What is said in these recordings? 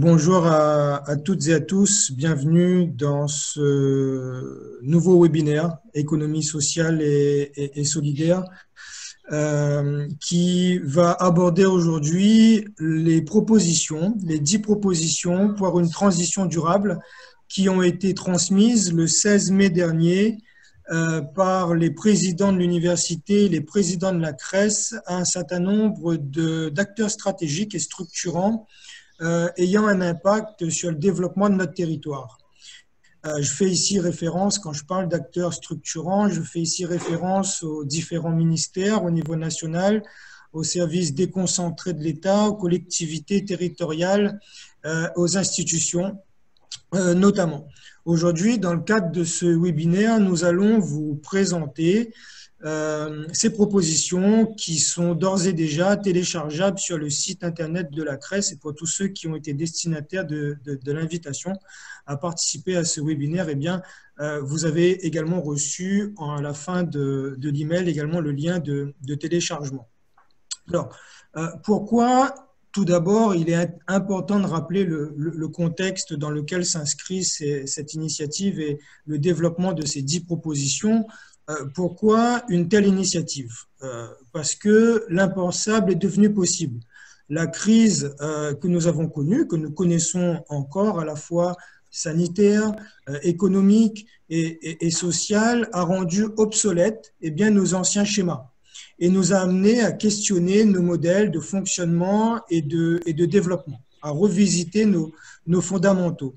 Bonjour à toutes et à tous, bienvenue dans ce nouveau webinaire Économie sociale et solidaire qui va aborder aujourd'hui les propositions, les 10 propositions pour une transition durable qui ont été transmises le 16 mai dernier par les présidents de l'université, les présidents de la CRES à un certain nombre d'acteurs stratégiques et structurants ayant un impact sur le développement de notre territoire. Je fais ici référence, quand je parle d'acteurs structurants, je fais ici référence aux différents ministères au niveau national, aux services déconcentrés de l'État, aux collectivités territoriales, aux institutions notamment. Aujourd'hui, dans le cadre de ce webinaire, nous allons vous présenter ces propositions qui sont d'ores et déjà téléchargeables sur le site internet de la CRES. Et pour tous ceux qui ont été destinataires de l'invitation à participer à ce webinaire, eh bien, vous avez également reçu à la fin de l'email également le lien de téléchargement. Alors, pourquoi tout d'abord il est important de rappeler le contexte dans lequel s'inscrit cette initiative et le développement de ces 10 propositions? Pourquoi une telle initiative? Parce que l'impensable est devenu possible. La crise que nous avons connue, que nous connaissons encore, à la fois sanitaire, économique et sociale, a rendu obsolètes nos anciens schémas et nous a amené à questionner nos modèles de fonctionnement et de développement, à revisiter nos fondamentaux.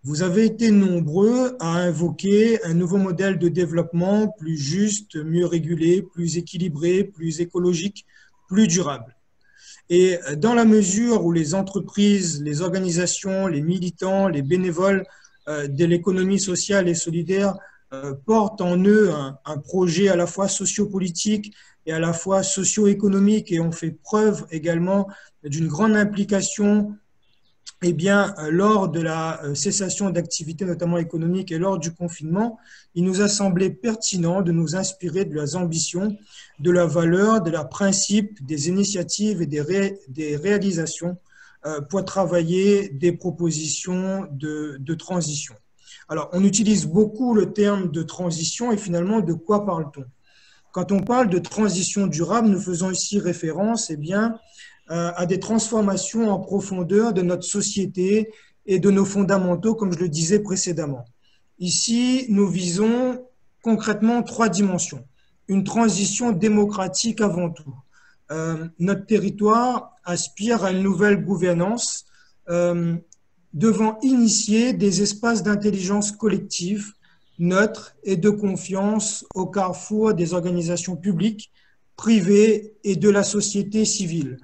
Vous avez été nombreux à invoquer un nouveau modèle de développement plus juste, mieux régulé, plus équilibré, plus écologique, plus durable. Et dans la mesure où les entreprises, les organisations, les militants, les bénévoles de l'économie sociale et solidaire portent en eux un projet à la fois sociopolitique et à la fois socio-économique et ont fait preuve également d'une grande implication lors de la cessation d'activité, notamment économique, et lors du confinement, il nous a semblé pertinent de nous inspirer de leurs ambitions, de leurs valeurs, de leurs principes, des initiatives et des réalisations pour travailler des propositions de transition. Alors, on utilise beaucoup le terme de transition et finalement, de quoi parle-t-on? Quand on parle de transition durable, nous faisons ici référence à des transformations en profondeur de notre société et de nos fondamentaux, comme je le disais précédemment. Ici, nous visons concrètement 3 dimensions. Une transition démocratique avant tout. Notre territoire aspire à une nouvelle gouvernance devant initier des espaces d'intelligence collective neutres et de confiance au carrefour des organisations publiques, privées et de la société civile.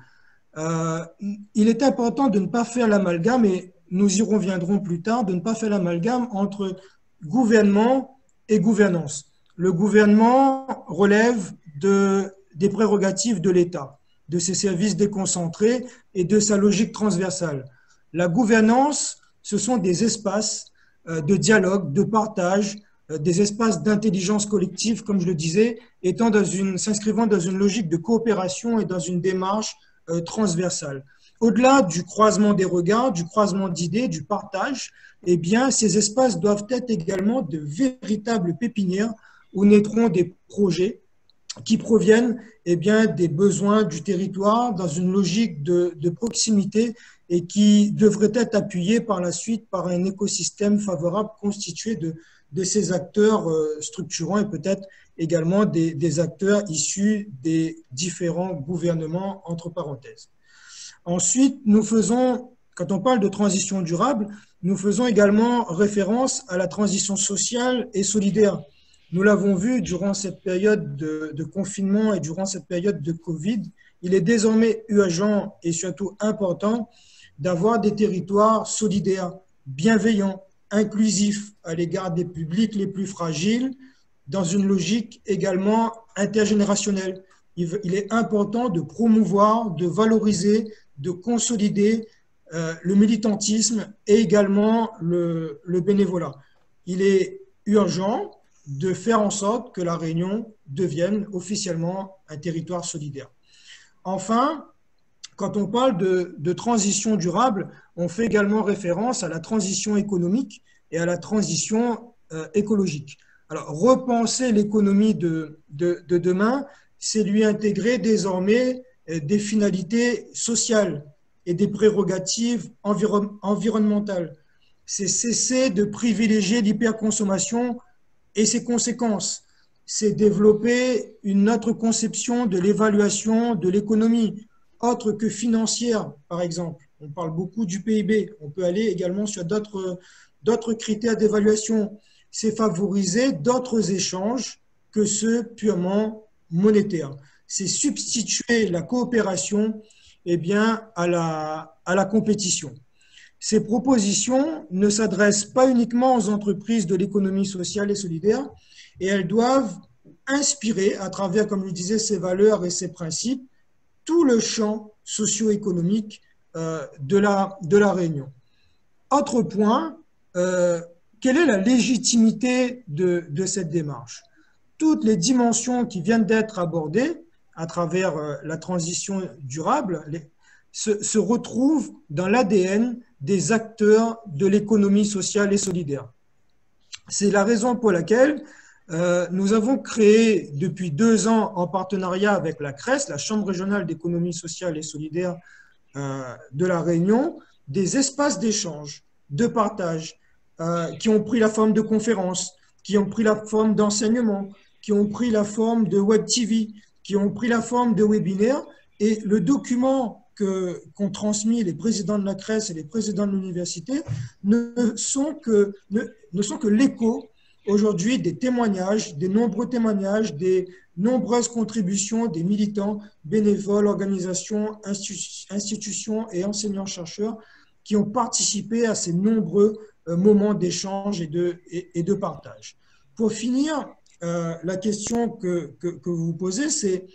Il est important de ne pas faire l'amalgame, et nous y reviendrons plus tard, de ne pas faire l'amalgame entre gouvernement et gouvernance. Le gouvernement relève des prérogatives de l'État, de ses services déconcentrés et de sa logique transversale. La gouvernance, ce sont des espaces de dialogue, de partage, des espaces d'intelligence collective, comme je le disais, s'inscrivant dans une logique de coopération et dans une démarche transversale. Au-delà du croisement des regards, du croisement d'idées, du partage, ces espaces doivent être également de véritables pépinières où naîtront des projets qui proviennent des besoins du territoire dans une logique de proximité et qui devraient être appuyés par la suite par un écosystème favorable constitué de ces acteurs structurants et peut-être également des acteurs issus des différents gouvernements, entre parenthèses. Ensuite, quand on parle de transition durable, nous faisons également référence à la transition sociale et solidaire. Nous l'avons vu durant cette période de confinement et durant cette période de Covid, il est désormais urgent et surtout important d'avoir des territoires solidaires, bienveillants, inclusifs à l'égard des publics les plus fragiles, dans une logique également intergénérationnelle. Il est important de promouvoir, de valoriser, de consolider le militantisme et également le bénévolat. Il est urgent de faire en sorte que La Réunion devienne officiellement un territoire solidaire. Enfin, Quand on parle de transition durable, on fait également référence à la transition économique et à la transition écologique. Alors, repenser l'économie de demain, c'est lui intégrer désormais des finalités sociales et des prérogatives environnementales. C'est cesser de privilégier l'hyperconsommation et ses conséquences. C'est développer une autre conception de l'évaluation de l'économie, autre que financière, par exemple. On parle beaucoup du PIB. On peut aller également sur d'autres critères d'évaluation. C'est favoriser d'autres échanges que ceux purement monétaires. C'est substituer la coopération eh bien, à la compétition. Ces propositions ne s'adressent pas uniquement aux entreprises de l'économie sociale et solidaire, et elles doivent inspirer, à travers, comme je disais, ces valeurs et ces principes, tout le champ socio-économique de la Réunion. Autre point, quelle est la légitimité de cette démarche? Toutes les dimensions qui viennent d'être abordées à travers la transition durable se retrouvent dans l'ADN des acteurs de l'économie sociale et solidaire. C'est la raison pour laquelle nous avons créé depuis 2 ans, en partenariat avec la CRES, la Chambre régionale d'économie sociale et solidaire de la Réunion, des espaces d'échange, de partage, qui ont pris la forme de conférences, qui ont pris la forme d'enseignement, qui ont pris la forme de web TV, qui ont pris la forme de webinaires. Et le document qu'ont transmis les présidents de la CRES et les présidents de l'université ne sont que l'écho aujourd'hui des témoignages, des nombreux témoignages, des nombreuses contributions des militants, bénévoles, organisations, institutions et enseignants-chercheurs qui ont participé à ces nombreux moments d'échange et de partage. Pour finir, la question que vous posez, c'est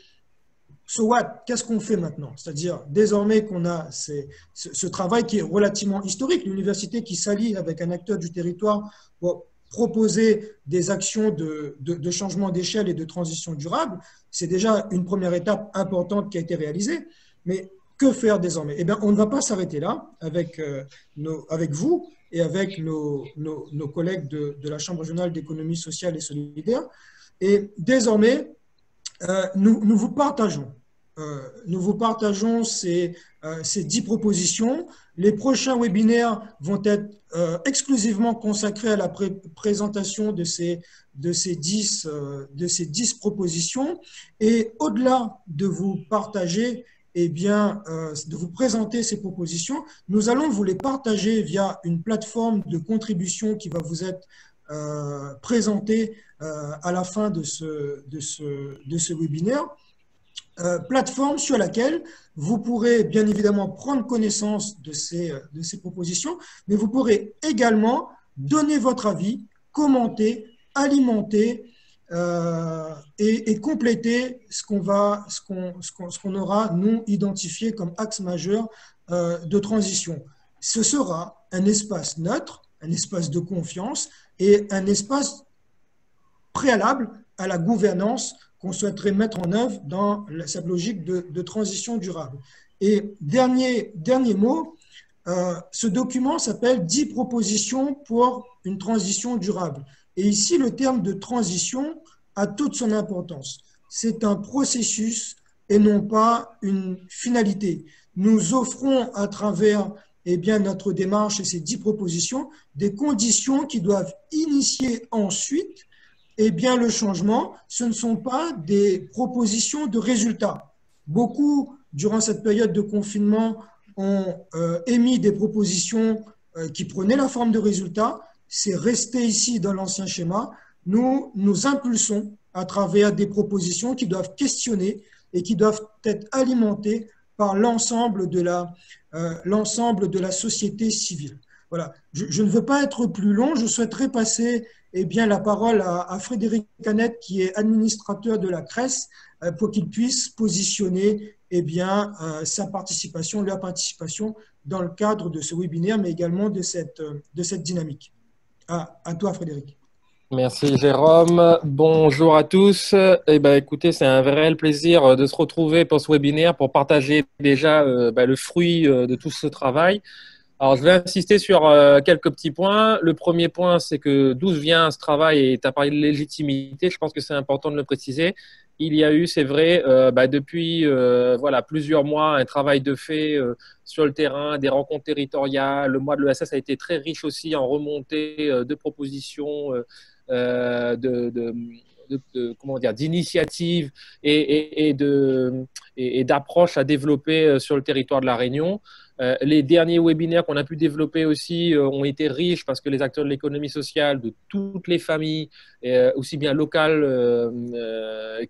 so what? Qu'est-ce qu'on fait maintenant? C'est-à-dire, désormais qu'on a ce travail qui est relativement historique, l'université qui s'allie avec un acteur du territoire pour proposer des actions de changement d'échelle et de transition durable, c'est déjà une première étape importante qui a été réalisée. Mais que faire désormais? Eh bien, on ne va pas s'arrêter là avec vous et avec nos collègues de la Chambre régionale d'économie sociale et solidaire. Et désormais, nous vous partageons. Nous vous partageons ces 10 propositions. Les prochains webinaires vont être exclusivement consacrés à la présentation de ces 10 propositions. Et au-delà de vous partager, eh bien, de vous présenter ces propositions, nous allons vous les partager via une plateforme de contribution qui va vous être présentée à la fin de ce webinaire. Plateforme sur laquelle vous pourrez bien évidemment prendre connaissance de ces propositions, mais vous pourrez également donner votre avis, commenter, alimenter et compléter ce qu'on aura, nous, identifié comme axe majeur de transition. Ce sera un espace neutre, un espace de confiance et un espace préalable à la gouvernance qu'on souhaiterait mettre en œuvre dans cette logique de transition durable. Et dernier mot, ce document s'appelle « 10 propositions pour une transition durable ». Et ici, le terme de transition a toute son importance. C'est un processus et non pas une finalité. Nous offrons à travers notre démarche et ces 10 propositions des conditions qui doivent initier ensuite le changement. Ce ne sont pas des propositions de résultats. Beaucoup, durant cette période de confinement, ont émis des propositions qui prenaient la forme de résultats. C'est resté ici dans l'ancien schéma. Nous impulsons à travers des propositions qui doivent questionner et qui doivent être alimentées par l'ensemble de la société civile. Voilà. Je ne veux pas être plus long. Je souhaiterais passer la parole à Frédéric Canette, qui est administrateur de la CRES, pour qu'il puisse positionner leur participation dans le cadre de ce webinaire, mais également de cette dynamique. À toi, Frédéric. Merci Jérôme. Bonjour à tous. Eh ben, écoutez, c'est un réel plaisir de se retrouver pour ce webinaire pour partager déjà le fruit de tout ce travail. Alors, je vais insister sur quelques petits points. Le premier point, c'est que d'où vient ce travail et tu as parlé de légitimité. Je pense que c'est important de le préciser. Il y a eu, c'est vrai, depuis voilà, plusieurs mois, un travail de fait sur le terrain, des rencontres territoriales. Le mois de l'ESS a été très riche aussi en remontée de propositions, comment dire, d'initiatives et d'approches à développer sur le territoire de la Réunion. Les derniers webinaires qu'on a pu développer aussi ont été riches parce que les acteurs de l'économie sociale, de toutes les familles, aussi bien locales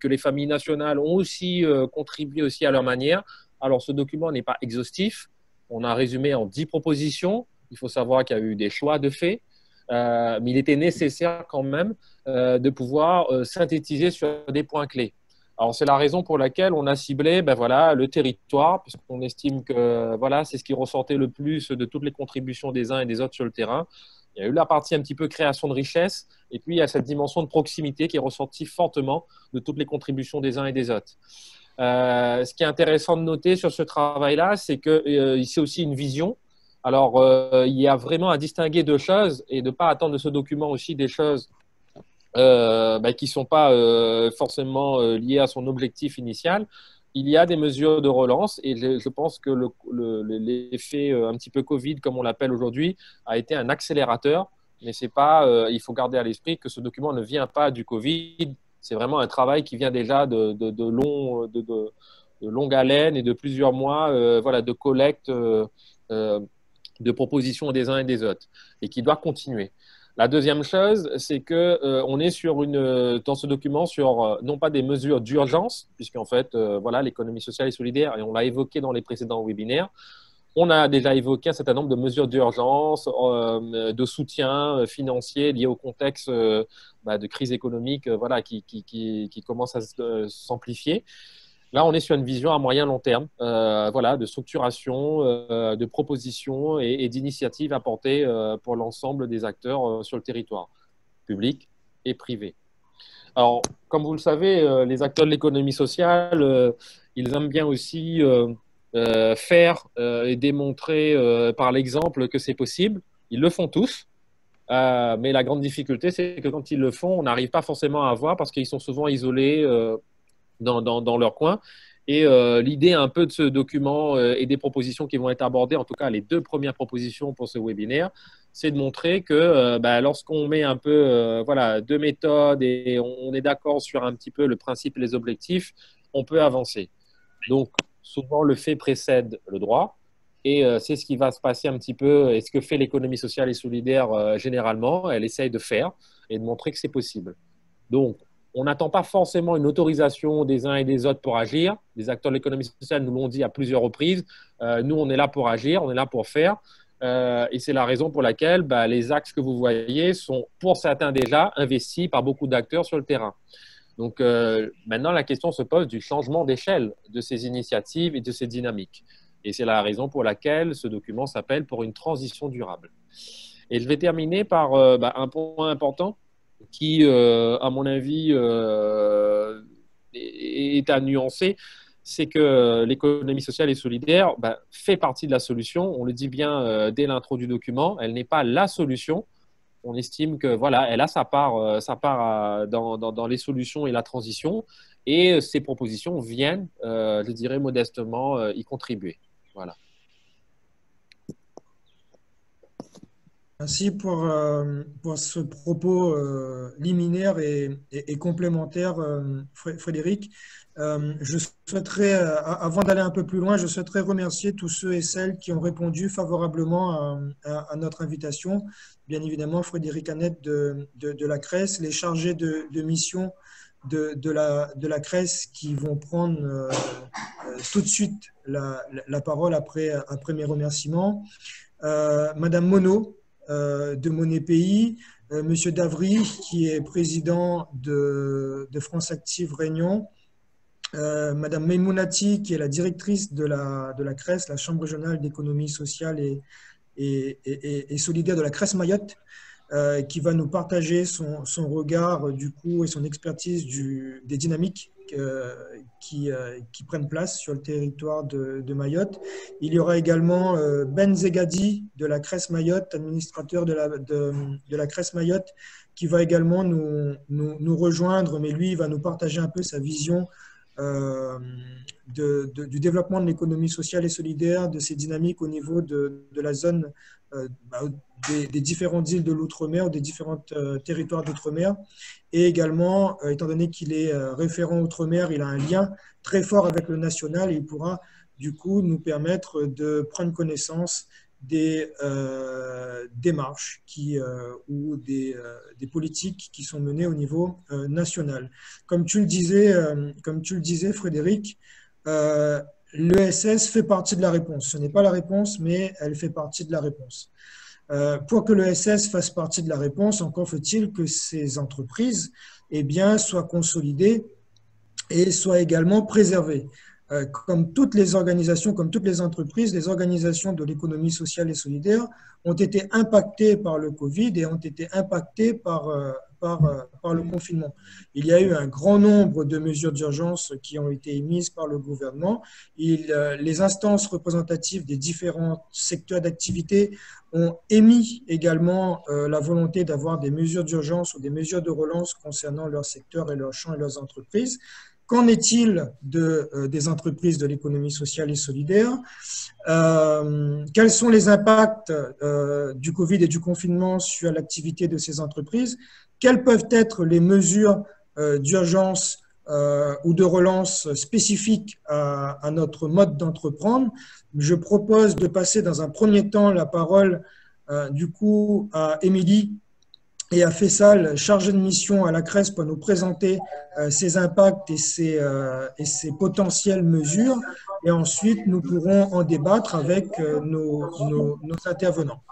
que les familles nationales, ont aussi contribué aussi à leur manière. Alors, ce document n'est pas exhaustif. On a résumé en 10 propositions. Il faut savoir qu'il y a eu des choix de fait, mais il était nécessaire quand même de pouvoir synthétiser sur des points clés. Alors, c'est la raison pour laquelle on a ciblé voilà, le territoire, puisqu'on estime que voilà, c'est ce qui ressortait le plus de toutes les contributions des uns et des autres sur le terrain. Il y a eu la partie un petit peu création de richesse, et puis il y a cette dimension de proximité qui est ressortie fortement de toutes les contributions des uns et des autres. Ce qui est intéressant de noter sur ce travail-là, c'est que c'est aussi une vision. Alors, il y a vraiment à distinguer deux choses et de ne pas attendre de ce document aussi des choses qui ne sont pas forcément liées à son objectif initial. Il y a des mesures de relance et je pense que l'effet un petit peu Covid, comme on l'appelle aujourd'hui, a été un accélérateur. Mais c'est pas, il faut garder à l'esprit que ce document ne vient pas du Covid. C'est vraiment un travail qui vient déjà de longue haleine et de plusieurs mois voilà, de collecte de propositions des uns et des autres et qui doit continuer. La deuxième chose, c'est que on est sur dans ce document sur non pas des mesures d'urgence, puisqu'en fait, voilà, l'économie sociale et solidaire, et on l'a évoqué dans les précédents webinaires, on a déjà évoqué un certain nombre de mesures d'urgence, de soutien financier liés au contexte de crise économique voilà, qui commence à s'amplifier. Là, on est sur une vision à moyen long terme, voilà, de structuration, de propositions et d'initiatives apportées pour l'ensemble des acteurs sur le territoire, public et privé. Alors, comme vous le savez, les acteurs de l'économie sociale, ils aiment bien aussi faire et démontrer par l'exemple que c'est possible. Ils le font tous. Mais la grande difficulté, c'est que quand ils le font, on n'arrive pas forcément à voir parce qu'ils sont souvent isolés dans leur coin. Et l'idée un peu de ce document et des propositions qui vont être abordées, en tout cas les deux premières propositions pour ce webinaire, c'est de montrer que lorsqu'on met un peu voilà, deux méthodes et on est d'accord sur un petit peu le principe et les objectifs, on peut avancer. Donc, souvent, le fait précède le droit. Et c'est ce qui va se passer un petit peu, et ce que fait l'économie sociale et solidaire généralement. Elle essaye de faire et de montrer que c'est possible. Donc, on n'attend pas forcément une autorisation des uns et des autres pour agir. Les acteurs de l'économie sociale nous l'ont dit à plusieurs reprises. Nous, on est là pour agir, on est là pour faire. Et c'est la raison pour laquelle les axes que vous voyez sont, pour certains déjà, investis par beaucoup d'acteurs sur le terrain. Donc, maintenant, la question se pose du changement d'échelle de ces initiatives et de ces dynamiques. Et c'est la raison pour laquelle ce document s'appelle « Pour une transition durable ». Et je vais terminer par un point important qui, à mon avis, est à nuancer, c'est que l'économie sociale et solidaire fait partie de la solution. On le dit bien dès l'intro du document, elle n'est pas la solution. On estime que voilà, elle a sa part dans les solutions et la transition, et ces propositions viennent, je dirais modestement, y contribuer. Voilà. Merci pour ce propos liminaire et complémentaire, Frédéric. Je souhaiterais, avant d'aller un peu plus loin, je souhaiterais remercier tous ceux et celles qui ont répondu favorablement à notre invitation. Bien évidemment, Frédéric Annette de la CRES, les chargés de mission de la CRES qui vont prendre tout de suite la parole après mes remerciements. Madame Monod, de Monnaie Pays, Monsieur Davry, qui est président de France Active Réunion, Madame Meimounati, qui est la directrice de la CRES, la Chambre régionale d'économie sociale et solidaire de la CRES Mayotte, qui va nous partager son regard du coup et son expertise des dynamiques qui prennent place sur le territoire de Mayotte. Il y aura également Ben Zegadi de la CRES Mayotte, administrateur de la CRES Mayotte, qui va également nous rejoindre, mais lui, il va nous partager un peu sa vision du développement de l'économie sociale et solidaire, de ces dynamiques au niveau de la zone des différentes îles de l'outre-mer ou des différents territoires d'outre-mer. Et également, étant donné qu'il est référent outre-mer, il a un lien très fort avec le national et il pourra du coup nous permettre de prendre connaissance des démarches ou des politiques qui sont menées au niveau national. Comme tu le disais, Frédéric, l'ESS fait partie de la réponse. Ce n'est pas la réponse, mais elle fait partie de la réponse. Pour que l'ESS fasse partie de la réponse, encore faut-il que ces entreprises soient consolidées et soient également préservées. Comme toutes les organisations, comme toutes les entreprises, les organisations de l'économie sociale et solidaire ont été impactées par le Covid et ont été impactées par le confinement. Il y a eu un grand nombre de mesures d'urgence qui ont été émises par le gouvernement. Les instances représentatives des différents secteurs d'activité ont émis également la volonté d'avoir des mesures d'urgence ou des mesures de relance concernant leur secteur et leurs champs et leurs entreprises. Qu'en est-il des entreprises de l'économie sociale et solidaire? Quels sont les impacts du Covid et du confinement sur l'activité de ces entreprises? Quelles peuvent être les mesures d'urgence ou de relance spécifiques à notre mode d'entreprendre? Je propose de passer dans un premier temps la parole du coup à Émilie et à Faisal, chargé de mission à la CRES, pour nous présenter ses impacts et ses potentielles mesures. Et ensuite, nous pourrons en débattre avec nos intervenants.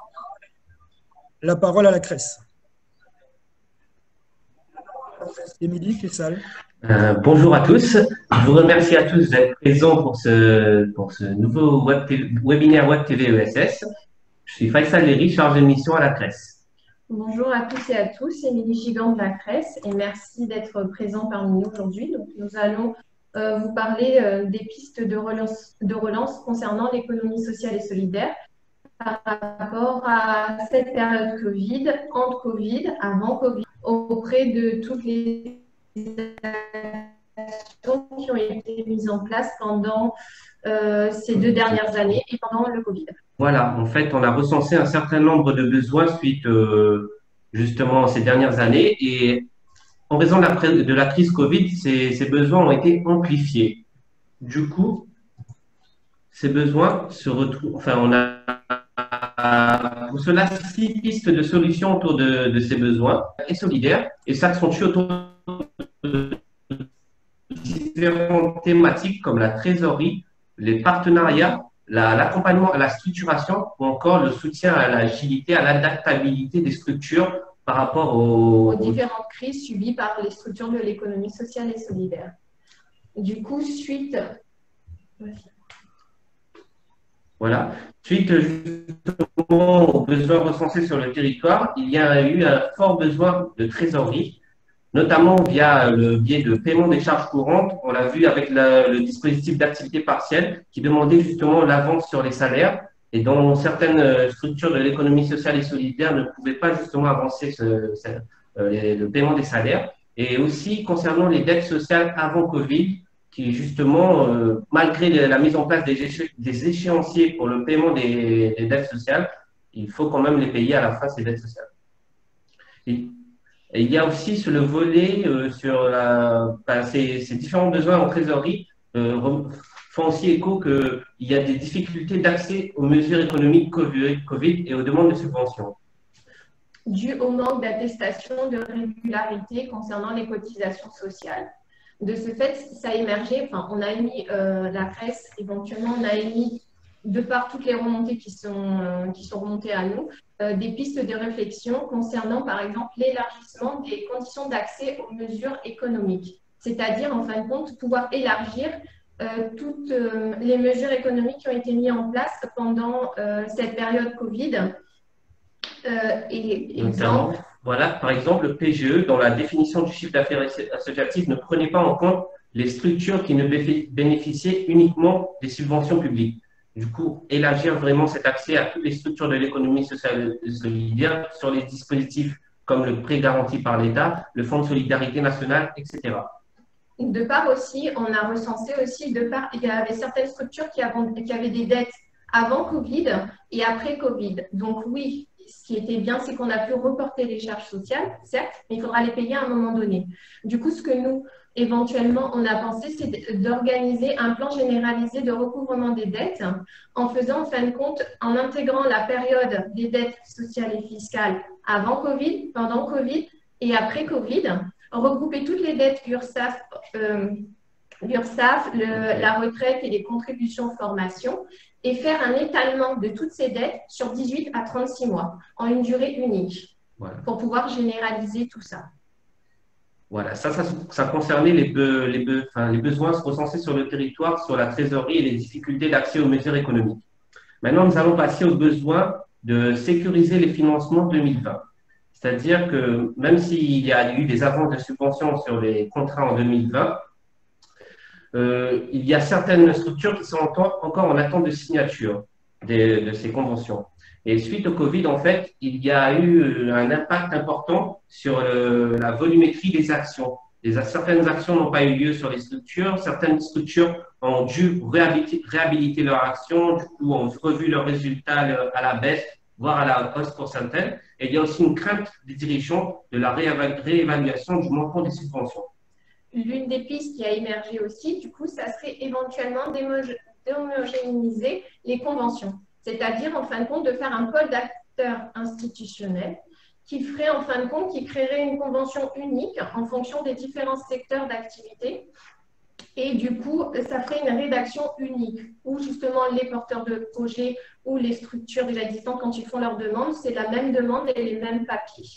La parole à la CRES. Émilie, Faisal. Bonjour à tous. Je vous remercie à tous d'être présents pour ce nouveau webinaire Web TV ESS. Je suis Faisal Léry, chargé de mission à la CRES. Bonjour à tous et à tous, Émilie Gigant de la CRES et merci d'être présent parmi nous aujourd'hui. Nous allons vous parler des pistes de relance concernant l'économie sociale et solidaire par rapport à cette période Covid, entre Covid, avant Covid, auprès de toutes les actions qui ont été mises en place pendant ces 2 dernières années et pendant le Covid. Voilà, en fait, on a recensé un certain nombre de besoins suite justement ces dernières années et en raison de la crise Covid, ces besoins ont été amplifiés. Du coup, ces besoins se retrouvent, enfin, on a pour cela 6 pistes de solutions autour de ces besoins et solidaires et s'accentuent autour de différentes thématiques comme la trésorerie, les partenariats, l'accompagnement à la structuration ou encore le soutien à l'agilité, à l'adaptabilité des structures par rapport aux différentes crises subies par les structures de l'économie sociale et solidaire. Du coup, suite justement aux besoins recensés sur le territoire, il y a eu un fort besoin de trésorerie, notamment via le biais de paiement des charges courantes. On l'a vu avec le dispositif d'activité partielle qui demandait justement l'avance sur les salaires et dont certaines structures de l'économie sociale et solidaire ne pouvaient pas justement avancer le paiement des salaires. Et aussi concernant les dettes sociales avant Covid, qui justement, malgré la mise en place des échéanciers pour le paiement des dettes sociales, il faut quand même les payer à la fin, ces dettes sociales. Et il y a aussi sur le volet sur ces différents besoins en trésorerie font aussi écho qu'il y a des difficultés d'accès aux mesures économiques Covid et aux demandes de subventions. Dû au manque d'attestation de régularité concernant les cotisations sociales. De ce fait, ça a émergé, enfin, on a émis, la presse, éventuellement, on a émis, de par toutes les remontées qui sont remontées à nous, des pistes de réflexion concernant, par exemple, l'élargissement des conditions d'accès aux mesures économiques. C'est-à-dire, en fin de compte, pouvoir élargir toutes les mesures économiques qui ont été mises en place pendant cette période Covid Notamment, voilà, par exemple, le PGE, dans la définition du chiffre d'affaires associatif, ne prenait pas en compte les structures qui ne bénéficiaient uniquement des subventions publiques. Du coup, élargir vraiment cet accès à toutes les structures de l'économie sociale et solidaire sur les dispositifs comme le prêt garanti par l'État, le Fonds de solidarité nationale, etc. De part aussi, on a recensé aussi, il y avait certaines structures qui avaient des dettes avant Covid et après Covid. Donc oui, ce qui était bien, c'est qu'on a pu reporter les charges sociales, certes, mais il faudra les payer à un moment donné. Du coup, ce que nous, éventuellement, on a pensé, c'est d'organiser un plan généralisé de recouvrement des dettes en faisant, en fin de compte, en intégrant la période des dettes sociales et fiscales avant Covid, pendant Covid et après Covid, regrouper toutes les dettes URSSAF, la retraite et les contributions formation et faire un étalement de toutes ces dettes sur 18 à 36 mois en une durée unique pour pouvoir généraliser tout ça. Voilà, ça concernait les besoins recensés sur le territoire, sur la trésorerie et les difficultés d'accès aux mesures économiques. Maintenant, nous allons passer aux besoins de sécuriser les financements 2020. C'est-à-dire que même s'il y a eu des avances de subventions sur les contrats en 2020, il y a certaines structures qui sont encore en attente de signature de ces conventions. Et suite au Covid, en fait, il y a eu un impact important sur la volumétrie des actions. Certaines actions n'ont pas eu lieu sur les structures, certaines structures ont dû réhabiliter leurs actions, du coup ont revu leurs résultats à la baisse, voire à la hausse pour certaines. Et il y a aussi une crainte des dirigeants de la réévaluation du montant des subventions. L'une des pistes qui a émergé aussi, du coup, ça serait éventuellement d'homogénéiser les conventions. C'est-à-dire, en fin de compte, de faire un pôle d'acteurs institutionnels qui ferait, en fin de compte, qui créerait une convention unique en fonction des différents secteurs d'activité. Et du coup, ça ferait une rédaction unique où justement les porteurs de projets ou les structures déjà existantes, quand ils font leur demande, c'est la même demande et les mêmes papiers.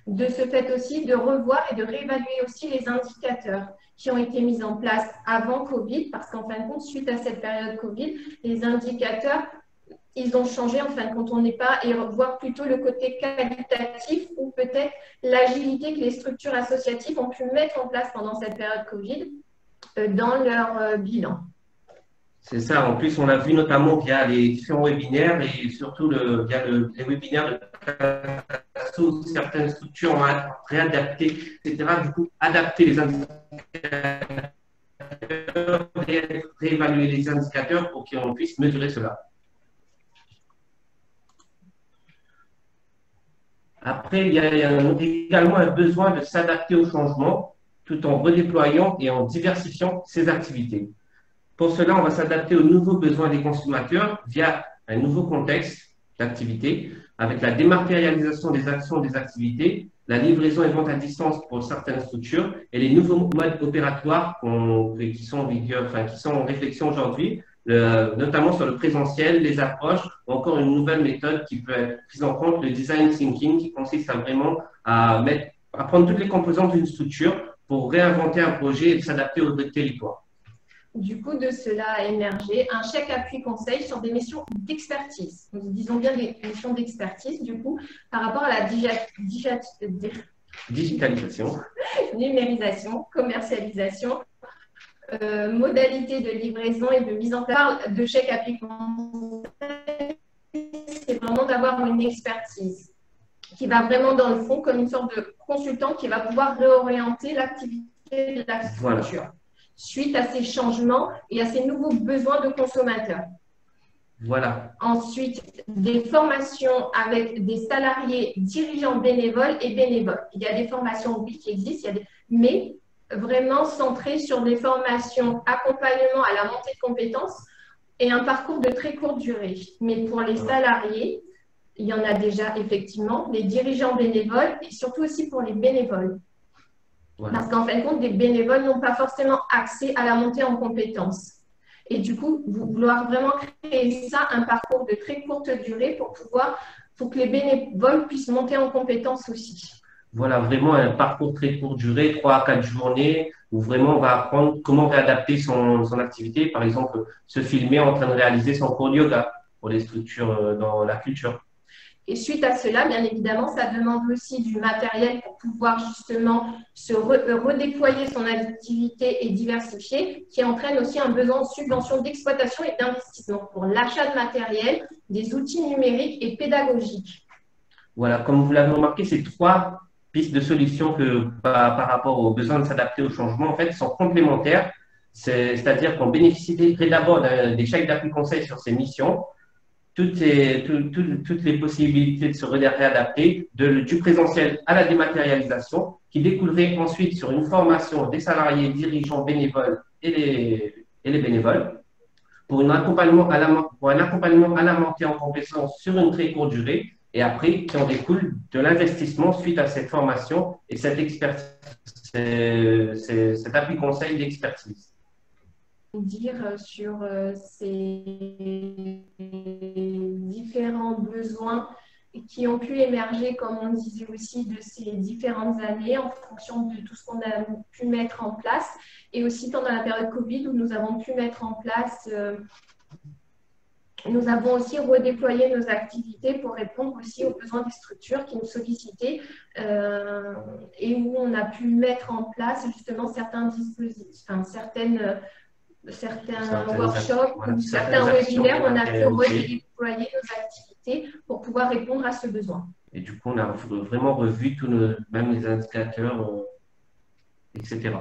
De ce fait aussi, de revoir et de réévaluer aussi les indicateurs qui ont été mis en place avant Covid, parce qu'en fin de compte, suite à cette période Covid, les indicateurs, ils ont changé, en fin de compte, on n'est pas, et voir plutôt le côté qualitatif ou peut-être l'agilité que les structures associatives ont pu mettre en place pendant cette période Covid dans leur bilan. C'est ça. En plus, on a vu notamment qu'il y a les différents webinaires et surtout via les webinaires de où certaines structures ont réadapté, etc. Du coup, adapter les indicateurs, réévaluer les indicateurs pour qu'on puisse mesurer cela. Après, il y a également un besoin de s'adapter au changement tout en redéployant et en diversifiant ses activités. Pour cela, on va s'adapter aux nouveaux besoins des consommateurs via un nouveau contexte d'activité, avec la dématérialisation des actions et des activités, la livraison et vente à distance pour certaines structures et les nouveaux modes opératoires qui sont en réflexion aujourd'hui, notamment sur le présentiel, les approches, ou encore une nouvelle méthode qui peut être prise en compte, le design thinking, qui consiste à prendre toutes les composantes d'une structure pour réinventer un projet et s'adapter au territoire. Du coup, de cela a émergé un chèque appui conseil sur des missions d'expertise. Disons bien des missions d'expertise, du coup, par rapport à la digitalisation, numérisation, commercialisation, modalité de livraison et de mise en place de chèque appui conseil. C'est vraiment d'avoir une expertise qui va vraiment dans le fond comme une sorte de consultant qui va pouvoir réorienter l'activité de la structure. Voilà. Suite à ces changements et à ces nouveaux besoins de consommateurs. Voilà. Ensuite, des formations avec des salariés, dirigeants bénévoles et bénévoles. Il y a des formations, oui, qui existent, mais vraiment centrées sur des formations, accompagnement à la montée de compétences et un parcours de très courte durée. Mais pour les salariés, il y en a déjà effectivement, les dirigeants bénévoles et surtout aussi pour les bénévoles. Voilà. Parce qu'en fin de compte, des bénévoles n'ont pas forcément accès à la montée en compétences. Et du coup, vouloir vraiment créer ça, un parcours de très courte durée pour que les bénévoles puissent monter en compétences aussi. Voilà, vraiment un parcours très courte durée, 3 à 4 journées, où vraiment on va apprendre comment réadapter son activité. Par exemple, se filmer en train de réaliser son cours de yoga pour les structures dans la culture. Et suite à cela, bien évidemment, ça demande aussi du matériel pour pouvoir justement redéployer son activité et diversifier, qui entraîne aussi un besoin de subvention d'exploitation et d'investissement pour l'achat de matériel, des outils numériques et pédagogiques. Voilà, comme vous l'avez remarqué, ces trois pistes de solutions par rapport aux besoins de s'adapter au changement, en fait, sont complémentaires. C'est-à-dire qu'on bénéficierait d'abord des chèques d'appui conseil sur ces missions, toutes les possibilités de se réadapter, du présentiel à la dématérialisation, qui découlerait ensuite sur une formation des salariés, dirigeants, bénévoles et les bénévoles, pour un accompagnement à la montée en compétences sur une très courte durée, et après, qui en découle de l'investissement suite à cette formation et cette expertise, cet appui conseil d'expertise. Dire sur ces différents besoins qui ont pu émerger, comme on disait aussi, de ces différentes années en fonction de tout ce qu'on a pu mettre en place, et aussi pendant la période Covid où nous avons pu mettre en place, nous avons aussi redéployé nos activités pour répondre aussi aux besoins des structures qui nous sollicitaient et où on a pu mettre en place justement certains dispositifs, certains workshops, voilà, certains webinaires, on a pu redéployer nos activités pour pouvoir répondre à ce besoin. Et du coup, on a vraiment revu même les indicateurs, etc.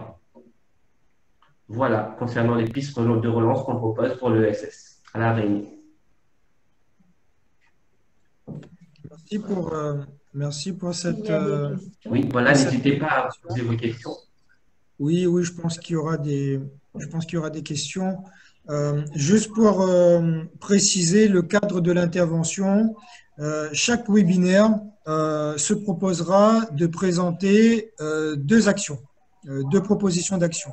Voilà, concernant les pistes de relance qu'on propose pour l'ESS à La Réunion. Merci pour cette... Oui, voilà, n'hésitez pas à poser vos questions. Oui, je pense qu'il y aura des questions. Juste pour préciser le cadre de l'intervention, chaque webinaire se proposera de présenter deux actions, deux propositions d'action.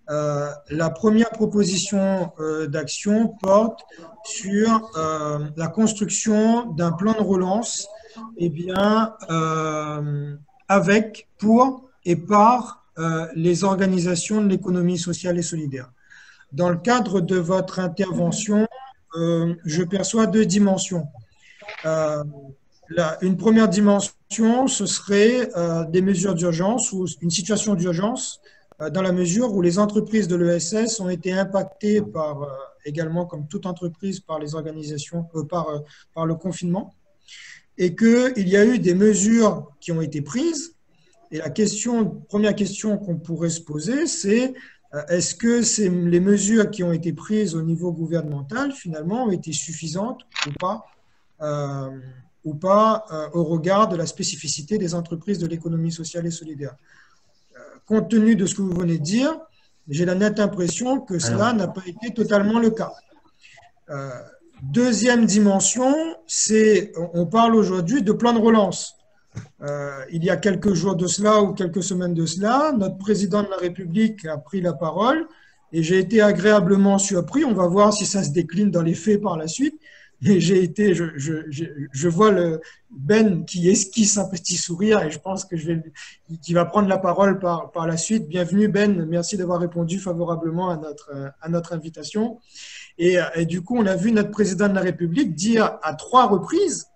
La première proposition d'action porte sur la construction d'un plan de relance avec, pour et par les organisations de l'économie sociale et solidaire. Dans le cadre de votre intervention, je perçois deux dimensions. Une première dimension, ce serait des mesures d'urgence ou une situation d'urgence dans la mesure où les entreprises de l'ESS ont été impactées également, comme toute entreprise, par les organisations, par le confinement, et qu'il y a eu des mesures qui ont été prises. Et la première question qu'on pourrait se poser, c'est est-ce que les mesures qui ont été prises au niveau gouvernemental, finalement, ont été suffisantes ou pas au regard de la spécificité des entreprises de l'économie sociale et solidaire. Compte tenu de ce que vous venez de dire, j'ai la nette impression que cela n'a pas été totalement le cas. Deuxième dimension, on parle aujourd'hui de plan de relance. Il y a quelques jours de cela ou quelques semaines de cela, notre président de la République a pris la parole et j'ai été agréablement surpris. On va voir si ça se décline dans les faits par la suite. Et je vois Ben qui esquisse un petit sourire et je pense qu'il va prendre la parole par la suite. Bienvenue Ben, merci d'avoir répondu favorablement à notre invitation. Et du coup, on a vu notre président de la République dire à 3 reprises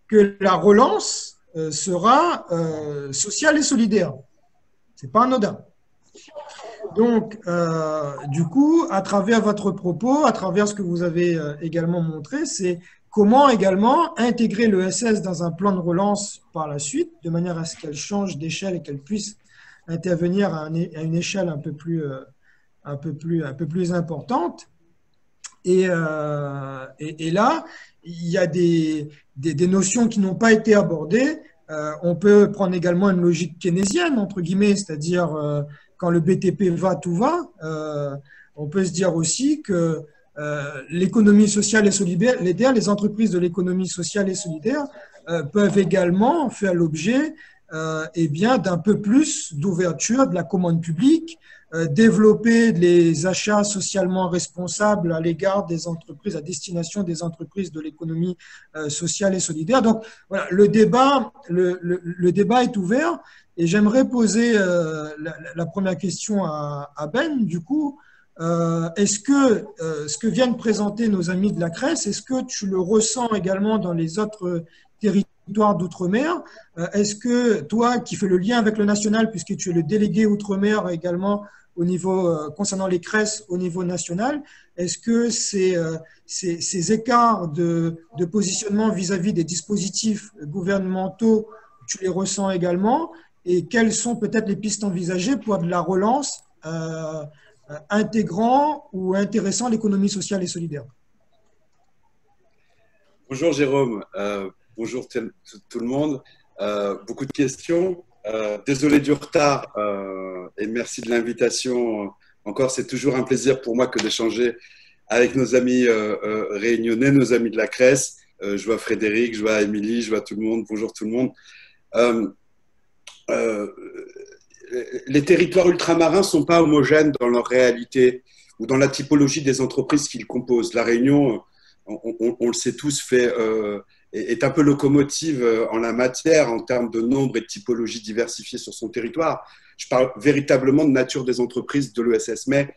que la relance sera sociale et solidaire. Ce n'est pas anodin. Donc, du coup, à travers votre propos, à travers ce que vous avez également montré, c'est comment également intégrer l'ESS dans un plan de relance par la suite, de manière à ce qu'elle change d'échelle et qu'elle puisse intervenir à une échelle un peu plus importante. Et là, il y a des notions qui n'ont pas été abordées. On peut prendre également une logique keynésienne, entre guillemets, c'est-à-dire quand le BTP va, tout va. On peut se dire aussi que l'économie sociale et solidaire, les entreprises de l'économie sociale et solidaire peuvent également faire l'objet d'un peu plus d'ouverture de la commande publique, développer les achats socialement responsables à l'égard des entreprises, à destination des entreprises de l'économie sociale et solidaire. Donc, voilà, le débat est ouvert et j'aimerais poser la première question à Ben. Du coup, est-ce que ce que viennent présenter nos amis de la CRES, est-ce que tu le ressens également dans les autres territoires d'outre-mer. Est-ce que toi, qui fais le lien avec le national, puisque tu es le délégué outre-mer également au niveau, concernant les CRES au niveau national, est-ce que ces écarts de positionnement vis-à-vis des dispositifs gouvernementaux, tu les ressens également? Et quelles sont peut-être les pistes envisagées pour de la relance intégrant ou intéressant l'économie sociale et solidaire? Bonjour Jérôme, bonjour tout le monde. Beaucoup de questions. Désolé du retard et merci de l'invitation. Encore, c'est toujours un plaisir pour moi que d'échanger avec nos amis réunionnais, nos amis de la CRES. Je vois Frédéric, je vois Émilie, je vois tout le monde. Bonjour tout le monde. Les territoires ultramarins ne sont pas homogènes dans leur réalité ou dans la typologie des entreprises qu'ils composent. La Réunion, on le sait tous, est un peu locomotive en la matière en termes de nombre et de typologies diversifiées sur son territoire. Je parle véritablement de nature des entreprises de l'ESS. Mais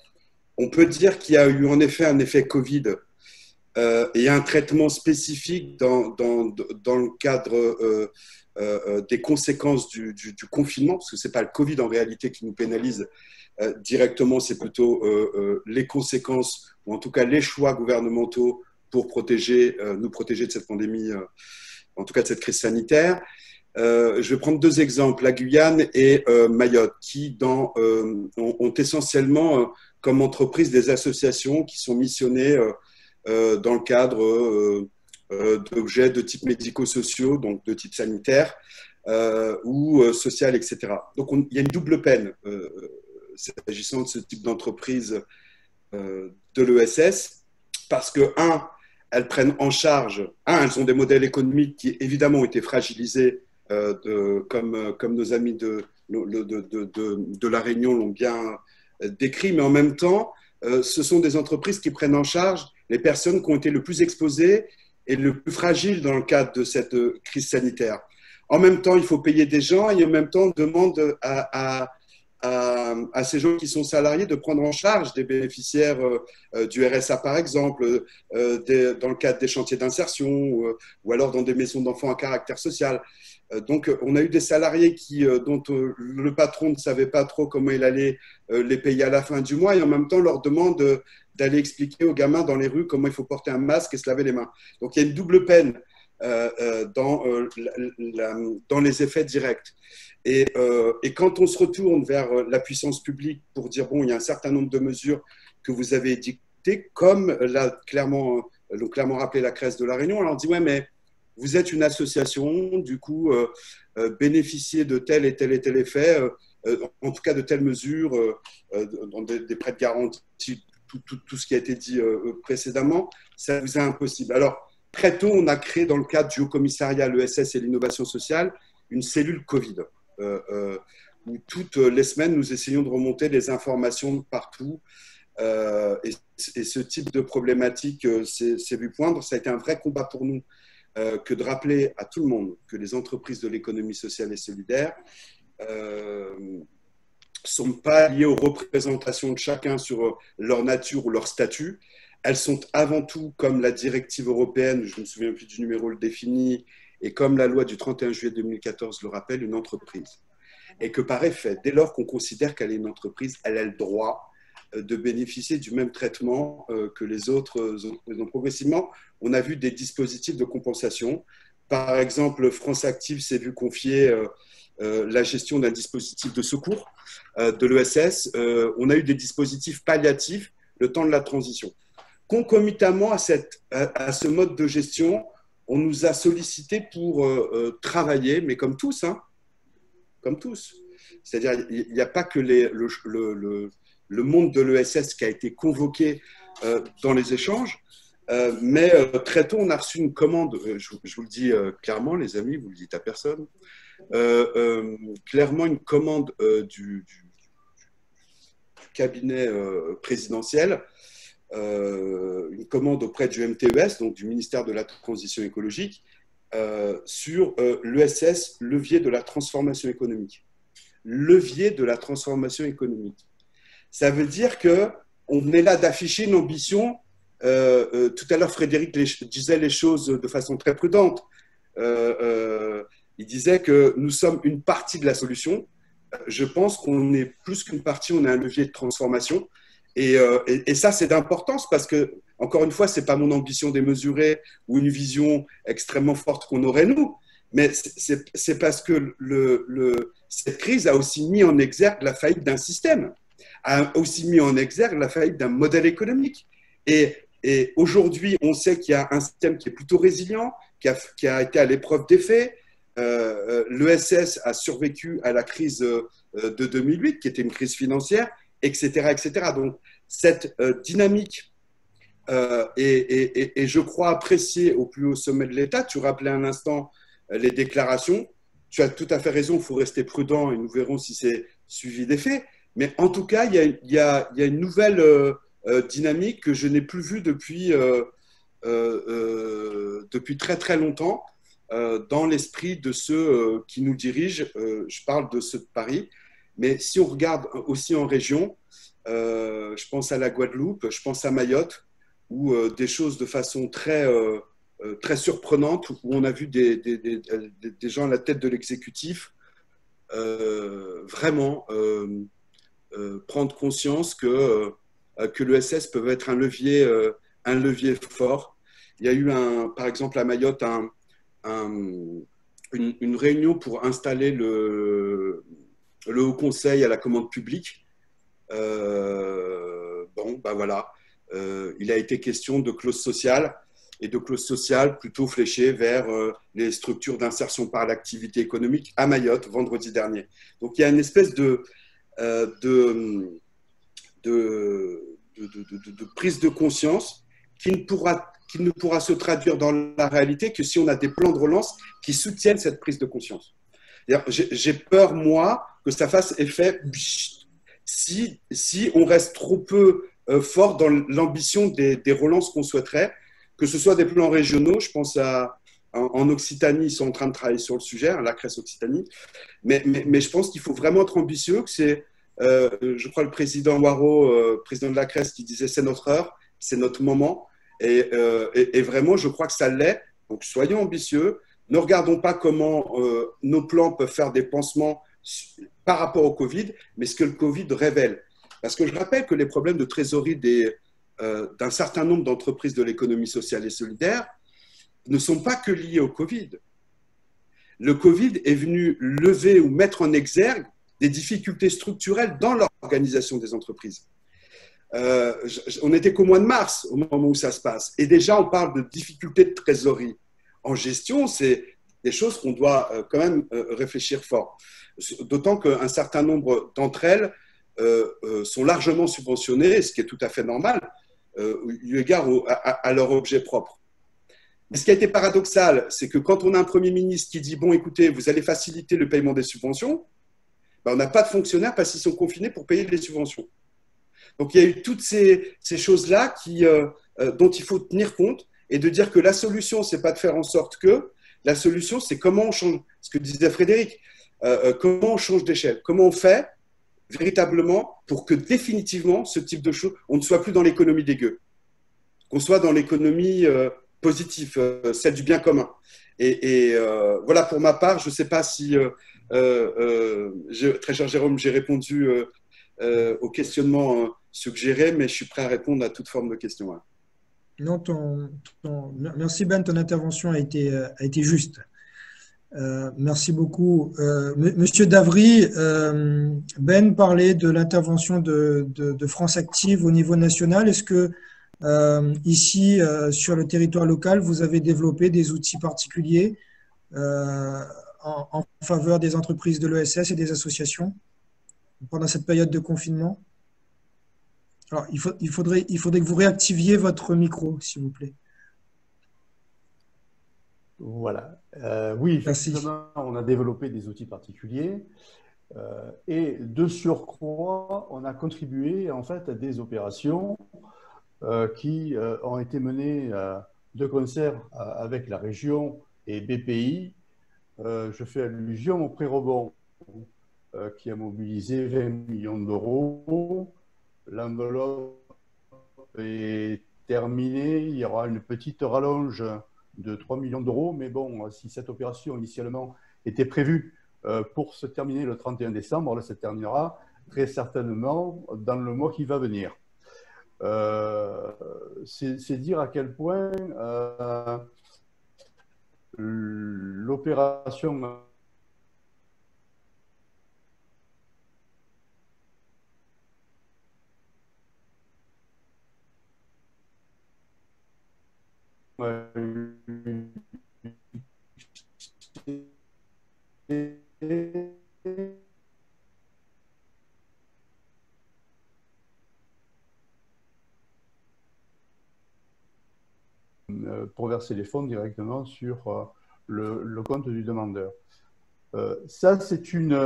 on peut dire qu'il y a eu en effet un effet Covid et un traitement spécifique dans le cadre des conséquences du confinement, parce que ce n'est pas le Covid en réalité qui nous pénalise directement, c'est plutôt les conséquences, ou en tout cas les choix gouvernementaux pour nous protéger de cette pandémie, en tout cas de cette crise sanitaire. Je vais prendre deux exemples, la Guyane et Mayotte, qui ont essentiellement comme entreprise des associations qui sont missionnées dans le cadre d'objets de type médico-sociaux, donc de type sanitaire ou social, etc. Donc il y a une double peine s'agissant de ce type d'entreprise de l'ESS, parce que, elles prennent en charge, elles ont des modèles économiques qui évidemment ont été fragilisés, comme nos amis de La Réunion l'ont bien décrit, mais en même temps, ce sont des entreprises qui prennent en charge les personnes qui ont été le plus exposées et le plus fragiles dans le cadre de cette crise sanitaire. En même temps, il faut payer des gens et en même temps, on demande à ces gens qui sont salariés de prendre en charge des bénéficiaires du RSA, par exemple, dans le cadre des chantiers d'insertion ou alors dans des maisons d'enfants à caractère social. Donc, on a eu des salariés dont le patron ne savait pas trop comment il allait les payer à la fin du mois et en même temps leur demande d'aller expliquer aux gamins dans les rues comment il faut porter un masque et se laver les mains. Donc, il y a une double peine dans les effets directs. Et quand on se retourne vers la puissance publique pour dire, bon, il y a un certain nombre de mesures que vous avez édictées, comme l'ont clairement rappelé la CRES de La Réunion, on leur dit, ouais, mais vous êtes une association, du coup, bénéficiez de tel et tel et tel effet, en tout cas de telles mesures, dans des prêts de garantie, tout ce qui a été dit précédemment, ça vous est impossible. Alors, très tôt, on a créé dans le cadre du Haut-Commissariat à l'ESS et l'innovation sociale une cellule Covid, où toutes les semaines, nous essayons de remonter les informations de partout. Et ce type de problématique s'est vu poindre. Ça a été un vrai combat pour nous que de rappeler à tout le monde que les entreprises de l'économie sociale et solidaire ne sont pas liées aux représentations de chacun sur leur nature ou leur statut. Elles sont avant tout, comme la directive européenne, je ne me souviens plus du numéro le définit, et comme la loi du 31 juillet 2014 le rappelle, une entreprise. Et que par effet, dès lors qu'on considère qu'elle est une entreprise, elle a le droit de bénéficier du même traitement que les autres. Donc progressivement, on a vu des dispositifs de compensation. Par exemple, France Active s'est vu confier la gestion d'un dispositif de secours de l'ESS. On a eu des dispositifs palliatifs le temps de la transition. Concomitamment à ce mode de gestion, on nous a sollicité pour travailler, mais comme tous, comme tous. C'est-à-dire, il n'y a pas que le monde de l'ESS qui a été convoqué dans les échanges, mais très tôt, on a reçu une commande, je vous le dis clairement, les amis, vous ne le dites à personne, clairement une commande du cabinet présidentiel, une commande auprès du MTES, donc du ministère de la Transition écologique, sur l'ESS, levier de la transformation économique. Levier de la transformation économique. Ça veut dire qu'on est là d'afficher une ambition. Tout à l'heure, Frédéric disait les choses de façon très prudente. il disait que nous sommes une partie de la solution. Je pense qu'on est plus qu'une partie, on est un levier de transformation. Et ça, c'est d'importance parce que, encore une fois, ce n'est pas mon ambition démesurée ou une vision extrêmement forte qu'on aurait nous, mais c'est parce que cette crise a aussi mis en exergue la faillite d'un système, a aussi mis en exergue la faillite d'un modèle économique. Et aujourd'hui, on sait qu'il y a un système qui est plutôt résilient, qui a été à l'épreuve des faits. L'ESS a survécu à la crise de 2008, qui était une crise financière, etc., etc. Donc, cette dynamique est, je crois, appréciée au plus haut sommet de l'État. Tu rappelais un instant les déclarations. Tu as tout à fait raison, il faut rester prudent et nous verrons si c'est suivi des faits. Mais en tout cas, il y a une nouvelle dynamique que je n'ai plus vue depuis très très longtemps dans l'esprit de ceux qui nous dirigent. Je parle de ceux de Paris. Mais si on regarde aussi en région, je pense à la Guadeloupe, je pense à Mayotte, où des choses de façon très surprenante, où on a vu des gens à la tête de l'exécutif vraiment prendre conscience que l'ESS peut être un levier fort. Il y a eu, par exemple, à Mayotte, une réunion pour installer le Haut Conseil à la commande publique. Voilà. Il a été question de clauses sociales et de clauses sociales plutôt fléchées vers les structures d'insertion par l'activité économique à Mayotte vendredi dernier. Donc il y a une espèce de prise de conscience qui ne pourra se traduire dans la réalité que si on a des plans de relance qui soutiennent cette prise de conscience. J'ai peur, moi, que ça fasse effet si on reste trop peu fort dans l'ambition des relances qu'on souhaiterait, que ce soit des plans régionaux. Je pense en Occitanie, ils sont en train de travailler sur le sujet, la CRES Occitanie, mais je pense qu'il faut vraiment être ambitieux, que c'est, je crois, le président Waro, président de la CRES, qui disait c'est notre heure, c'est notre moment, et vraiment, je crois que ça l'est. Donc, soyons ambitieux. Ne regardons pas comment nos plans peuvent faire des pansements par rapport au Covid, mais ce que le Covid révèle. Parce que je rappelle que les problèmes de trésorerie d'un certain nombre d'entreprises de l'économie sociale et solidaire ne sont pas que liés au Covid. Le Covid est venu lever ou mettre en exergue des difficultés structurelles dans l'organisation des entreprises. On n'était qu'au mois de mars, au moment où ça se passe. Et déjà, on parle de difficultés de trésorerie. En gestion, c'est des choses qu'on doit quand même réfléchir fort. D'autant qu'un certain nombre d'entre elles sont largement subventionnées, ce qui est tout à fait normal, eu égard à leur objet propre. Mais ce qui a été paradoxal, c'est que quand on a un Premier ministre qui dit « Bon, écoutez, vous allez faciliter le paiement des subventions », ben, on n'a pas de fonctionnaires parce qu'ils sont confinés pour payer les subventions. Donc, il y a eu toutes ces choses-là dont il faut tenir compte et de dire que la solution, ce n'est pas de faire en sorte que, la solution, c'est comment on change, ce que disait Frédéric, comment on change d'échelle, comment on fait véritablement pour que définitivement, ce type de choses, on ne soit plus dans l'économie des gueux, qu'on soit dans l'économie positive, celle du bien commun. Et voilà, pour ma part, je ne sais pas si, très cher Jérôme, j'ai répondu au questionnement suggéré, mais je suis prêt à répondre à toute forme de questions. Hein. Non, merci Ben, ton intervention a été juste. Merci beaucoup. Monsieur Davry, Ben parlait de l'intervention de France Active au niveau national. Est-ce que ici, sur le territoire local, vous avez développé des outils particuliers en faveur des entreprises de l'ESS et des associations pendant cette période de confinement? Alors, il faudrait que vous réactiviez votre micro, s'il vous plaît. Voilà. Oui, effectivement, on a développé des outils particuliers et de surcroît, on a contribué en fait à des opérations qui ont été menées de concert avec la région et BPI. Je fais allusion au pré-rebond qui a mobilisé 20 millions d'euros. L'enveloppe est terminée. Il y aura une petite rallonge de 3 millions d'euros. Mais bon, si cette opération initialement était prévue pour se terminer le 31 décembre, elle se terminera très certainement dans le mois qui va venir. C'est dire à quel point l'opération pour verser les fonds directement sur le compte du demandeur. Ça, c'est une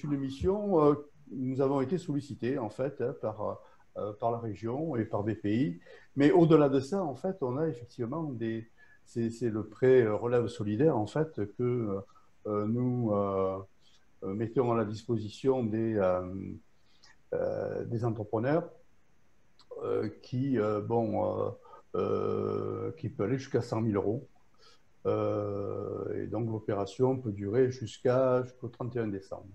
mission. Nous avons été sollicités, en fait, par la région et par BPI. Mais au-delà de ça, en fait, on a effectivement c'est le prêt relève solidaire, en fait, que nous mettons à la disposition des entrepreneurs qui peut aller jusqu'à 100 000 euros. Et donc, l'opération peut durer jusqu'au 31 décembre.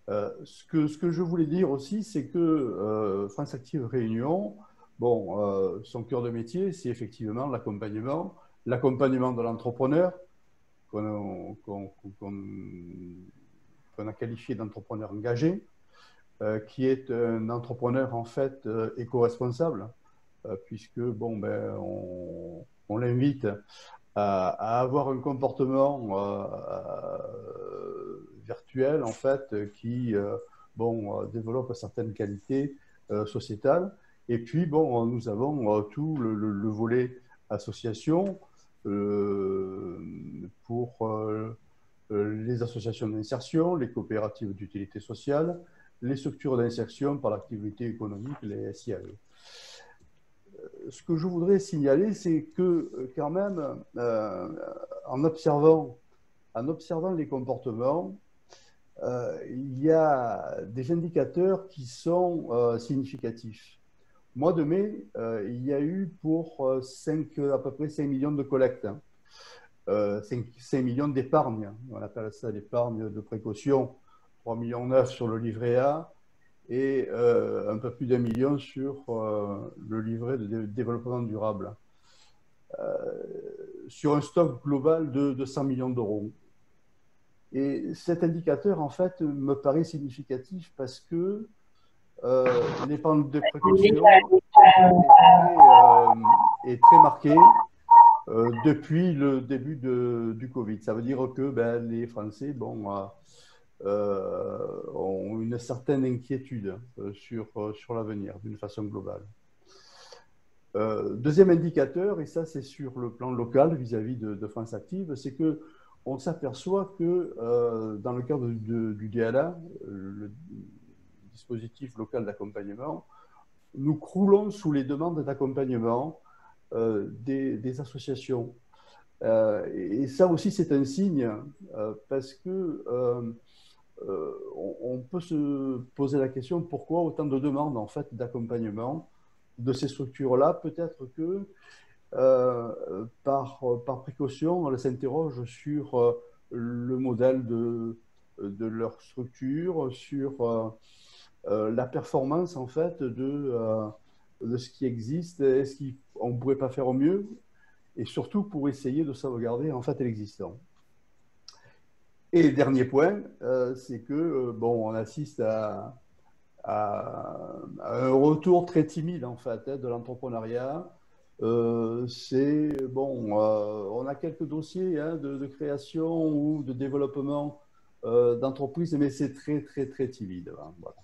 Ce que je voulais dire aussi, c'est que France Active Réunion, son cœur de métier, c'est effectivement l'accompagnement de l'entrepreneur qu'on a qualifié d'entrepreneur engagé, qui est un entrepreneur en fait éco-responsable, puisque on l'invite à avoir un comportement virtuel en fait qui développe certaines qualités sociétales. Et puis nous avons tout le volet association pour les associations d'insertion, les coopératives d'utilité sociale, les structures d'insertion par l'activité économique, les SIAE. Ce que je voudrais signaler, c'est que quand même, en observant les comportements, il y a des indicateurs qui sont significatifs. Au mois de mai, il y a eu pour à peu près 5 millions de collectes, 5 millions d'épargne. On appelle ça l'épargne de précaution, 3,9 millions sur le livret A et un peu plus d'1 million sur le livret de développement durable, sur un stock global de 100 millions d'euros. Et cet indicateur, en fait, me paraît significatif parce que l'épargne de précaution est très marquée depuis le début du Covid. Ça veut dire que les Français ont une certaine inquiétude sur l'avenir d'une façon globale. Deuxième indicateur, et ça c'est sur le plan local vis-à-vis de France Active, c'est qu'on s'aperçoit que dans le cadre du DLA, le dispositif local d'accompagnement, nous croulons sous les demandes d'accompagnement des associations. Et ça aussi c'est un signe parce que on peut se poser la question pourquoi autant de demandes en fait d'accompagnement de ces structures-là. Peut-être que par précaution, on s'interroge sur le modèle de leur structure, sur la performance en fait de ce qui existe. Est-ce qu'on ne pourrait pas faire au mieux? Et surtout pour essayer de sauvegarder en fait l'existant. Et le dernier point, c'est que on assiste à un retour très timide en fait de l'entrepreneuriat. On a quelques dossiers de création ou de développement d'entreprise, mais c'est très très très timide. Voilà.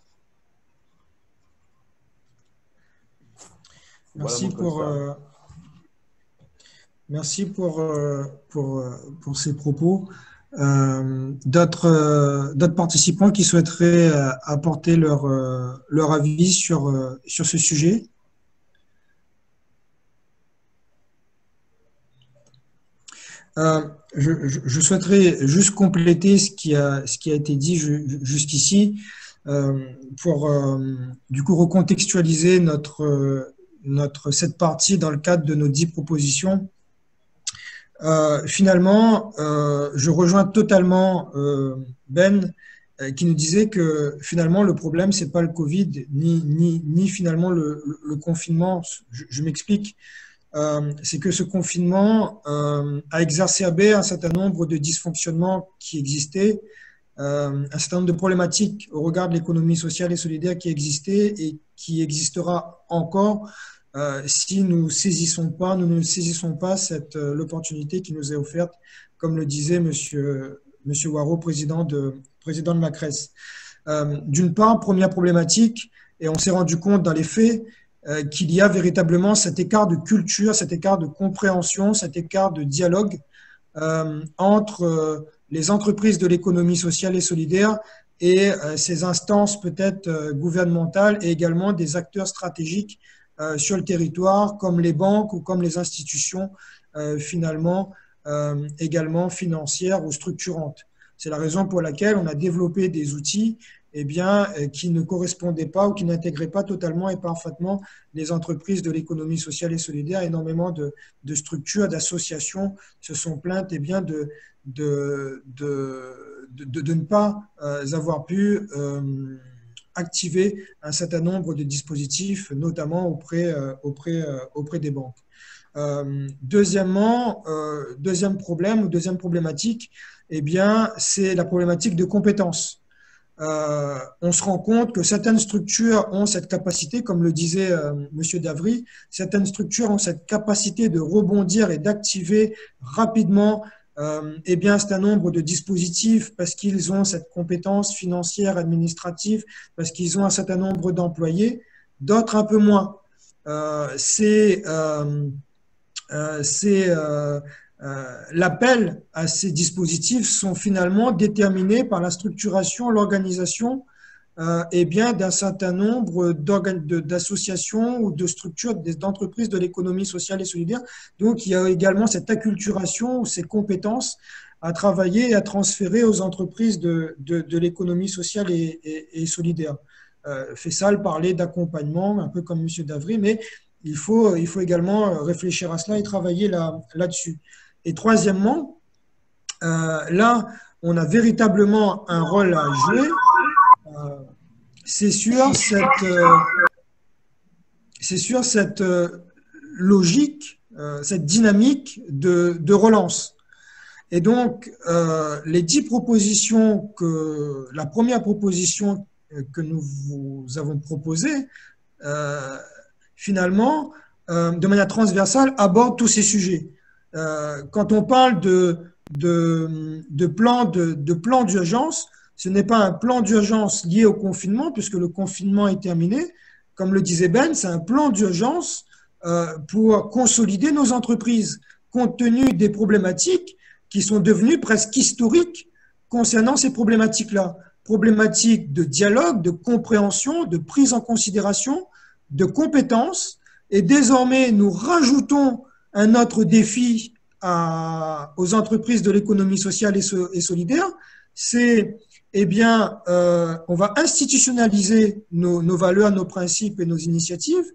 Merci pour ces propos. D'autres participants qui souhaiteraient apporter leur avis sur ce sujet? Je souhaiterais juste compléter ce qui a été dit jusqu'ici pour du coup recontextualiser cette partie dans le cadre de nos 10 propositions Finalement, je rejoins totalement Ben qui nous disait que finalement le problème c'est pas le Covid ni finalement le confinement. Je m'explique. C'est que ce confinement a exacerbé un certain nombre de dysfonctionnements qui existaient, un certain nombre de problématiques au regard de l'économie sociale et solidaire qui existait et qui existera encore si nous ne saisissons pas l'opportunité qui nous est offerte, comme le disait Monsieur Waro, président de la CRES. D'une part, première problématique, et on s'est rendu compte dans les faits qu'il y a véritablement cet écart de culture, cet écart de compréhension, cet écart de dialogue entre les entreprises de l'économie sociale et solidaire et ces instances peut-être gouvernementales et également des acteurs stratégiques sur le territoire comme les banques ou comme les institutions finalement également financières ou structurantes. C'est la raison pour laquelle on a développé des outils qui ne correspondaient pas ou qui n'intégraient pas totalement et parfaitement les entreprises de l'économie sociale et solidaire. Énormément de structures, d'associations se sont plaintes de ne pas avoir pu activer un certain nombre de dispositifs, notamment auprès des banques. Deuxièmement, deuxième problématique, c'est la problématique de compétences. On se rend compte que certaines structures ont cette capacité, comme le disait M. Davry, certaines structures ont cette capacité de rebondir et d'activer rapidement un certain nombre de dispositifs parce qu'ils ont cette compétence financière, administrative, parce qu'ils ont un certain nombre d'employés, d'autres un peu moins. L'appel à ces dispositifs sont finalement déterminés par la structuration, l'organisation d'un certain nombre d'associations ou de structures, d'entreprises de l'économie sociale et solidaire. Donc, il y a également cette acculturation ou ces compétences à travailler et à transférer aux entreprises de l'économie sociale et solidaire. Fessal parlait d'accompagnement, un peu comme M. Davry, mais il faut également réfléchir à cela et travailler là-dessus. Et troisièmement, là, on a véritablement un rôle à jouer. C'est sur cette logique, cette dynamique de relance. Et donc, les 10 propositions, la première proposition que nous vous avons proposée, finalement, de manière transversale, aborde tous ces sujets. Quand on parle de plan d'urgence, ce n'est pas un plan d'urgence lié au confinement, puisque le confinement est terminé. Comme le disait Ben, c'est un plan d'urgence pour consolider nos entreprises, compte tenu des problématiques qui sont devenues presque historiques concernant ces problématiques-là. Problématiques de dialogue, de compréhension, de prise en considération, de compétences. Et désormais, nous rajoutons un autre défi aux entreprises de l'économie sociale et solidaire, c'est on va institutionnaliser nos valeurs, nos principes et nos initiatives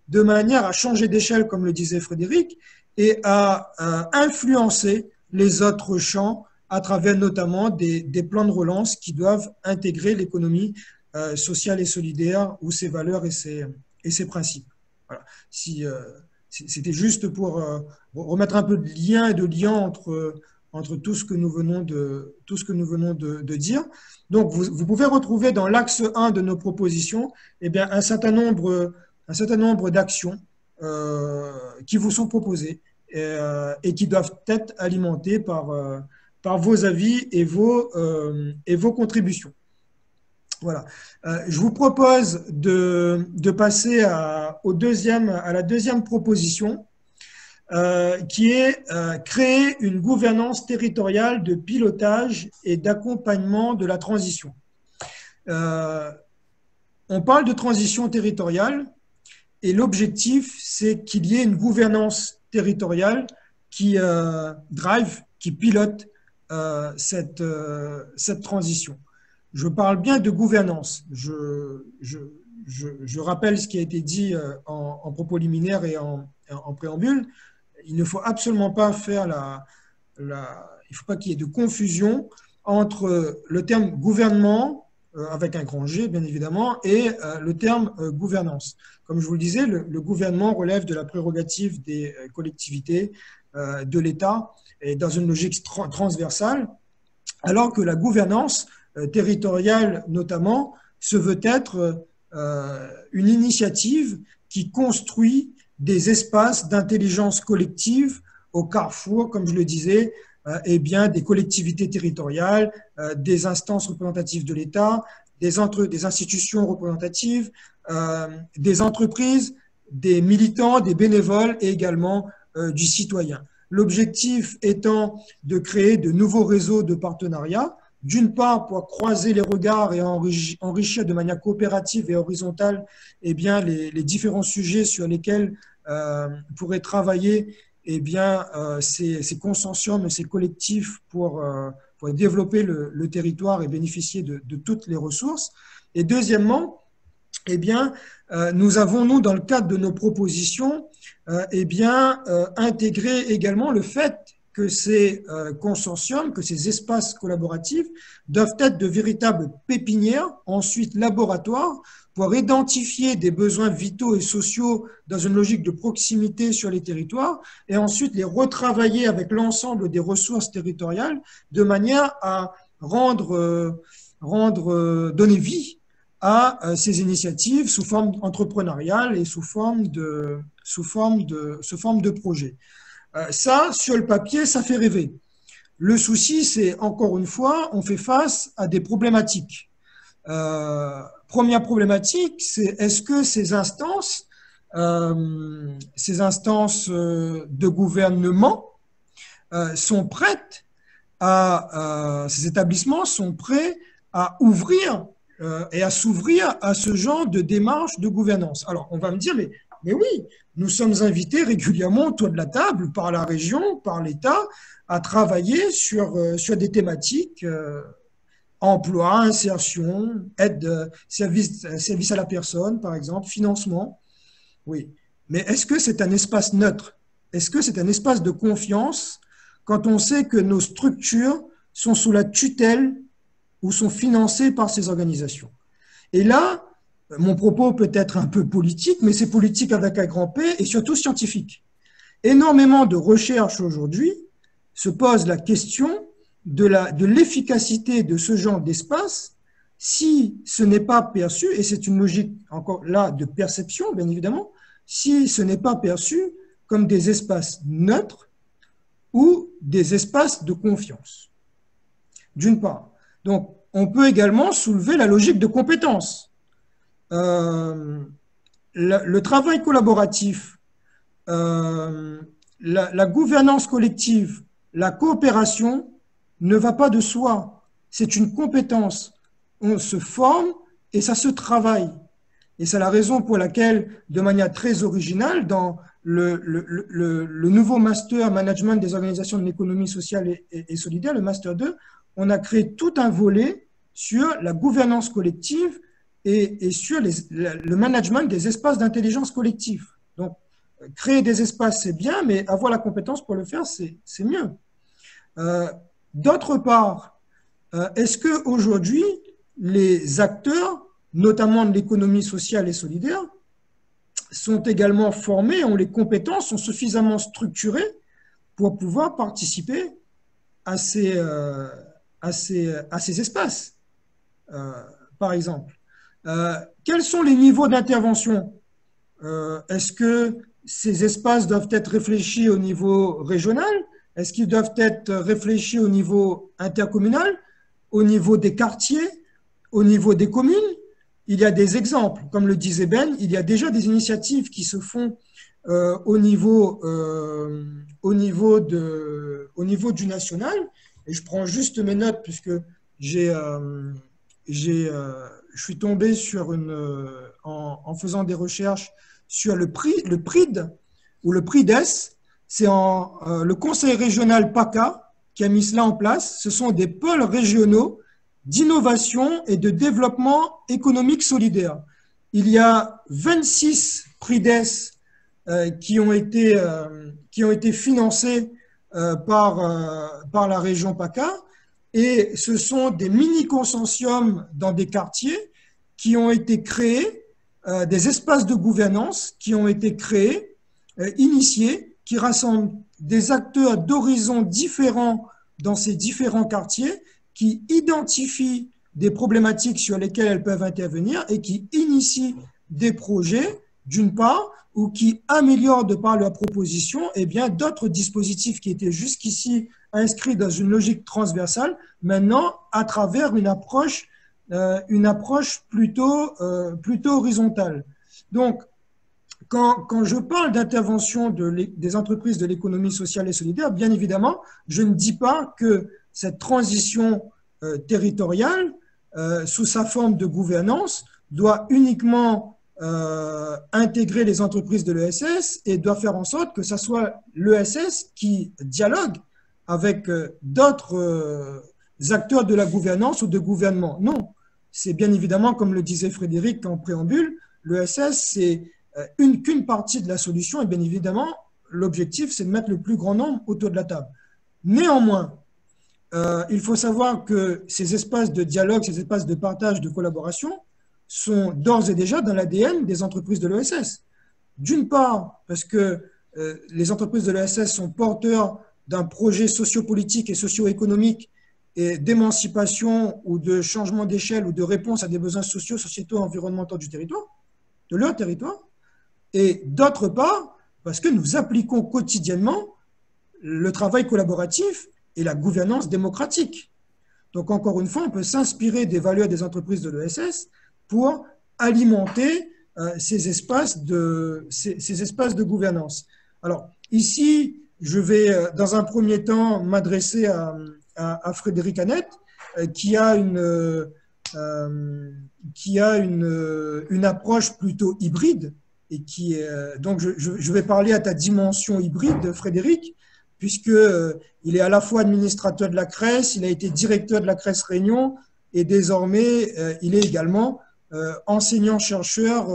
de manière à changer d'échelle, comme le disait Frédéric, et à influencer les autres champs à travers notamment des plans de relance qui doivent intégrer l'économie sociale et solidaire ou ses valeurs et ses principes. Voilà. C'était juste pour remettre un peu de lien entre tout ce que nous venons de dire. Donc, vous pouvez retrouver dans l'axe 1 de nos propositions un certain nombre d'actions qui vous sont proposées et qui doivent être alimentées par vos avis et vos contributions. Voilà. Je vous propose de passer à la deuxième proposition, qui est créer une gouvernance territoriale de pilotage et d'accompagnement de la transition. On parle de transition territoriale et l'objectif, c'est qu'il y ait une gouvernance territoriale qui pilote cette transition. Je parle bien de gouvernance. Je rappelle ce qui a été dit en propos liminaire et en préambule. il ne faut absolument pas faire il ne faut pas qu'il y ait de confusion entre le terme gouvernement, avec un grand G bien évidemment, et le terme gouvernance. Comme je vous le disais, le gouvernement relève de la prérogative des collectivités, de l'État, et dans une logique transversale, alors que la gouvernance territoriale notamment se veut être une initiative qui construit des espaces d'intelligence collective au carrefour, comme je le disais, eh bien, des collectivités territoriales, des instances représentatives de l'État, des institutions représentatives, des entreprises, des militants, des bénévoles et également du citoyen. L'objectif étant de créer de nouveaux réseaux de partenariats, d'une part pour croiser les regards et enrichir de manière coopérative et horizontale eh bien, les différents sujets sur lesquels pourraient travailler eh bien, ces consortiums, ces collectifs pour développer le territoire et bénéficier de toutes les ressources. Et deuxièmement, eh bien, nous avons, nous, dans le cadre de nos propositions, eh bien, intégré également le fait que ces consortiums, que ces espaces collaboratifs doivent être de véritables pépinières, ensuite laboratoires, pour identifier des besoins vitaux et sociaux dans une logique de proximité sur les territoires et ensuite les retravailler avec l'ensemble des ressources territoriales de manière à donner vie à ces initiatives sous forme entrepreneuriale et sous forme de projet. Ça, sur le papier, ça fait rêver. Le souci, c'est, encore une fois, on fait face à des problématiques. Première problématique, c'est est-ce que ces instances de gouvernement sont prêtes ces établissements sont prêts à ouvrir et à s'ouvrir à ce genre de démarche de gouvernance. Alors, on va me dire, mais oui, nous sommes invités régulièrement autour de la table par la région, par l'État, à travailler sur des thématiques emploi, insertion, aide, service à la personne, par exemple, financement. Oui, mais est-ce que c'est un espace neutre? Est-ce que c'est un espace de confiance quand on sait que nos structures sont sous la tutelle ou sont financées par ces organisations? Et là, mon propos peut être un peu politique, mais c'est politique avec un grand P et surtout scientifique. Énormément de recherches aujourd'hui se posent la question de l'efficacité de ce genre d'espace si ce n'est pas perçu, et c'est une logique encore là de perception, bien évidemment, si ce n'est pas perçu comme des espaces neutres ou des espaces de confiance, d'une part. Donc, on peut également soulever la logique de compétence. Le travail collaboratif, la gouvernance collective, la coopération ne va pas de soi. C'est une compétence. On se forme et ça se travaille. Et c'est la raison pour laquelle, de manière très originale, dans le nouveau master management des organisations de l'économie sociale et solidaire, le master 2, on a créé tout un volet sur la gouvernance collective et sur le management des espaces d'intelligence collective. Donc, créer des espaces, c'est bien, mais avoir la compétence pour le faire, c'est mieux. D'autre part, est-ce qu'aujourd'hui, les acteurs, notamment de l'économie sociale et solidaire, sont également formés, ont les compétences, sont suffisamment structurés pour pouvoir participer à ces espaces, par exemple? Quels sont les niveaux d'intervention? Est-ce que ces espaces doivent être réfléchis au niveau régional? Est-ce qu'ils doivent être réfléchis au niveau intercommunal, au niveau des quartiers, au niveau des communes? Il y a des exemples, comme le disait Ben, il y a déjà des initiatives qui se font au niveau du national. Et je prends juste mes notes puisque je suis tombé sur en faisant des recherches sur le PRID ou le PRIDES. C'est le conseil régional PACA qui a mis cela en place. Ce sont des pôles régionaux d'innovation et de développement économique solidaire. Il y a 26 PRIDES qui qui ont été financés par la région PACA. Et ce sont des mini-consortiums dans des quartiers qui ont été créés, des espaces de gouvernance qui ont été créés, initiés, qui rassemblent des acteurs d'horizons différents dans ces différents quartiers, qui identifient des problématiques sur lesquelles elles peuvent intervenir et qui initient des projets, d'une part, ou qui améliorent de par leurs propositions d'autres dispositifs qui étaient jusqu'ici inscrits dans une logique transversale, maintenant à travers une approche plutôt horizontale. Donc, quand je parle d'intervention des entreprises de l'économie sociale et solidaire, bien évidemment, je ne dis pas que cette transition territoriale, sous sa forme de gouvernance, doit uniquement intégrer les entreprises de l'ESS et doit faire en sorte que ce soit l'ESS qui dialogue avec d'autres acteurs de la gouvernance ou de gouvernement. Non, c'est bien évidemment, comme le disait Frédéric en préambule, l'ESS, c'est qu'une partie de la solution et bien évidemment, l'objectif, c'est de mettre le plus grand nombre autour de la table. Néanmoins, il faut savoir que ces espaces de dialogue, ces espaces de partage, de collaboration sont d'ores et déjà dans l'ADN des entreprises de l'ESS. D'une part, parce que les entreprises de l'ESS sont porteurs d'un projet sociopolitique et socio-économique et d'émancipation ou de changement d'échelle ou de réponse à des besoins sociaux, sociétaux, environnementaux du territoire, de leur territoire. Et d'autre part, parce que nous appliquons quotidiennement le travail collaboratif et la gouvernance démocratique. Donc, encore une fois, on peut s'inspirer des valeurs des entreprises de l'ESS pour alimenter ces espaces de gouvernance. Alors, ici, je vais, dans un premier temps, m'adresser à Frédéric Annette, qui a une approche plutôt hybride, et donc je vais parler à ta dimension hybride, Frédéric, puisqu'il est à la fois administrateur de la CRES, il a été directeur de la CRES Réunion, et désormais, il est également enseignant-chercheur,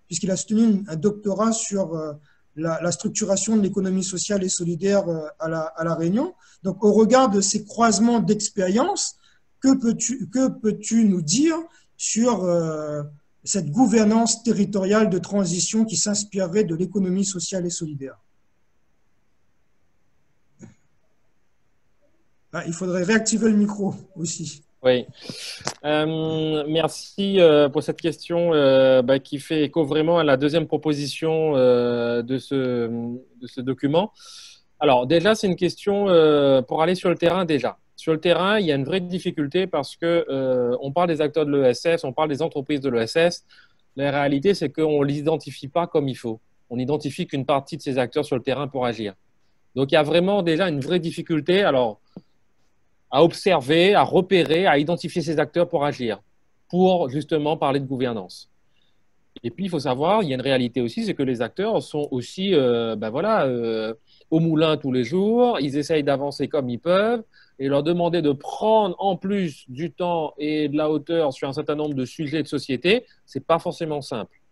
puisqu'il a soutenu un doctorat sur la structuration de l'économie sociale et solidaire à la Réunion. Donc, au regard de ces croisements d'expériences, que peux-tu nous dire sur cette gouvernance territoriale de transition qui s'inspirerait de l'économie sociale et solidaire? Il faudrait réactiver le micro aussi. Oui. Merci pour cette question qui fait écho vraiment à la deuxième proposition de ce document. Alors, déjà, c'est une question pour aller sur le terrain déjà. Sur le terrain, il y a une vraie difficulté parce qu'on parle des acteurs de l'ESS, on parle des entreprises de l'ESS. La réalité, c'est qu'on ne les identifie pas comme il faut. On n'identifie qu'une partie de ces acteurs sur le terrain pour agir. Donc, il y a vraiment déjà une vraie difficulté à observer, à repérer, à identifier ces acteurs pour agir, pour justement parler de gouvernance. Et puis, il faut savoir, il y a une réalité aussi, c'est que les acteurs sont aussi au moulin tous les jours, ils essayent d'avancer comme ils peuvent, et leur demander de prendre en plus du temps et de la hauteur sur un certain nombre de sujets de société, ce n'est pas forcément simple.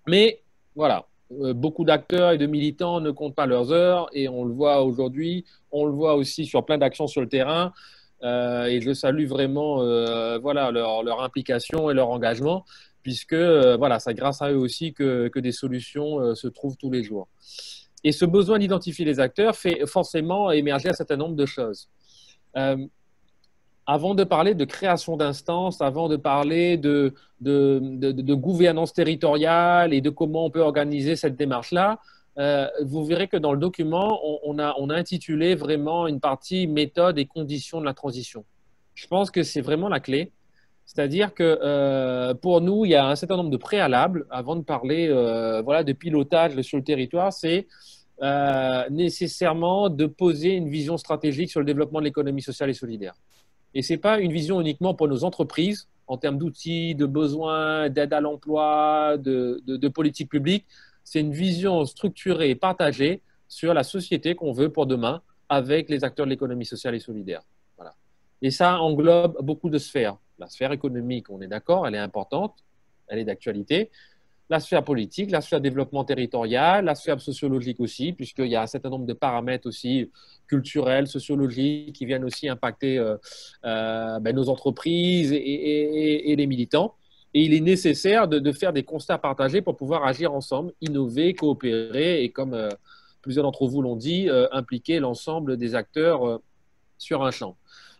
Mais voilà, beaucoup d'acteurs et de militants ne comptent pas leurs heures, et on le voit aujourd'hui, on le voit aussi sur plein d'actions sur le terrain, et je salue vraiment leur implication et leur engagement, puisque c'est grâce à eux aussi que des solutions se trouvent tous les jours. Et ce besoin d'identifier les acteurs fait forcément émerger un certain nombre de choses. Avant de parler de création d'instances, avant de parler de gouvernance territoriale et de comment on peut organiser cette démarche-là, vous verrez que dans le document, on a intitulé vraiment une partie méthode et conditions de la transition. Je pense que c'est vraiment la clé. C'est-à-dire que pour nous, il y a un certain nombre de préalables avant de parler de pilotage sur le territoire. C'est nécessairement de poser une vision stratégique sur le développement de l'économie sociale et solidaire. Et ce n'est pas une vision uniquement pour nos entreprises en termes d'outils, de besoins, d'aide à l'emploi, de politique publique. C'est une vision structurée et partagée sur la société qu'on veut pour demain avec les acteurs de l'économie sociale et solidaire. Voilà. Et ça englobe beaucoup de sphères. La sphère économique, on est d'accord, elle est importante, elle est d'actualité. la sphère politique, la sphère développement territorial, la sphère sociologique aussi, puisqu'il y a un certain nombre de paramètres aussi culturels, sociologiques, qui viennent aussi impacter nos entreprises et les militants. Et il est nécessaire de faire des constats partagés pour pouvoir agir ensemble, innover, coopérer et, comme plusieurs d'entre vous l'ont dit, impliquer l'ensemble des acteurs sur un champ.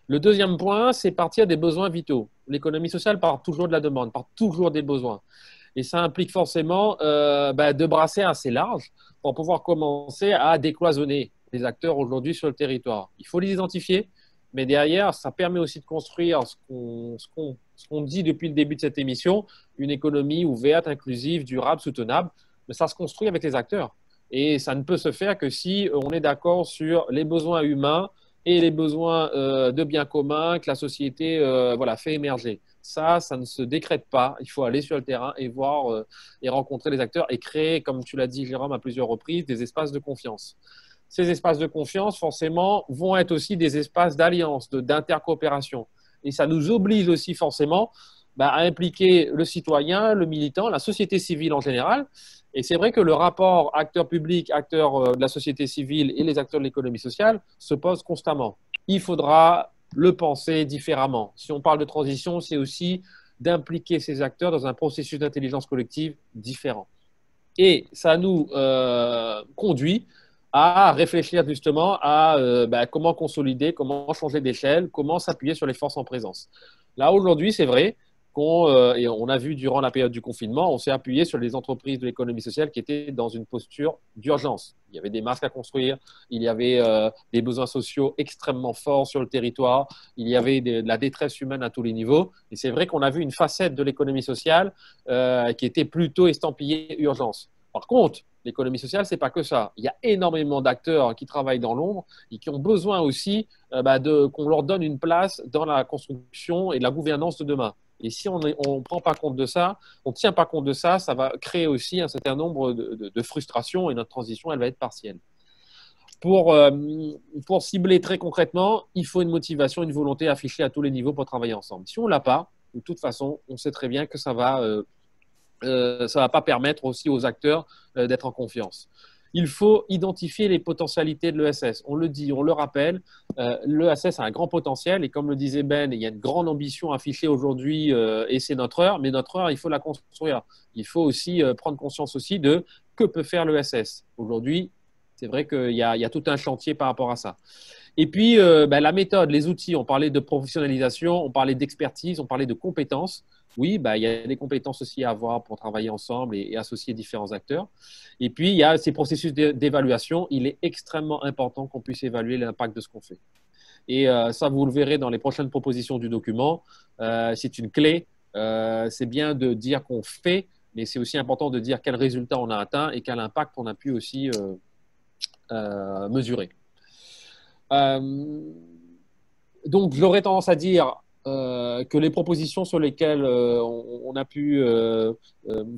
Le deuxième point, c'est partir des besoins vitaux. L'économie sociale part toujours de la demande, part toujours des besoins. Et ça implique forcément de brasser assez large pour pouvoir commencer à décloisonner les acteurs aujourd'hui sur le territoire. Il faut les identifier, mais derrière, ça permet aussi de construire ce qu'on dit depuis le début de cette émission, une économie ouverte, inclusive, durable, soutenable. Mais ça se construit avec les acteurs. Et ça ne peut se faire que si on est d'accord sur les besoins humains et les besoins de biens communs que la société fait émerger. Ça ne se décrète pas. Il faut aller sur le terrain et voir et rencontrer les acteurs et créer, comme tu l'as dit, Jérôme, à plusieurs reprises, des espaces de confiance. Ces espaces de confiance, forcément, vont être aussi des espaces d'alliance, d'intercoopération. Et ça nous oblige aussi forcément à impliquer le citoyen, le militant, la société civile en général. Et c'est vrai que le rapport acteurs publics, acteurs de la société civile et les acteurs de l'économie sociale se pose constamment. Il faudra le penser différemment. Si on parle de transition, c'est aussi d'impliquer ces acteurs dans un processus d'intelligence collective différent. Et ça nous conduit à réfléchir justement à comment consolider, comment changer d'échelle, comment s'appuyer sur les forces en présence. Là, aujourd'hui, c'est vrai et on a vu durant la période du confinement, on s'est appuyé sur les entreprises de l'économie sociale qui étaient dans une posture d'urgence. Il y avait des masques à construire, il y avait des besoins sociaux extrêmement forts sur le territoire, il y avait de la détresse humaine à tous les niveaux. Et c'est vrai qu'on a vu une facette de l'économie sociale qui était plutôt estampillée urgence. Par contre, l'économie sociale, ce n'est pas que ça. Il y a énormément d'acteurs qui travaillent dans l'ombre et qui ont besoin aussi qu'on leur donne une place dans la construction et la gouvernance de demain. Et si on ne prend pas compte de ça, on ne tient pas compte de ça, ça va créer aussi un certain nombre de frustrations et notre transition, elle va être partielle. Pour cibler très concrètement, il faut une motivation, une volonté affichée à tous les niveaux pour travailler ensemble. Si on ne l'a pas, de toute façon, on sait très bien que ça va pas permettre aussi aux acteurs d'être en confiance. Il faut identifier les potentialités de l'ESS. On le dit, on le rappelle, l'ESS a un grand potentiel et comme le disait Ben, il y a une grande ambition affichée aujourd'hui et c'est notre heure, mais notre heure, il faut la construire. Il faut aussi prendre conscience aussi de que peut faire l'ESS. Aujourd'hui, c'est vrai qu'il y a tout un chantier par rapport à ça. Et puis, la méthode, les outils, on parlait de professionnalisation, on parlait d'expertise, on parlait de compétences. Oui, il y a des compétences aussi à avoir pour travailler ensemble et associer différents acteurs. Et puis, il y a ces processus d'évaluation. Il est extrêmement important qu'on puisse évaluer l'impact de ce qu'on fait. Et ça, vous le verrez dans les prochaines propositions du document. C'est une clé. C'est bien de dire qu'on fait, mais c'est aussi important de dire quel résultat on a atteint et quel impact on a pu aussi mesurer. Donc, j'aurais tendance à dire que les propositions sur lesquelles on a pu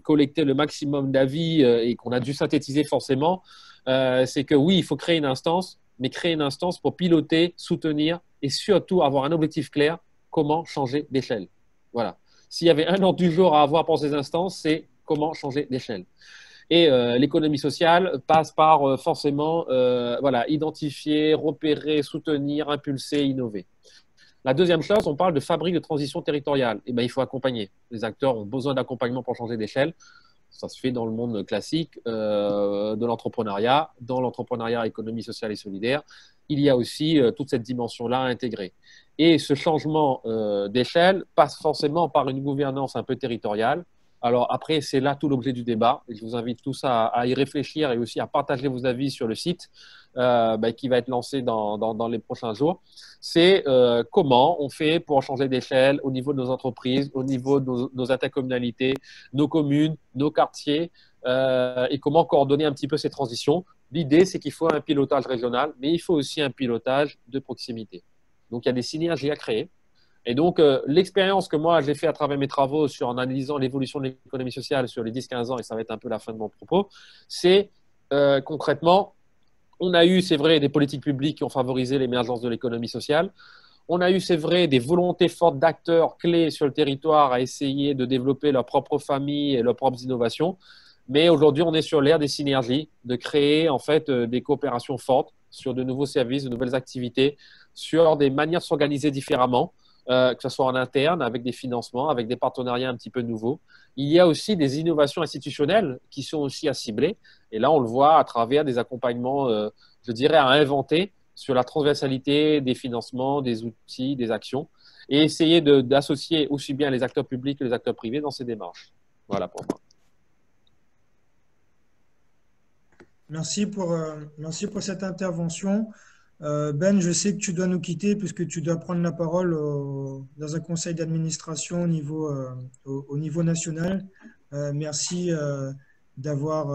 collecter le maximum d'avis et qu'on a dû synthétiser forcément, c'est que oui, il faut créer une instance, mais créer une instance pour piloter, soutenir et surtout avoir un objectif clair, comment changer d'échelle. Voilà. S'il y avait un ordre du jour à avoir pour ces instances, c'est comment changer d'échelle. Et l'économie sociale passe par forcément identifier, repérer, soutenir, impulser, innover. La deuxième chose, on parle de fabrique de transition territoriale. Eh bien, il faut accompagner. Les acteurs ont besoin d'accompagnement pour changer d'échelle. Ça se fait dans le monde classique de l'entrepreneuriat. Dans l'entrepreneuriat, économie sociale et solidaire, il y a aussi toute cette dimension-là à intégrer. Et ce changement d'échelle passe forcément par une gouvernance un peu territoriale. Alors après, c'est là tout l'objet du débat. Et je vous invite tous à y réfléchir et aussi à partager vos avis sur le site qui va être lancé dans les prochains jours. C'est comment on fait pour changer d'échelle au niveau de nos entreprises, au niveau de nos intercommunalités, nos communes, nos quartiers et comment coordonner un petit peu ces transitions. L'idée, c'est qu'il faut un pilotage régional, mais il faut aussi un pilotage de proximité. Donc, il y a des synergies à créer. Et donc, l'expérience que moi, j'ai fait à travers mes travaux en analysant l'évolution de l'économie sociale sur les 10-15 ans, et ça va être un peu la fin de mon propos, c'est concrètement, on a eu, c'est vrai, des politiques publiques qui ont favorisé l'émergence de l'économie sociale. On a eu, c'est vrai, des volontés fortes d'acteurs clés sur le territoire à essayer de développer leur propre famille et leurs propres innovations. Mais aujourd'hui, on est sur l'ère des synergies, de créer en fait des coopérations fortes sur de nouveaux services, de nouvelles activités, sur des manières de s'organiser différemment, que ce soit en interne, avec des financements, avec des partenariats un petit peu nouveaux. Il y a aussi des innovations institutionnelles qui sont aussi à cibler. Et là, on le voit à travers des accompagnements, je dirais, à inventer sur la transversalité des financements, des outils, des actions, et essayer d'associer aussi bien les acteurs publics que les acteurs privés dans ces démarches. Voilà pour moi. Merci pour cette intervention. Ben, je sais que tu dois nous quitter puisque tu dois prendre la parole dans un conseil d'administration au niveau national. Merci d'avoir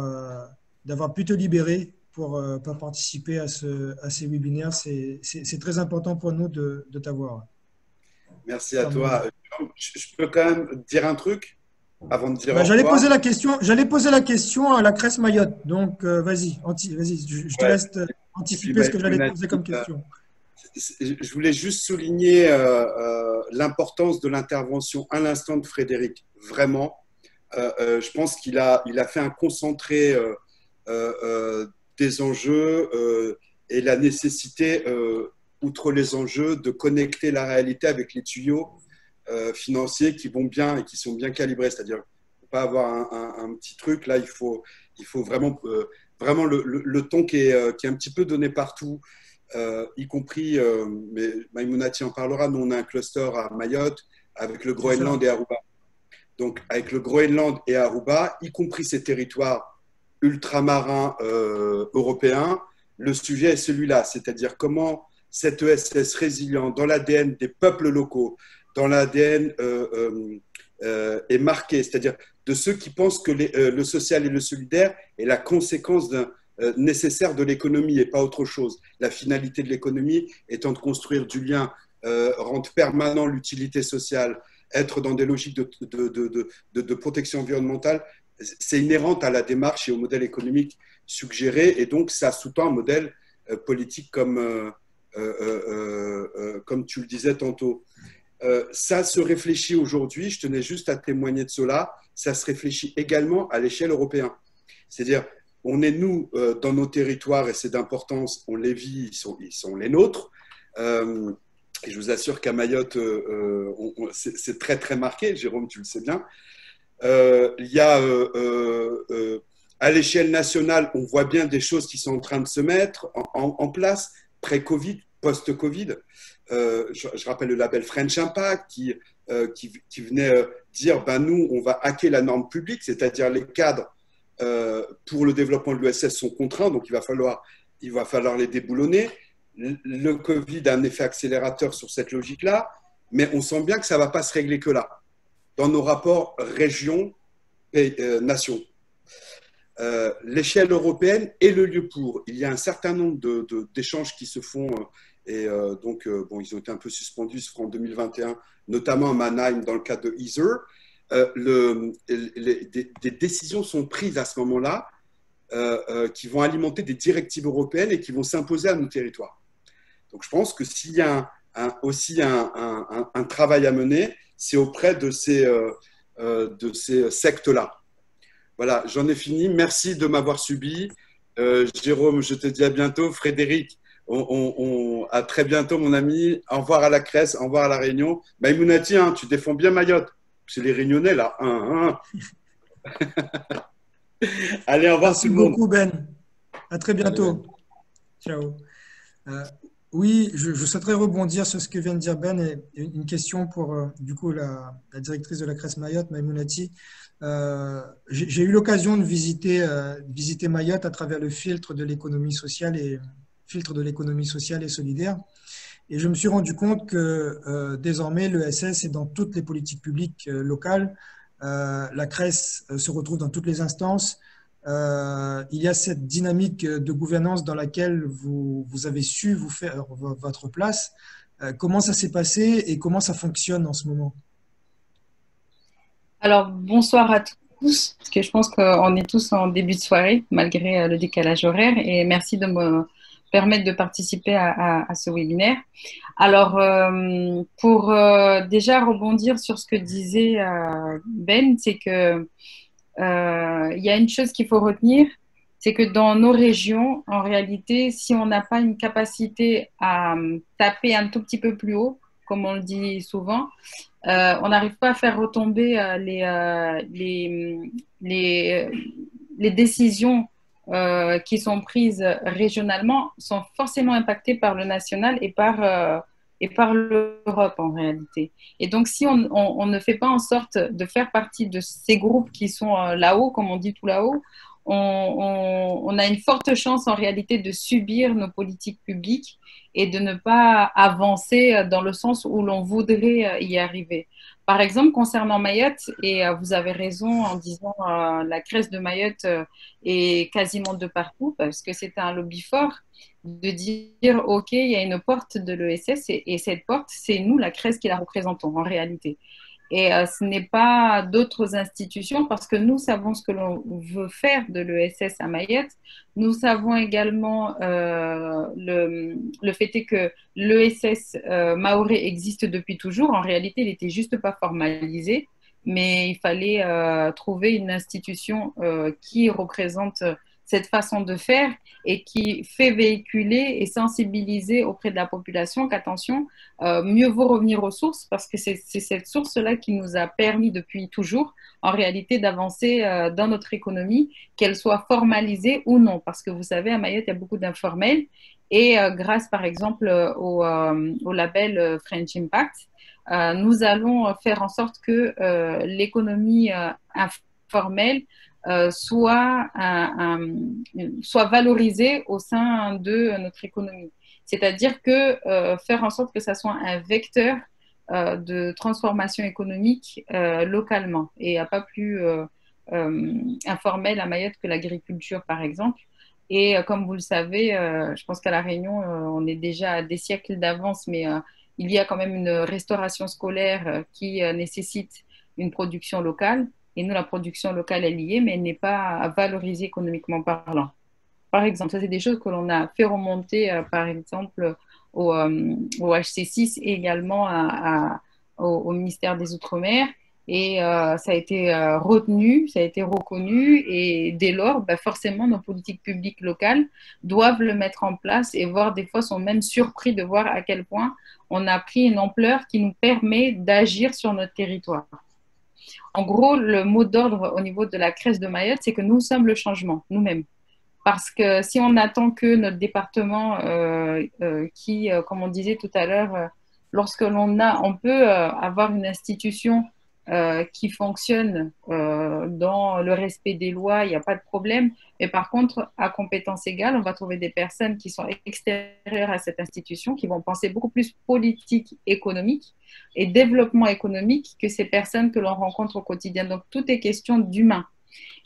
pu te libérer pour participer à ces webinaires. C'est très important pour nous de t'avoir. Merci à toi. Je peux quand même dire un truc avant de dire j'allais poser la question à la Cresse Mayotte. Donc, vas-y, je te laisse anticiper ce que j'allais poser comme question. Je voulais juste souligner l'importance de l'intervention à l'instant de Frédéric. Vraiment, je pense qu'il a fait un concentré des enjeux et la nécessité, outre les enjeux, de connecter la réalité avec les tuyaux financiers qui vont bien et qui sont bien calibrés. C'est-à-dire, pas avoir un petit truc. Là, il faut vraiment le ton qui est un petit peu donné partout, y compris, mais Maïmounati en parlera, nous on a un cluster à Mayotte avec le Groenland et Aruba. Donc avec le Groenland et Aruba, y compris ces territoires ultramarins européens, le sujet est celui-là, c'est-à-dire comment cet ESS résilient dans l'ADN des peuples locaux, dans l'ADN est marqué, c'est-à-dire de ceux qui pensent que le social et le solidaire est la conséquence nécessaire de l'économie et pas autre chose. La finalité de l'économie étant de construire du lien, rendre permanent l'utilité sociale, être dans des logiques de protection environnementale, c'est inhérent à la démarche et au modèle économique suggéré, et donc ça sous-tend un modèle politique comme tu le disais tantôt. Ça se réfléchit aujourd'hui, je tenais juste à témoigner de cela, ça se réfléchit également à l'échelle européenne. C'est-à-dire, on est nous, dans nos territoires, et c'est d'importance, on les vit, ils sont les nôtres. Et je vous assure qu'à Mayotte, c'est très très marqué, Jérôme, tu le sais bien. Il y a, à l'échelle nationale, on voit bien des choses qui sont en train de se mettre en place, pré-Covid, post-Covid. Je rappelle le label French Impact qui venait dire nous, on va hacker la norme publique, c'est-à-dire les cadres pour le développement de l'ESS sont contraints, donc il va falloir les déboulonner. Le Covid a un effet accélérateur sur cette logique-là, mais on sent bien que ça ne va pas se régler que là, dans nos rapports région et nation. L'échelle européenne est le lieu pour. Il y a un certain nombre d'échanges qui se font. Et donc, ils ont été un peu suspendus, se feront en 2021, notamment à Mannheim dans le cadre de Ether. Des décisions sont prises à ce moment-là qui vont alimenter des directives européennes et qui vont s'imposer à nos territoires. Donc, je pense que s'il y a aussi un travail à mener, c'est auprès de ces sectes-là. Voilà, j'en ai fini. Merci de m'avoir suivi. Jérôme, je te dis à bientôt. Frédéric, à très bientôt, mon ami. Au revoir à la Cresse, au revoir à la Réunion. Maïmounati, tu défends bien Mayotte. C'est les Réunionnais, là. Allez, au revoir tout le monde. Merci beaucoup, Ben. À très bientôt. Ciao. Oui, je souhaiterais rebondir sur ce que vient de dire Ben et une question pour, du coup, la directrice de la Cresse Mayotte, Maïmounati. J'ai eu l'occasion de visiter Mayotte à travers le filtre de l'économie sociale et solidaire. Et je me suis rendu compte que désormais, l'ESS est dans toutes les politiques publiques locales. La Cresse se retrouve dans toutes les instances. Il y a cette dynamique de gouvernance dans laquelle vous avez su vous faire votre place. Comment ça s'est passé et comment ça fonctionne en ce moment? Alors, bonsoir à tous, parce que je pense qu'on est tous en début de soirée, malgré le décalage horaire. Et merci de me permettre de participer à ce webinaire. Alors, pour déjà rebondir sur ce que disait Ben, c'est que il y a une chose qu'il faut retenir, c'est que dans nos régions, en réalité, si on n'a pas une capacité à taper un tout petit peu plus haut, comme on le dit souvent, on n'arrive pas à faire retomber les décisions qui sont prises régionalement sont forcément impactées par le national et par l'Europe en réalité. Et donc, si on ne fait pas en sorte de faire partie de ces groupes qui sont là-haut, comme on dit tout là-haut, on a une forte chance en réalité de subir nos politiques publiques et de ne pas avancer dans le sens où l'on voudrait y arriver. Par exemple, concernant Mayotte, et vous avez raison en disant la Crèce de Mayotte est quasiment de partout parce que c'est un lobby fort de dire OK, il y a une porte de l'ESS et cette porte, c'est nous, la Crèce, qui la représentons en réalité. Et ce n'est pas d'autres institutions parce que nous savons ce que l'on veut faire de l'ESS à Mayotte. Nous savons également le fait est que l'ESS mahorais existe depuis toujours. En réalité, il n'était juste pas formalisé, mais il fallait trouver une institution qui représente cette façon de faire et qui fait véhiculer et sensibiliser auprès de la population qu'attention, mieux vaut revenir aux sources parce que c'est cette source-là qui nous a permis depuis toujours, en réalité, d'avancer dans notre économie, qu'elle soit formalisée ou non. Parce que vous savez, à Mayotte, il y a beaucoup d'informels et grâce, par exemple, au label French Impact, nous allons faire en sorte que l'économie informelle soit valorisé au sein de notre économie. C'est-à-dire que faire en sorte que ça soit un vecteur de transformation économique localement et il n'y a pas plus informel à Mayotte que l'agriculture, par exemple. Et comme vous le savez, je pense qu'à La Réunion, on est déjà à des siècles d'avance, mais il y a quand même une restauration scolaire qui nécessite une production locale. Et nous, la production locale est liée, mais elle n'est pas valorisée économiquement parlant. Par exemple, ça, c'est des choses que l'on a fait remonter, par exemple, au HC6 et également au ministère des Outre-mer. Et ça a été retenu, ça a été reconnu. Et dès lors, forcément, nos politiques publiques locales doivent le mettre en place et voire des fois sont même surpris de voir à quel point on a pris une ampleur qui nous permet d'agir sur notre territoire. En gros, le mot d'ordre au niveau de la Crèce de Mayotte, c'est que nous sommes le changement, nous-mêmes. Parce que si on attend que notre département, qui, comme on disait tout à l'heure, lorsque on peut avoir une institution qui fonctionne dans le respect des lois, il n'y a pas de problème. Mais par contre, à compétences égales, on va trouver des personnes qui sont extérieures à cette institution, qui vont penser beaucoup plus politique, économique et développement économique que ces personnes que l'on rencontre au quotidien. Donc, tout est question d'humain.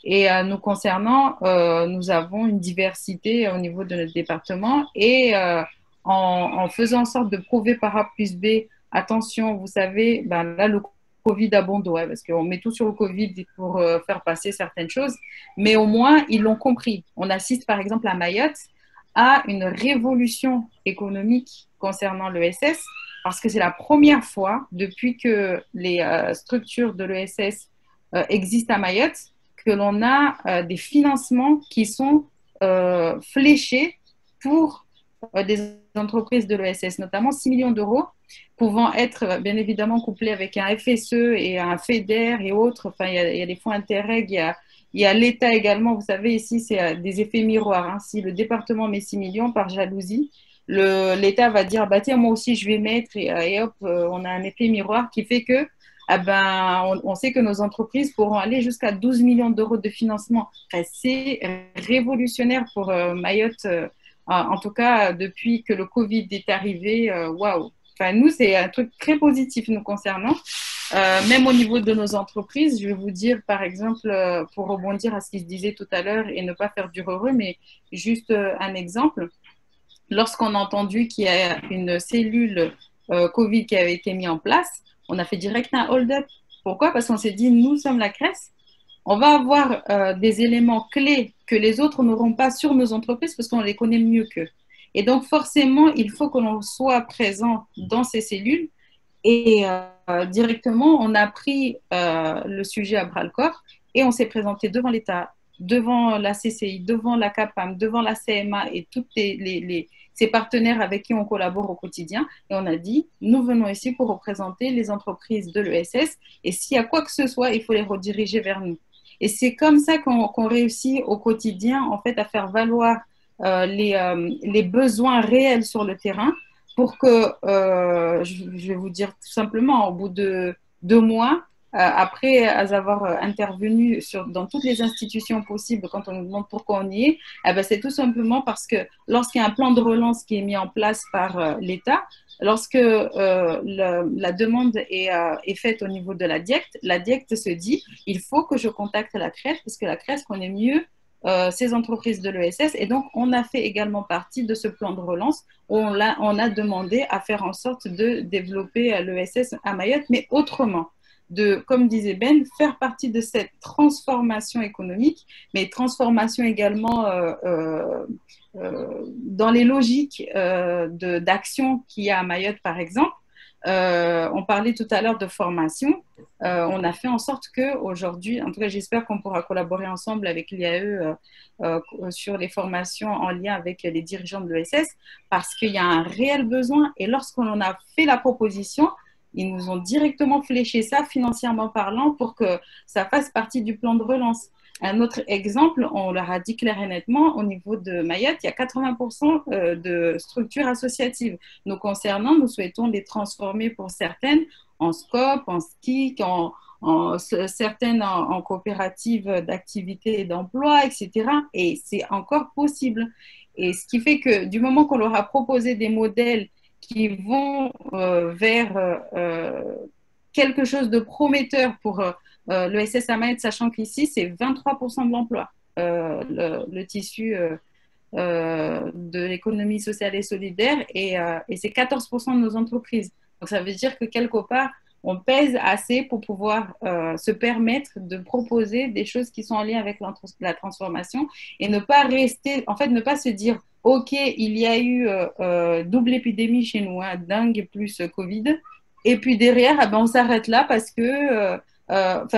Et nous concernant, nous avons une diversité au niveau de notre département et en faisant en sorte de prouver par A plus B, attention, vous savez, là, le Covid a bon dos, parce qu'on met tout sur le Covid pour faire passer certaines choses, mais au moins, ils l'ont compris. On assiste par exemple à Mayotte à une révolution économique concernant l'ESS, parce que c'est la première fois depuis que les structures de l'ESS existent à Mayotte que l'on a des financements qui sont fléchés pour des entreprises de l'ESS, notamment 6 millions d'euros, pouvant être bien évidemment couplés avec un FSE et un FEDER et autres. Enfin, il y a des fonds Interreg, il y a l'État également. Vous savez, ici, c'est des effets miroirs. Si le département met 6 millions par jalousie, l'État va dire, tiens, moi aussi, je vais mettre, et hop, on a un effet miroir qui fait que on sait que nos entreprises pourront aller jusqu'à 12 millions d'euros de financement. C'est révolutionnaire pour Mayotte, en tout cas depuis que le Covid est arrivé. Waouh! Enfin, nous, c'est un truc très positif nous concernant. Même au niveau de nos entreprises, je vais vous dire, par exemple, pour rebondir à ce qui se disait tout à l'heure et ne pas faire du heureux, mais juste un exemple. Lorsqu'on a entendu qu'il y a une cellule Covid qui avait été mise en place, on a fait direct un hold-up. Pourquoi? Parce qu'on s'est dit, nous sommes la Crèce, on va avoir des éléments clés que les autres n'auront pas sur nos entreprises parce qu'on les connaît mieux qu'eux. Et donc, forcément, il faut que l'on soit présent dans ces cellules. Et directement, on a pris le sujet à bras-le-corps et on s'est présenté devant l'État, devant la CCI, devant la CAPAM, devant la CMA et tous ces partenaires avec qui on collabore au quotidien. Et on a dit, nous venons ici pour représenter les entreprises de l'ESS et s'il y a quoi que ce soit, il faut les rediriger vers nous. Et c'est comme ça qu'on réussit au quotidien, en fait, à faire valoir les besoins réels sur le terrain pour que, je vais vous dire tout simplement, au bout de 2 mois, après avoir intervenu dans toutes les institutions possibles, quand on nous demande pourquoi on y est, eh ben, c'est tout simplement parce que lorsqu'il y a un plan de relance qui est mis en place par l'État, lorsque la demande est faite au niveau de la DIECT se dit il faut que je contacte la CRES parce que la CRES connaît mieux ces entreprises de l'ESS et donc on a fait également partie de ce plan de relance où on a demandé à faire en sorte de développer l'ESS à Mayotte, mais autrement. Comme disait Ben, faire partie de cette transformation économique, mais transformation également dans les logiques d'action qu'il y a à Mayotte, par exemple. On parlait tout à l'heure de formation. On a fait en sorte qu'aujourd'hui, en tout cas, j'espère qu'on pourra collaborer ensemble avec l'IAE sur les formations en lien avec les dirigeants de l'ESS, parce qu'il y a un réel besoin. Et lorsqu'on en a fait la proposition, ils nous ont directement fléché ça, financièrement parlant, pour que ça fasse partie du plan de relance. Un autre exemple, on leur a dit clair et nettement, au niveau de Mayotte, il y a 80% de structures associatives. Nous concernant, nous souhaitons les transformer pour certaines en SCOP, en SKIC, certaines en coopératives d'activité et d'emploi, etc. Et c'est encore possible. Et ce qui fait que du moment qu'on leur a proposé des modèles qui vont vers quelque chose de prometteur pour l'ESS à Mayotte, sachant qu'ici, c'est 23% de l'emploi, le tissu de l'économie sociale et solidaire, et c'est 14% de nos entreprises. Donc, ça veut dire que quelque part, on pèse assez pour pouvoir se permettre de proposer des choses qui sont en lien avec la transformation et ne pas rester, en fait, ne pas se dire OK, il y a eu double épidémie chez nous, hein, dingue plus Covid. Et puis derrière, eh ben, on s'arrête là parce que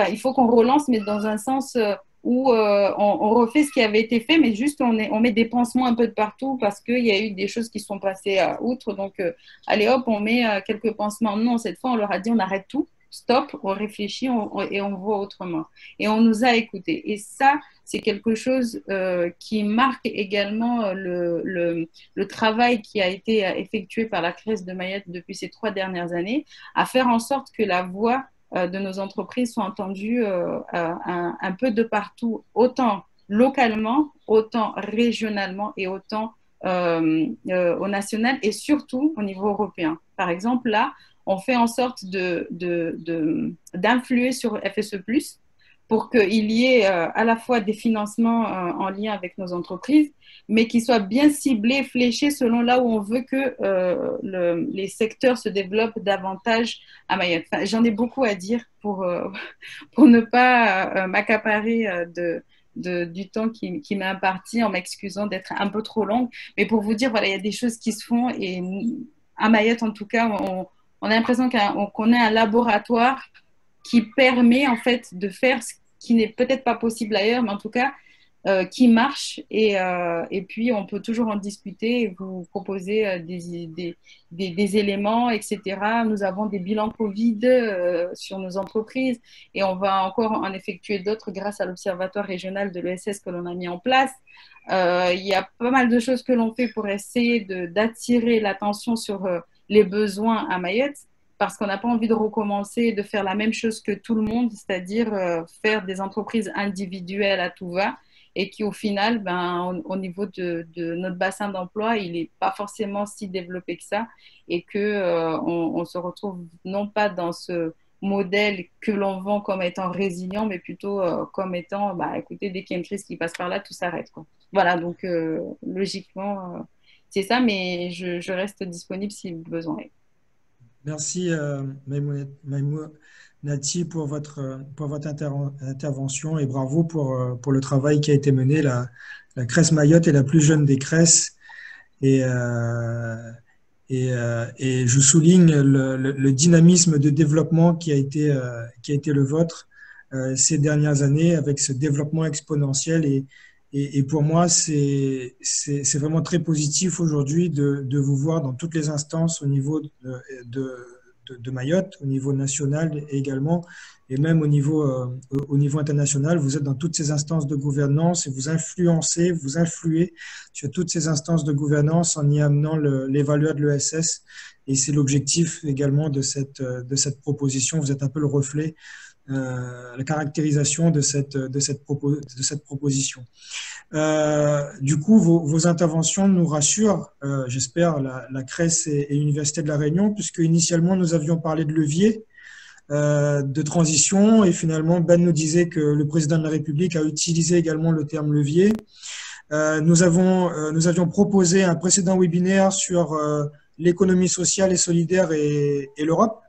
il faut qu'on relance, mais dans un sens où on refait ce qui avait été fait, mais juste on met des pansements un peu de partout parce qu'il y a eu des choses qui sont passées outre. Donc, allez hop, on met quelques pansements. Non, cette fois, on leur a dit on arrête tout. Stop, on réfléchit et on voit autrement. Et on nous a écoutés. Et ça, c'est quelque chose qui marque également le travail qui a été effectué par la CRES de Mayotte depuis ces 3 dernières années, à faire en sorte que la voix de nos entreprises soit entendue un peu de partout, autant localement, autant régionalement et autant au national et surtout au niveau européen. Par exemple, là, on fait en sorte d'influer sur FSE+, pour qu'il y ait à la fois des financements en lien avec nos entreprises, mais qui soient bien ciblés, fléchés selon là où on veut que les secteurs se développent davantage à Mayotte. Enfin, j'en ai beaucoup à dire pour ne pas m'accaparer du temps qui m'est imparti, en m'excusant d'être un peu trop longue. Mais pour vous dire, voilà, il y a des choses qui se font et à Mayotte, en tout cas, on a l'impression qu'on est un laboratoire qui permet en fait de faire ce qui n'est peut-être pas possible ailleurs, mais en tout cas qui marche. Et puis, on peut toujours en discuter et vous proposer des éléments, etc. Nous avons des bilans Covid sur nos entreprises et on va encore en effectuer d'autres grâce à l'Observatoire régional de l'ESS que l'on a mis en place. Il y a pas mal de choses que l'on fait pour essayer d'attirer l'attention sur les besoins à Mayotte, parce qu'on n'a pas envie de recommencer, de faire la même chose que tout le monde, c'est-à-dire faire des entreprises individuelles à tout va, et qui au final, au niveau de notre bassin d'emploi, il n'est pas forcément si développé que ça, et qu'on se retrouve non pas dans ce modèle que l'on vend comme étant résilient, mais plutôt comme étant, écoutez, dès qu'il y a une crise qui passe par là, tout s'arrête, quoi. Voilà, donc logiquement, c'est ça, mais je reste disponible si besoin est. Merci Maïmounati pour votre intervention et bravo pour le travail qui a été mené. La CRES Mayotte est la plus jeune des CRES Et, euh, et je souligne le dynamisme de développement qui a été le vôtre ces dernières années avec ce développement exponentiel. Et pour moi, c'est vraiment très positif aujourd'hui de vous voir dans toutes les instances au niveau de Mayotte, au niveau national également, et même au niveau international. Vous êtes dans toutes ces instances de gouvernance et vous influencez, vous influez sur toutes ces instances de gouvernance en y amenant l'évaluat de l'ESS. Et c'est l'objectif également de cette proposition. Vous êtes un peu le reflet, la caractérisation de cette proposition. Du coup, vos interventions nous rassurent, j'espère, la CRES et l'Université de La Réunion, puisque initialement nous avions parlé de levier de transition et finalement Ben nous disait que le président de la République a utilisé également le terme levier. Nous avions proposé un précédent webinaire sur l'économie sociale et solidaire et l'Europe.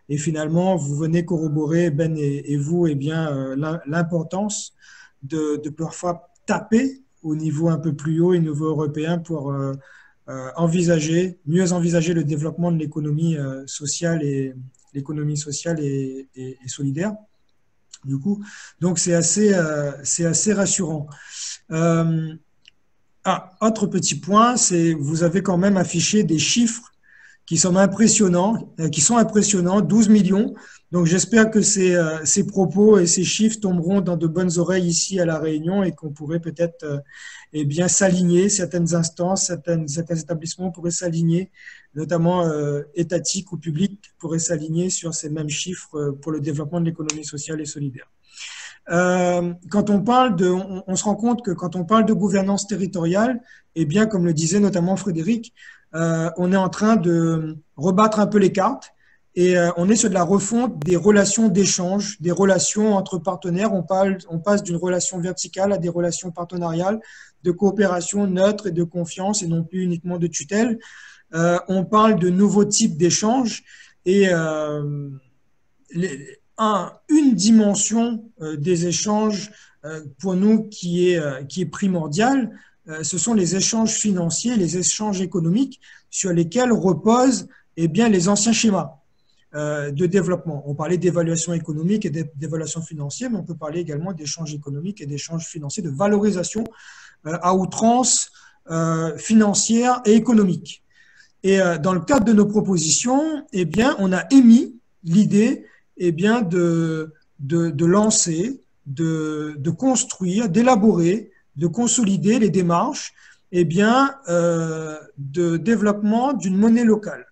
Et finalement, vous venez corroborer, Ben et vous, l'importance de parfois taper au niveau un peu plus haut et niveau européen pour mieux envisager le développement de l'économie sociale et solidaire. Du coup, donc c'est assez rassurant. Autre petit point, c'est vous avez quand même affiché des chiffres qui sont impressionnants, 12 millions. Donc j'espère que ces propos et ces chiffres tomberont dans de bonnes oreilles ici à La Réunion et qu'on pourrait peut-être s'aligner, certaines instances, certains établissements pourraient s'aligner, notamment étatiques ou publics, pourraient s'aligner sur ces mêmes chiffres pour le développement de l'économie sociale et solidaire. Quand on se rend compte que quand on parle de gouvernance territoriale, comme le disait notamment Frédéric, on est en train de rebattre un peu les cartes et on est sur de la refonte des relations d'échange, des relations entre partenaires. On passe d'une relation verticale à des relations partenariales, de coopération neutre et de confiance et non plus uniquement de tutelle. On parle de nouveaux types d'échanges et une dimension des échanges pour nous qui est primordiale, ce sont les échanges financiers, les échanges économiques sur lesquels reposent les anciens schémas de développement. On parlait d'évaluation économique et d'évaluation financière, mais on peut parler également d'échanges économiques et d'échanges financiers, de valorisation à outrance financière et économique. Et dans le cadre de nos propositions, on a émis l'idée de lancer, de construire, d'élaborer, de consolider les démarches de développement d'une monnaie locale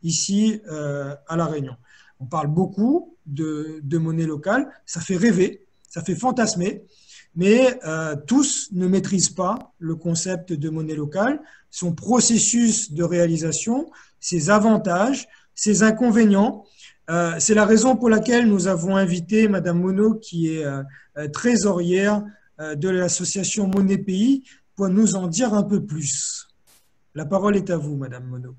ici à La Réunion. On parle beaucoup de monnaie locale, ça fait rêver, ça fait fantasmer, mais tous ne maîtrisent pas le concept de monnaie locale, son processus de réalisation, ses avantages, ses inconvénients. C'est la raison pour laquelle nous avons invité Madame Monod, qui est trésorière de l'association Monnaie Pays, pour nous en dire un peu plus. La parole est à vous, Madame Monod.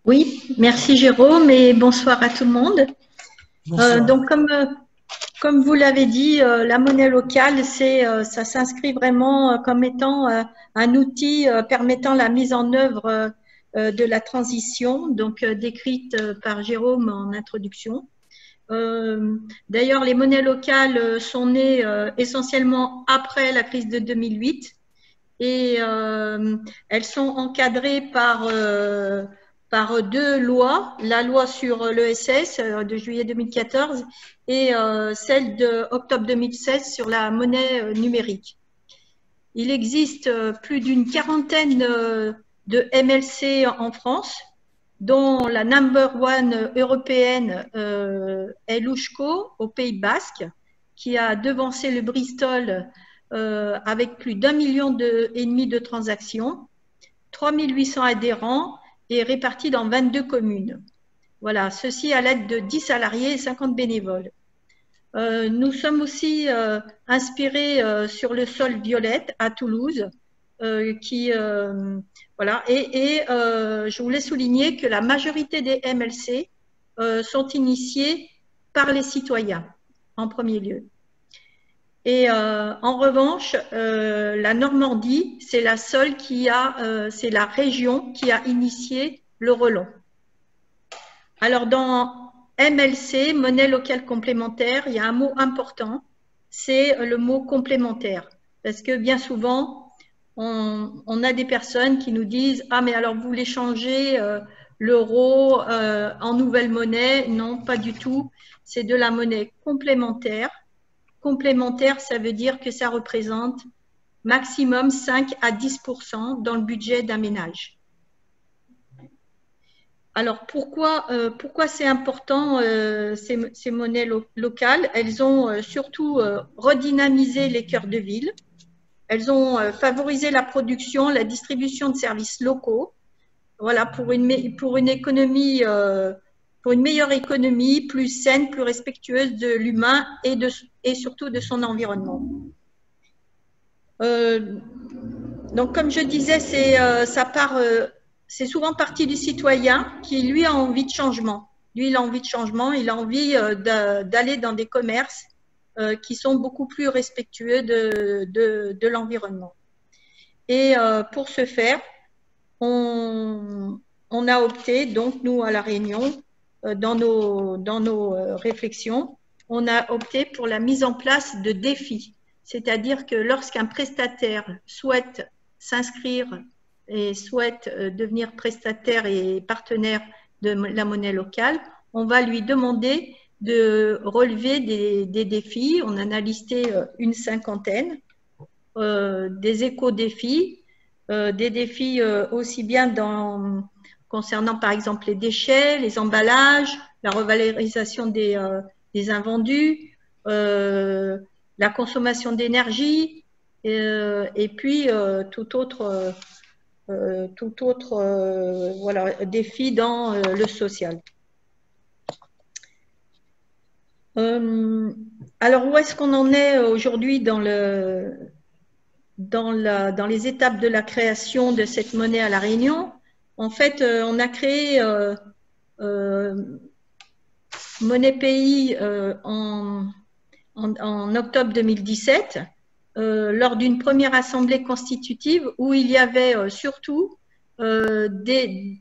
Oui, merci Jérôme et bonsoir à tout le monde. Donc, comme vous l'avez dit, la monnaie locale, ça s'inscrit vraiment comme étant un outil permettant la mise en œuvre de la transition, donc décrite par Jérôme en introduction. D'ailleurs, les monnaies locales sont nées essentiellement après la crise de 2008 et elles sont encadrées par deux lois, la loi sur l'ESS de juillet 2014 et celle d'octobre 2016 sur la monnaie numérique. Il existe plus d'une quarantaine de MLC en France, dont la number one européenne est l'Ushco au Pays Basque, qui a devancé le Bristol avec plus d'1,5 million de transactions, 3800 adhérents et répartis dans 22 communes. Voilà, ceci à l'aide de 10 salariés et 50 bénévoles. Nous sommes aussi inspirés sur le sol Violette à Toulouse, voilà, et je voulais souligner que la majorité des MLC sont initiés par les citoyens en premier lieu. Et en revanche, la Normandie, c'est la seule qui a, c'est la région qui a initié l'euro long. Alors dans MLC, monnaie locale complémentaire, il y a un mot important, c'est le mot complémentaire. Parce que bien souvent, on a des personnes qui nous disent « Ah, mais alors vous voulez changer l'euro en nouvelle monnaie ?» Non, pas du tout. C'est de la monnaie complémentaire. Complémentaire, ça veut dire que ça représente maximum 5 à 10% dans le budget d'un ménage. Alors, pourquoi c'est important ces monnaies locales? Elles ont surtout redynamisé les cœurs de ville. Elles ont favorisé la production, la distribution de services locaux. Voilà, pour une économie, pour une meilleure économie, plus saine, plus respectueuse de l'humain et surtout de son environnement. Donc, comme je disais, c'est souvent partie du citoyen qui, lui, a envie de changement. Lui, il a envie de changement, il a envie d'aller dans des commerces qui sont beaucoup plus respectueux de l'environnement. Et pour ce faire, on a opté, donc nous, à La Réunion, dans nos réflexions, on a opté pour la mise en place de défis. C'est-à-dire que lorsqu'un prestataire souhaite s'inscrire et souhaite devenir prestataire et partenaire de la monnaie locale, on va lui demander de relever des défis. On en a listé une cinquantaine, des éco-défis, des défis aussi bien concernant par exemple les déchets, les emballages, la revalorisation des invendus, la consommation d'énergie et puis tout autre voilà, défi dans le social. Alors, où est-ce qu'on en est aujourd'hui dans les étapes de la création de cette monnaie à La Réunion? En fait, on a créé Monnaie Pays en octobre 2017 lors d'une première assemblée constitutive où il y avait surtout des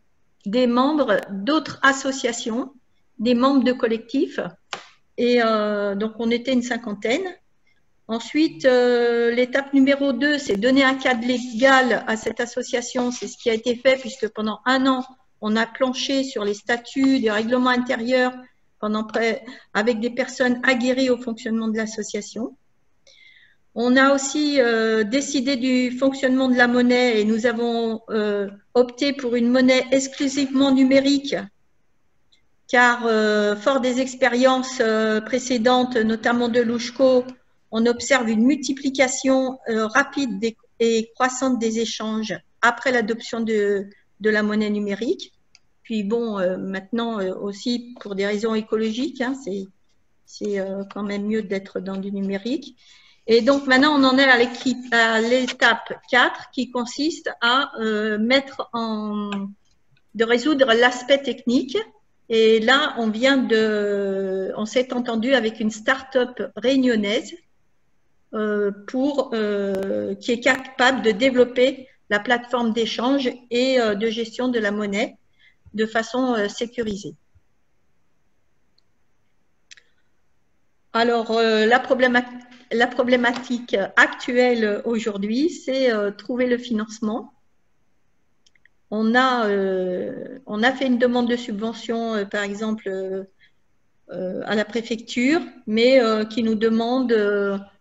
membres d'autres associations, des membres de collectifs. Et donc, on était une cinquantaine. Ensuite, l'étape numéro 2, c'est donner un cadre légal à cette association. C'est ce qui a été fait puisque pendant 1 an, on a planché sur les statuts, des règlements intérieurs avec des personnes aguerries au fonctionnement de l'association. On a aussi décidé du fonctionnement de la monnaie et nous avons opté pour une monnaie exclusivement numérique car fort des expériences précédentes, notamment de Louchko, on observe une multiplication rapide et croissante des échanges après l'adoption de la monnaie numérique. Puis bon, maintenant aussi pour des raisons écologiques, hein, c'est quand même mieux d'être dans du numérique. Et donc maintenant, on en est à l'étape 4 qui consiste à de résoudre l'aspect technique. Et là, on s'est entendu avec une start-up réunionnaise qui est capable de développer la plateforme d'échange et de gestion de la monnaie de façon sécurisée. Alors, la problématique actuelle aujourd'hui, c'est trouver le financement. On a fait une demande de subvention, par exemple, à la préfecture, mais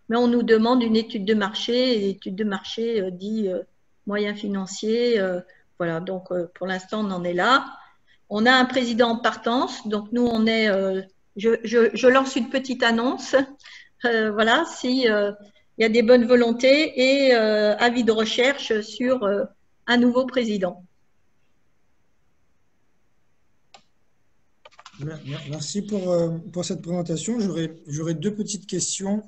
mais on nous demande une étude de marché, et l'étude de marché dit moyens financiers. Voilà, donc pour l'instant, on en est là. On a un président en partance, donc nous, on est… je lance une petite annonce. Voilà, si il y a des bonnes volontés et avis de recherche sur un nouveau président. Merci pour cette présentation. J'aurais 2 petites questions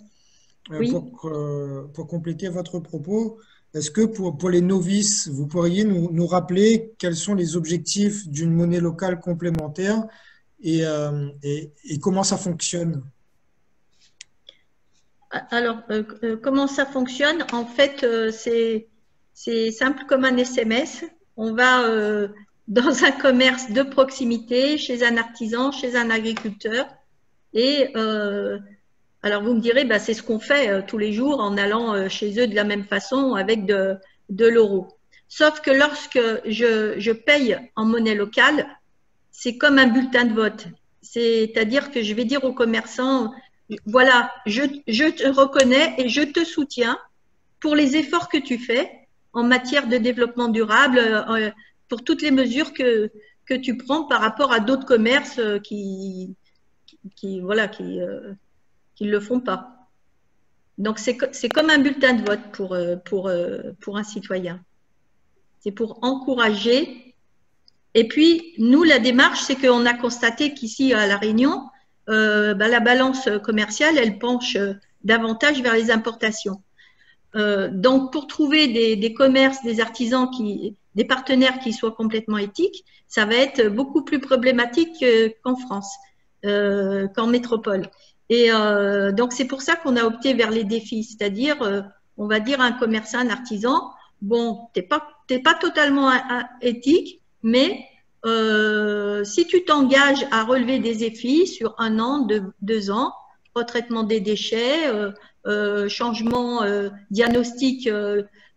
oui. pour compléter votre propos. Est-ce que pour les novices, vous pourriez nous rappeler quels sont les objectifs d'une monnaie locale complémentaire et comment ça fonctionne? Alors, comment ça fonctionne? En fait, c'est simple comme un SMS. On va dans un commerce de proximité, chez un artisan, chez un agriculteur. Et alors, vous me direz, bah, c'est ce qu'on fait tous les jours en allant chez eux de la même façon avec de l'euro. Sauf que lorsque je paye en monnaie locale, c'est comme un bulletin de vote. C'est-à-dire que je vais dire aux commerçants, voilà, je te reconnais et je te soutiens pour les efforts que tu fais en matière de développement durable, pour toutes les mesures que tu prends par rapport à d'autres commerces qui le font pas. Donc, c'est comme un bulletin de vote pour un citoyen. C'est pour encourager. Et puis, nous, la démarche, c'est qu'on a constaté qu'ici, à La Réunion, la balance commerciale, elle penche davantage vers les importations. Donc, pour trouver des commerces, des artisans, des partenaires qui soient complètement éthiques, ça va être beaucoup plus problématique qu'en France, qu'en métropole. Et donc, c'est pour ça qu'on a opté vers les défis, c'est-à-dire, on va dire un commerçant, un artisan, bon, t'es pas totalement éthique, mais si tu t'engages à relever des défis sur 1 an, 2 ans, retraitement des déchets, changement diagnostic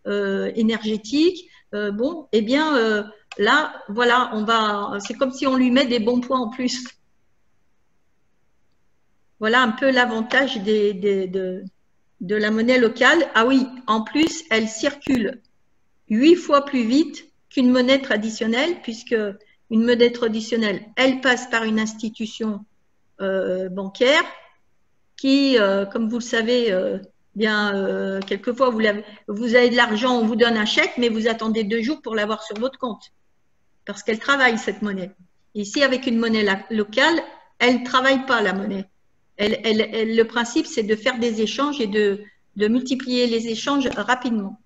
énergétique, bon, eh bien, là, voilà, c'est comme si on lui met des bons points en plus. Voilà un peu l'avantage de la monnaie locale. Ah oui, en plus, elle circule 8 fois plus vite qu'une monnaie traditionnelle, puisque une monnaie traditionnelle, elle passe par une institution bancaire qui, comme vous le savez, quelquefois, vous avez de l'argent, on vous donne un chèque, mais vous attendez 2 jours pour l'avoir sur votre compte, parce qu'elle travaille, cette monnaie. Ici, avec une monnaie locale, elle ne travaille pas, la monnaie. Le principe, c'est de faire des échanges et de multiplier les échanges rapidement.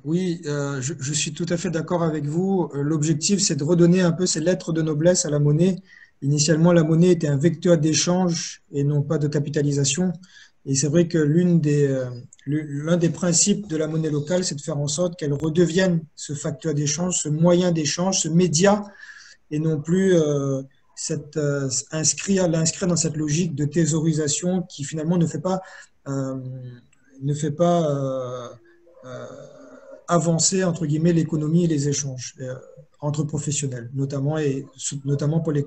Oui, je suis tout à fait d'accord avec vous. L'objectif, c'est de redonner un peu ces lettres de noblesse à la monnaie. Initialement, la monnaie était un vecteur d'échange et non pas de capitalisation. Et c'est vrai que l'un des principes de la monnaie locale, c'est de faire en sorte qu'elle redevienne ce facteur d'échange, ce moyen d'échange, ce média, et non plus l'inscrire dans cette logique de thésaurisation qui finalement ne fait pas avancer entre guillemets l'économie et les échanges entre professionnels, notamment pour les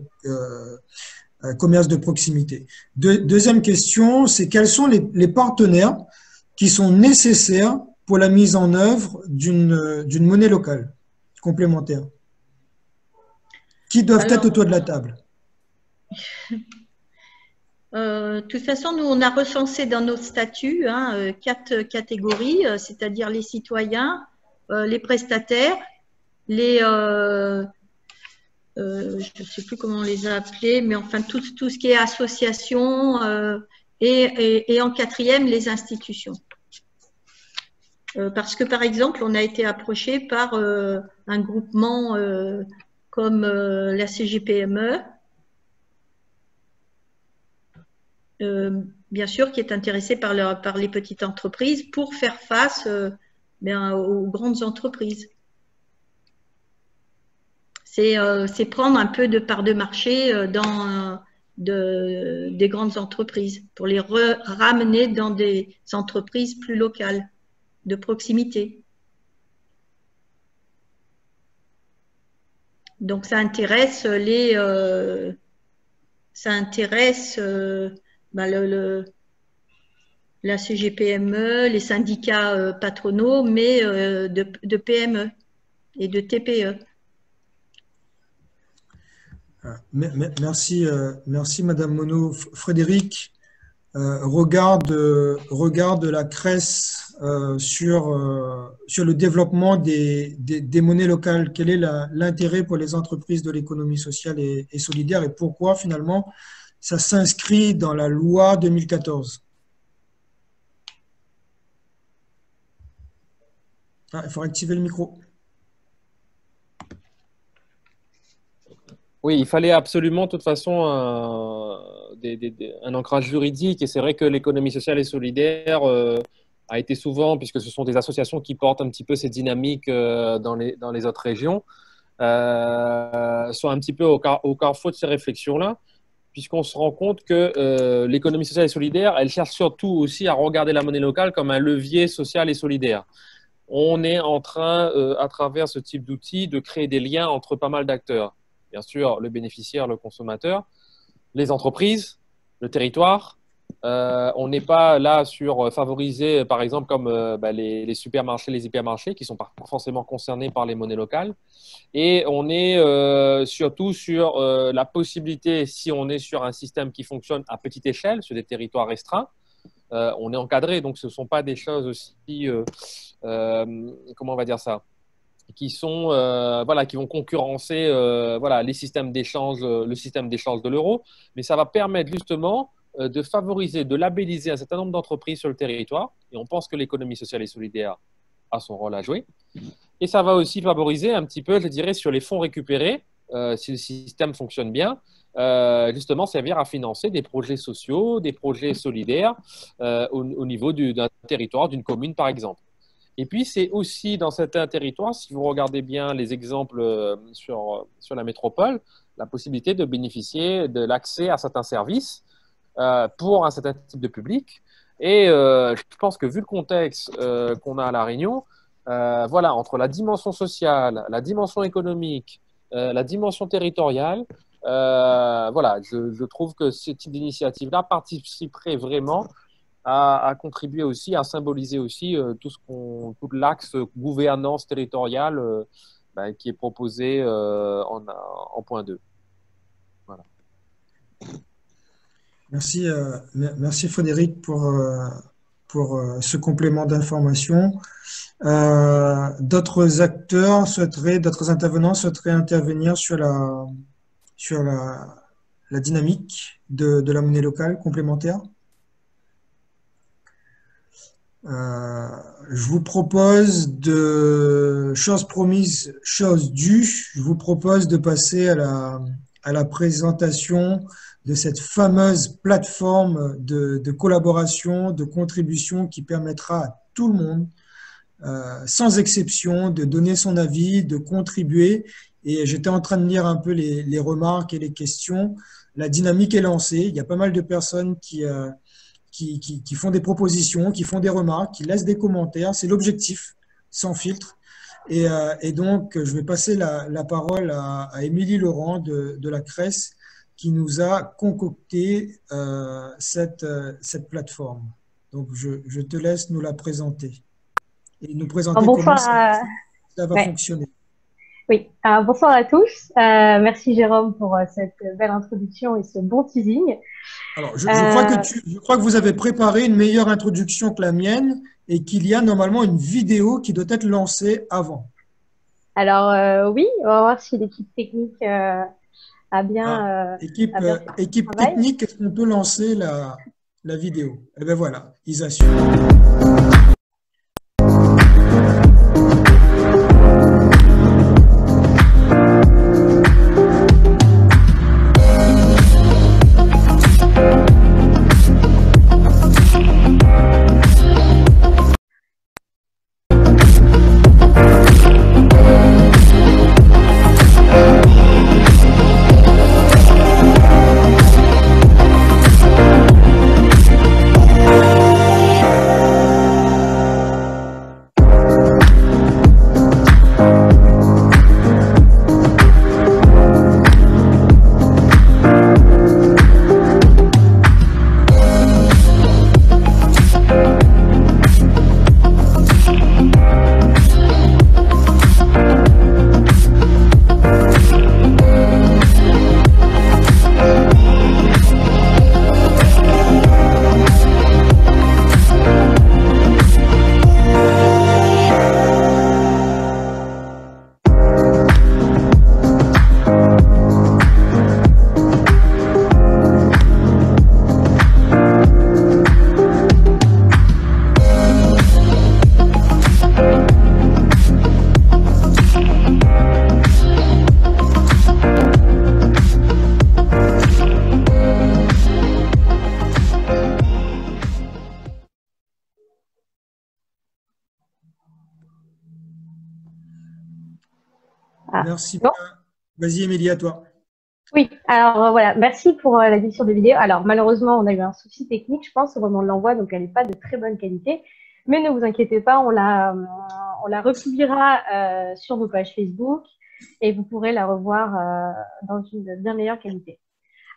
commerces de proximité. Deuxième question, c'est quels sont les partenaires qui sont nécessaires pour la mise en œuvre d'une monnaie locale complémentaire? Qui doivent être autour de la table? De toute façon, nous, on a recensé dans nos statuts 4 catégories, c'est-à-dire les citoyens, les prestataires, je ne sais plus comment on les a appelés, mais enfin tout ce qui est association et en 4e, les institutions. Parce que, par exemple, on a été approché par un groupement comme la CGPME, bien sûr, qui est intéressé par les petites entreprises pour faire face aux grandes entreprises. C'est prendre un peu de part de marché des grandes entreprises pour les ramener dans des entreprises plus locales, de proximité. Donc, ça intéresse la CGPME, les syndicats patronaux, mais de PME et de TPE. Merci Madame Monod. Frédéric, regard de la CRES sur le développement des monnaies locales. Quel est l'intérêt pour les entreprises de l'économie sociale et solidaire, et pourquoi finalement ça s'inscrit dans la loi 2014? Il faut activer le micro. Oui, il fallait absolument, de toute façon, un ancrage juridique. Et c'est vrai que l'économie sociale et solidaire a été souvent, puisque ce sont des associations qui portent un petit peu ces dynamiques dans les autres régions, sont un petit peu au carrefour de ces réflexions-là, puisqu'on se rend compte que l'économie sociale et solidaire, elle cherche surtout aussi à regarder la monnaie locale comme un levier social et solidaire. On est en train, à travers ce type d'outils, de créer des liens entre pas mal d'acteurs. Bien sûr, le bénéficiaire, le consommateur, les entreprises, le territoire. On n'est pas là sur favoriser, par exemple, comme les supermarchés, les hypermarchés, qui ne sont pas forcément concernés par les monnaies locales. Et on est surtout sur la possibilité, si on est sur un système qui fonctionne à petite échelle, sur des territoires restreints, on est encadré. Donc, ce ne sont pas des choses aussi, comment on va dire ça, qui sont qui vont concurrencer les systèmes d'échange, le système d'échange de l'euro, mais ça va permettre justement de favoriser, de labelliser un certain nombre d'entreprises sur le territoire, et on pense que l'économie sociale et solidaire a son rôle à jouer, et ça va aussi favoriser un petit peu, je dirais, sur les fonds récupérés, si le système fonctionne bien, justement servir à financer des projets sociaux, des projets solidaires au niveau d'un territoire, d'une commune par exemple. Et puis, c'est aussi dans certains territoires, si vous regardez bien les exemples sur la métropole, la possibilité de bénéficier de l'accès à certains services pour un certain type de public. Et je pense que vu le contexte qu'on a à La Réunion, entre la dimension sociale, la dimension économique, la dimension territoriale, je trouve que ce type d'initiative-là participerait vraiment à contribuer aussi, à symboliser aussi tout l'axe gouvernance territoriale qui est proposé en point 2. Voilà. Merci Frédéric pour ce complément d'information. D'autres intervenants souhaiteraient intervenir sur la dynamique de la monnaie locale complémentaire. Je vous propose chose promise, chose due, je vous propose de passer à la présentation de cette fameuse plateforme de collaboration, de contribution qui permettra à tout le monde, sans exception, de donner son avis, de contribuer. Et j'étais en train de lire un peu les remarques et les questions. La dynamique est lancée. Il y a pas mal de personnes qui font des propositions, qui font des remarques, qui laissent des commentaires. C'est l'objectif, sans filtre. Et donc, je vais passer la parole à Émilie Laurent de la CRES, qui nous a concocté cette plateforme. Donc, je te laisse nous la présenter et nous présenter comment ça va fonctionner. Oui, bonsoir à tous. Merci Jérôme pour cette belle introduction et ce bon teasing. Alors, je crois que vous avez préparé une meilleure introduction que la mienne et qu'il y a normalement une vidéo qui doit être lancée avant. Alors, oui, on va voir si l'équipe technique a bien… équipe technique, est-ce qu'on peut lancer la vidéo? Eh bien voilà, ils assurent. Merci bien. Vas-y, Émilie, à toi. Oui, alors voilà, merci pour la diffusion de vidéo. Alors malheureusement, on a eu un souci technique, je pense, au moment de l'envoi, donc elle n'est pas de très bonne qualité. Mais ne vous inquiétez pas, on la republiera sur nos pages Facebook et vous pourrez la revoir dans une bien meilleure qualité.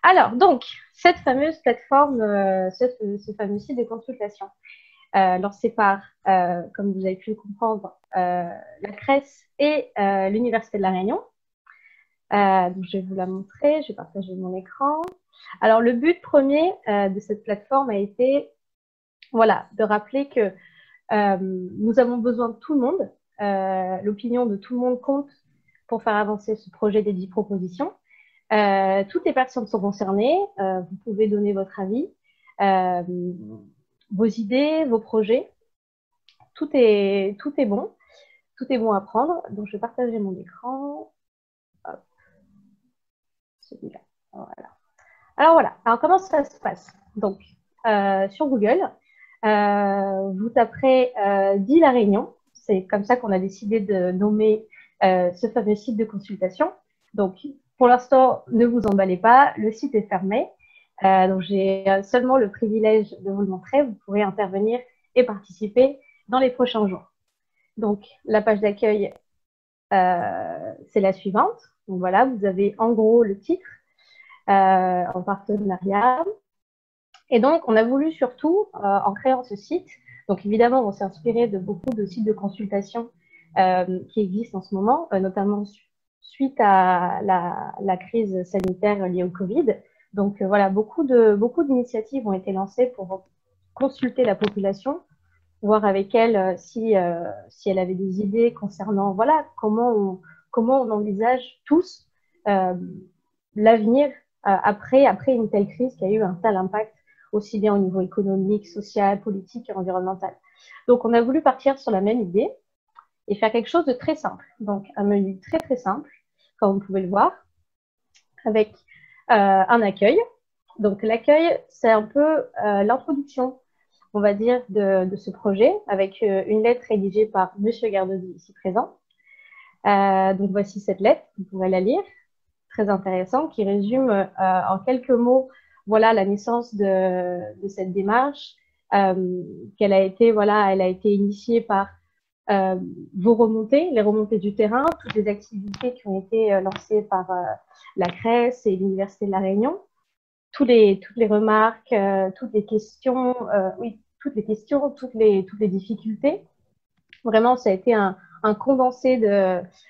Alors, donc, cette fameuse plateforme, ce fameux site de consultation, lancé par, comme vous avez pu le comprendre, la CRES et l'Université de La Réunion. Donc je vais vous la montrer, je vais partager mon écran. Alors, le but premier de cette plateforme a été voilà, de rappeler que nous avons besoin de tout le monde. L'opinion de tout le monde compte pour faire avancer ce projet des 10 propositions. Toutes les personnes sont concernées. Vous pouvez donner votre avis, vos idées, vos projets. Tout est bon. Tout est bon à prendre. Donc, je vais partager mon écran. Hop. Celui-là. Voilà. Alors, voilà. Alors, comment ça se passe? Donc, sur Google, vous taperez 10 La Réunion. C'est comme ça qu'on a décidé de nommer ce fameux site de consultation. Donc, pour l'instant, ne vous emballez pas, le site est fermé. Donc, j'ai seulement le privilège de vous le montrer. Vous pourrez intervenir et participer dans les prochains jours. Donc, la page d'accueil, c'est la suivante. Donc, voilà, vous avez en gros le titre en partenariat. Et donc, on a voulu surtout, en créant ce site, donc évidemment, on s'est inspiré de beaucoup de sites de consultation qui existent en ce moment, notamment suite à la crise sanitaire liée au Covid. Donc voilà, beaucoup d'initiatives ont été lancées pour consulter la population, voir avec elle si elle avait des idées concernant voilà, comment on envisage tous l'avenir après une telle crise qui a eu un tel impact aussi bien au niveau économique, social, politique et environnemental. Donc on a voulu partir sur la même idée et faire quelque chose de très simple. Donc, un menu très, très simple, comme vous pouvez le voir, avec un accueil. Donc, l'accueil, c'est un peu l'introduction, on va dire, de ce projet, avec une lettre rédigée par Monsieur Gardodi, ici présent. Donc, voici cette lettre, vous pourrez la lire, très intéressante, qui résume en quelques mots, voilà, la naissance de cette démarche, qu'elle a été, voilà, elle a été initiée par vos remontées, les remontées du terrain, toutes les activités qui ont été lancées par la CRES et l'Université de La Réunion, toutes les remarques, toutes les questions, toutes les difficultés. Vraiment, ça a été un condensé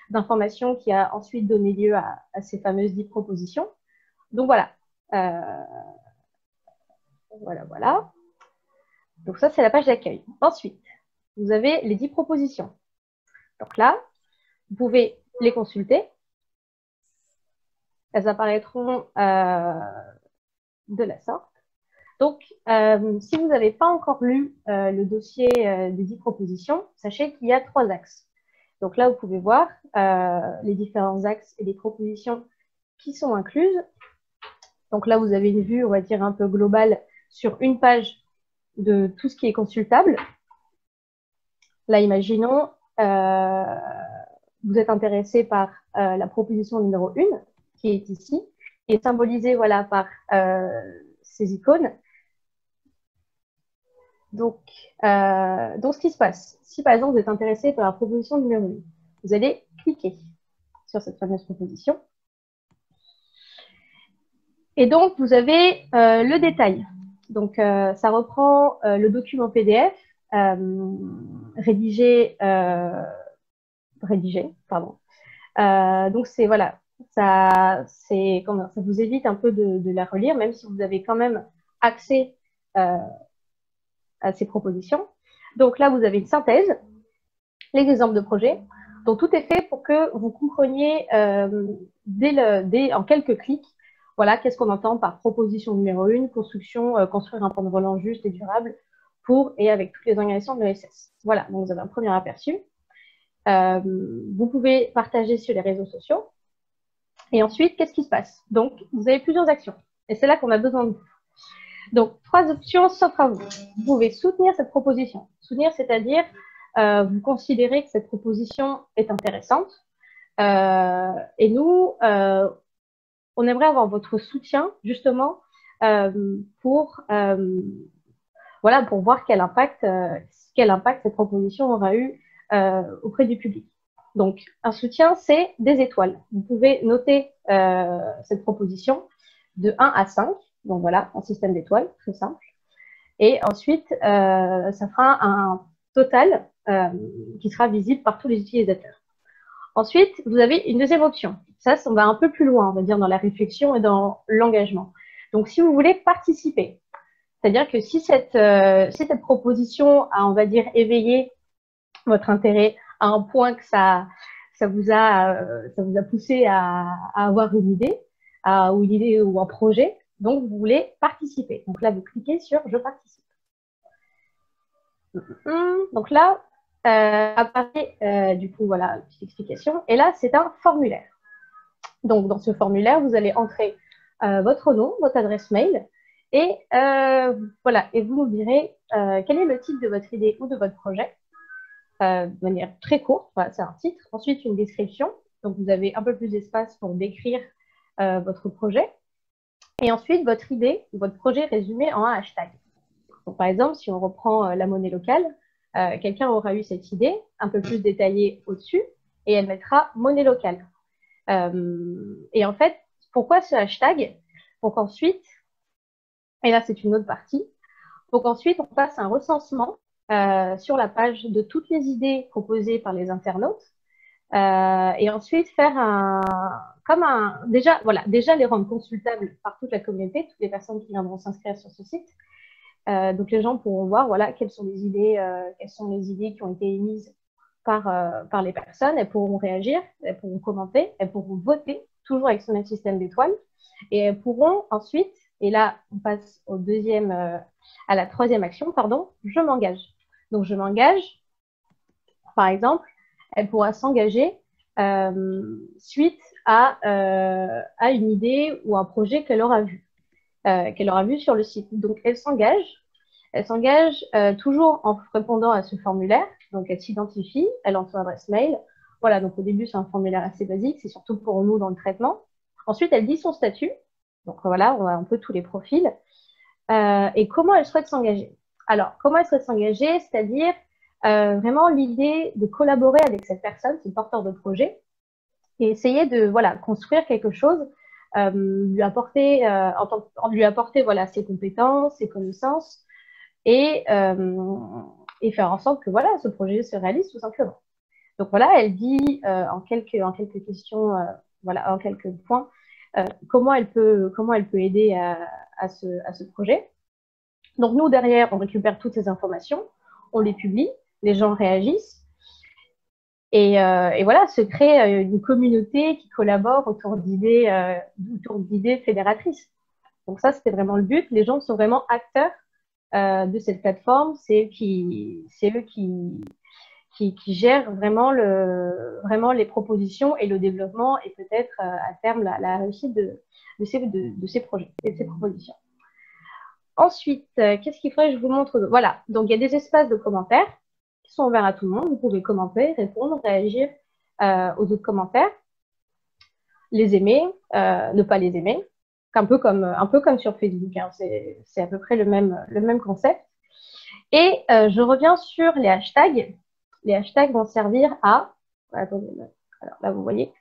d'informations qui a ensuite donné lieu à ces fameuses 10 propositions. Donc voilà. Voilà. Donc ça, c'est la page d'accueil. Ensuite, vous avez les 10 propositions. Donc là, vous pouvez les consulter. Elles apparaîtront de la sorte. Donc, si vous n'avez pas encore lu le dossier des 10 propositions, sachez qu'il y a 3 axes. Donc là, vous pouvez voir les différents axes et les propositions qui sont incluses. Donc là, vous avez une vue, on va dire, un peu globale sur une page de tout ce qui est consultable. Là, imaginons, vous êtes intéressé par la proposition numéro 1, qui est ici, qui est symbolisée voilà, par ces icônes. Donc, ce qui se passe, si par exemple vous êtes intéressé par la proposition numéro 1, vous allez cliquer sur cette fameuse proposition. Et donc, vous avez le détail. Donc, ça reprend le document PDF rédigé, pardon. Donc, c'est voilà, ça vous évite un peu de la relire, même si vous avez quand même accès à ces propositions. Donc là, vous avez une synthèse, les exemples de projets. Donc, tout est fait pour que vous compreniez en quelques clics, voilà, qu'est-ce qu'on entend par proposition numéro 1, construire un plan de relance juste et durable pour et avec toutes les organisations de l'ESS. Voilà, donc vous avez un premier aperçu. Vous pouvez partager sur les réseaux sociaux. Et ensuite, qu'est-ce qui se passe? Donc, vous avez plusieurs actions. Et c'est là qu'on a besoin de vous. Donc, 3 options s'offrent à vous. Vous pouvez soutenir cette proposition. Soutenir, c'est-à-dire, vous considérez que cette proposition est intéressante. Et nous, on aimerait avoir votre soutien justement pour voir quel impact cette proposition aura eu auprès du public. Donc, un soutien, c'est des étoiles. Vous pouvez noter cette proposition de 1 à 5. Donc voilà, un système d'étoiles, très simple. Et ensuite, ça fera un total qui sera visible par tous les utilisateurs. Ensuite, vous avez une deuxième option. Ça, on va un peu plus loin, on va dire, dans la réflexion et dans l'engagement. Donc, si vous voulez participer, c'est-à-dire que si cette proposition a, on va dire, éveillé votre intérêt à un point que ça vous a poussé à avoir une idée, ou un projet, donc vous voulez participer. Donc là, vous cliquez sur « Je participe ». Donc là, apparaît du coup, voilà, une petite explication. Et là, c'est un formulaire. Donc, dans ce formulaire, vous allez entrer votre nom, votre adresse mail, et voilà, et vous nous direz quel est le titre de votre idée ou de votre projet, de manière très courte, voilà, c'est un titre. Ensuite, une description, donc vous avez un peu plus d'espace pour décrire votre projet. Et ensuite, votre idée, votre projet résumé en un hashtag. Donc, par exemple, si on reprend la monnaie locale, quelqu'un aura eu cette idée, un peu plus détaillée au-dessus, et elle mettra monnaie locale. Et en fait, pourquoi ce hashtag? Pour qu'ensuite, et là c'est une autre partie, pour qu'ensuite on fasse un recensement sur la page de toutes les idées proposées par les internautes, et ensuite faire déjà les rendre consultables par toute la communauté, toutes les personnes qui viendront s'inscrire sur ce site. Donc les gens pourront voir voilà, quelles sont les idées qui ont été émises par les personnes. Elles pourront réagir, elles pourront commenter, elles pourront voter, toujours avec ce même système d'étoiles. Et elles pourront ensuite, et là on passe à la troisième action, pardon, je m'engage. Donc je m'engage, par exemple, elle pourra s'engager suite à une idée ou un projet qu'elle aura vu sur le site. Donc, elle s'engage toujours en répondant à ce formulaire. Donc, elle s'identifie, elle entre son adresse mail. Voilà, donc au début, c'est un formulaire assez basique, c'est surtout pour nous dans le traitement. Ensuite, elle dit son statut. Donc, voilà, on a un peu tous les profils. Et comment elle souhaite s'engager. Alors, comment elle souhaite s'engager, c'est-à-dire vraiment l'idée de collaborer avec cette personne, ce porteur de projet, et essayer de construire quelque chose, lui apporter voilà, ses compétences, ses connaissances, et faire en sorte que voilà, ce projet se réalise tout simplement. Donc voilà, elle dit en quelques questions, voilà, en quelques points, comment elle peut aider à ce projet. Donc nous, derrière, on récupère toutes ces informations, on les publie, les gens réagissent, et voilà, se crée une communauté qui collabore autour d'idées fédératrices. Donc ça, c'était vraiment le but. Les gens sont vraiment acteurs de cette plateforme. C'est eux qui gèrent vraiment les propositions et le développement, et peut-être à terme la réussite de ces projets et de ces propositions. Ensuite, qu'est-ce qu'il faudrait que je vous montre? Voilà, donc il y a des espaces de commentaires qui sont ouverts à tout le monde. Vous pouvez commenter, répondre, réagir aux autres commentaires, les aimer, ne pas les aimer, un peu comme sur Facebook, hein. C'est à peu près le même concept. Et je reviens sur les hashtags. Les hashtags vont servir à... Attendez, alors là, vous voyez.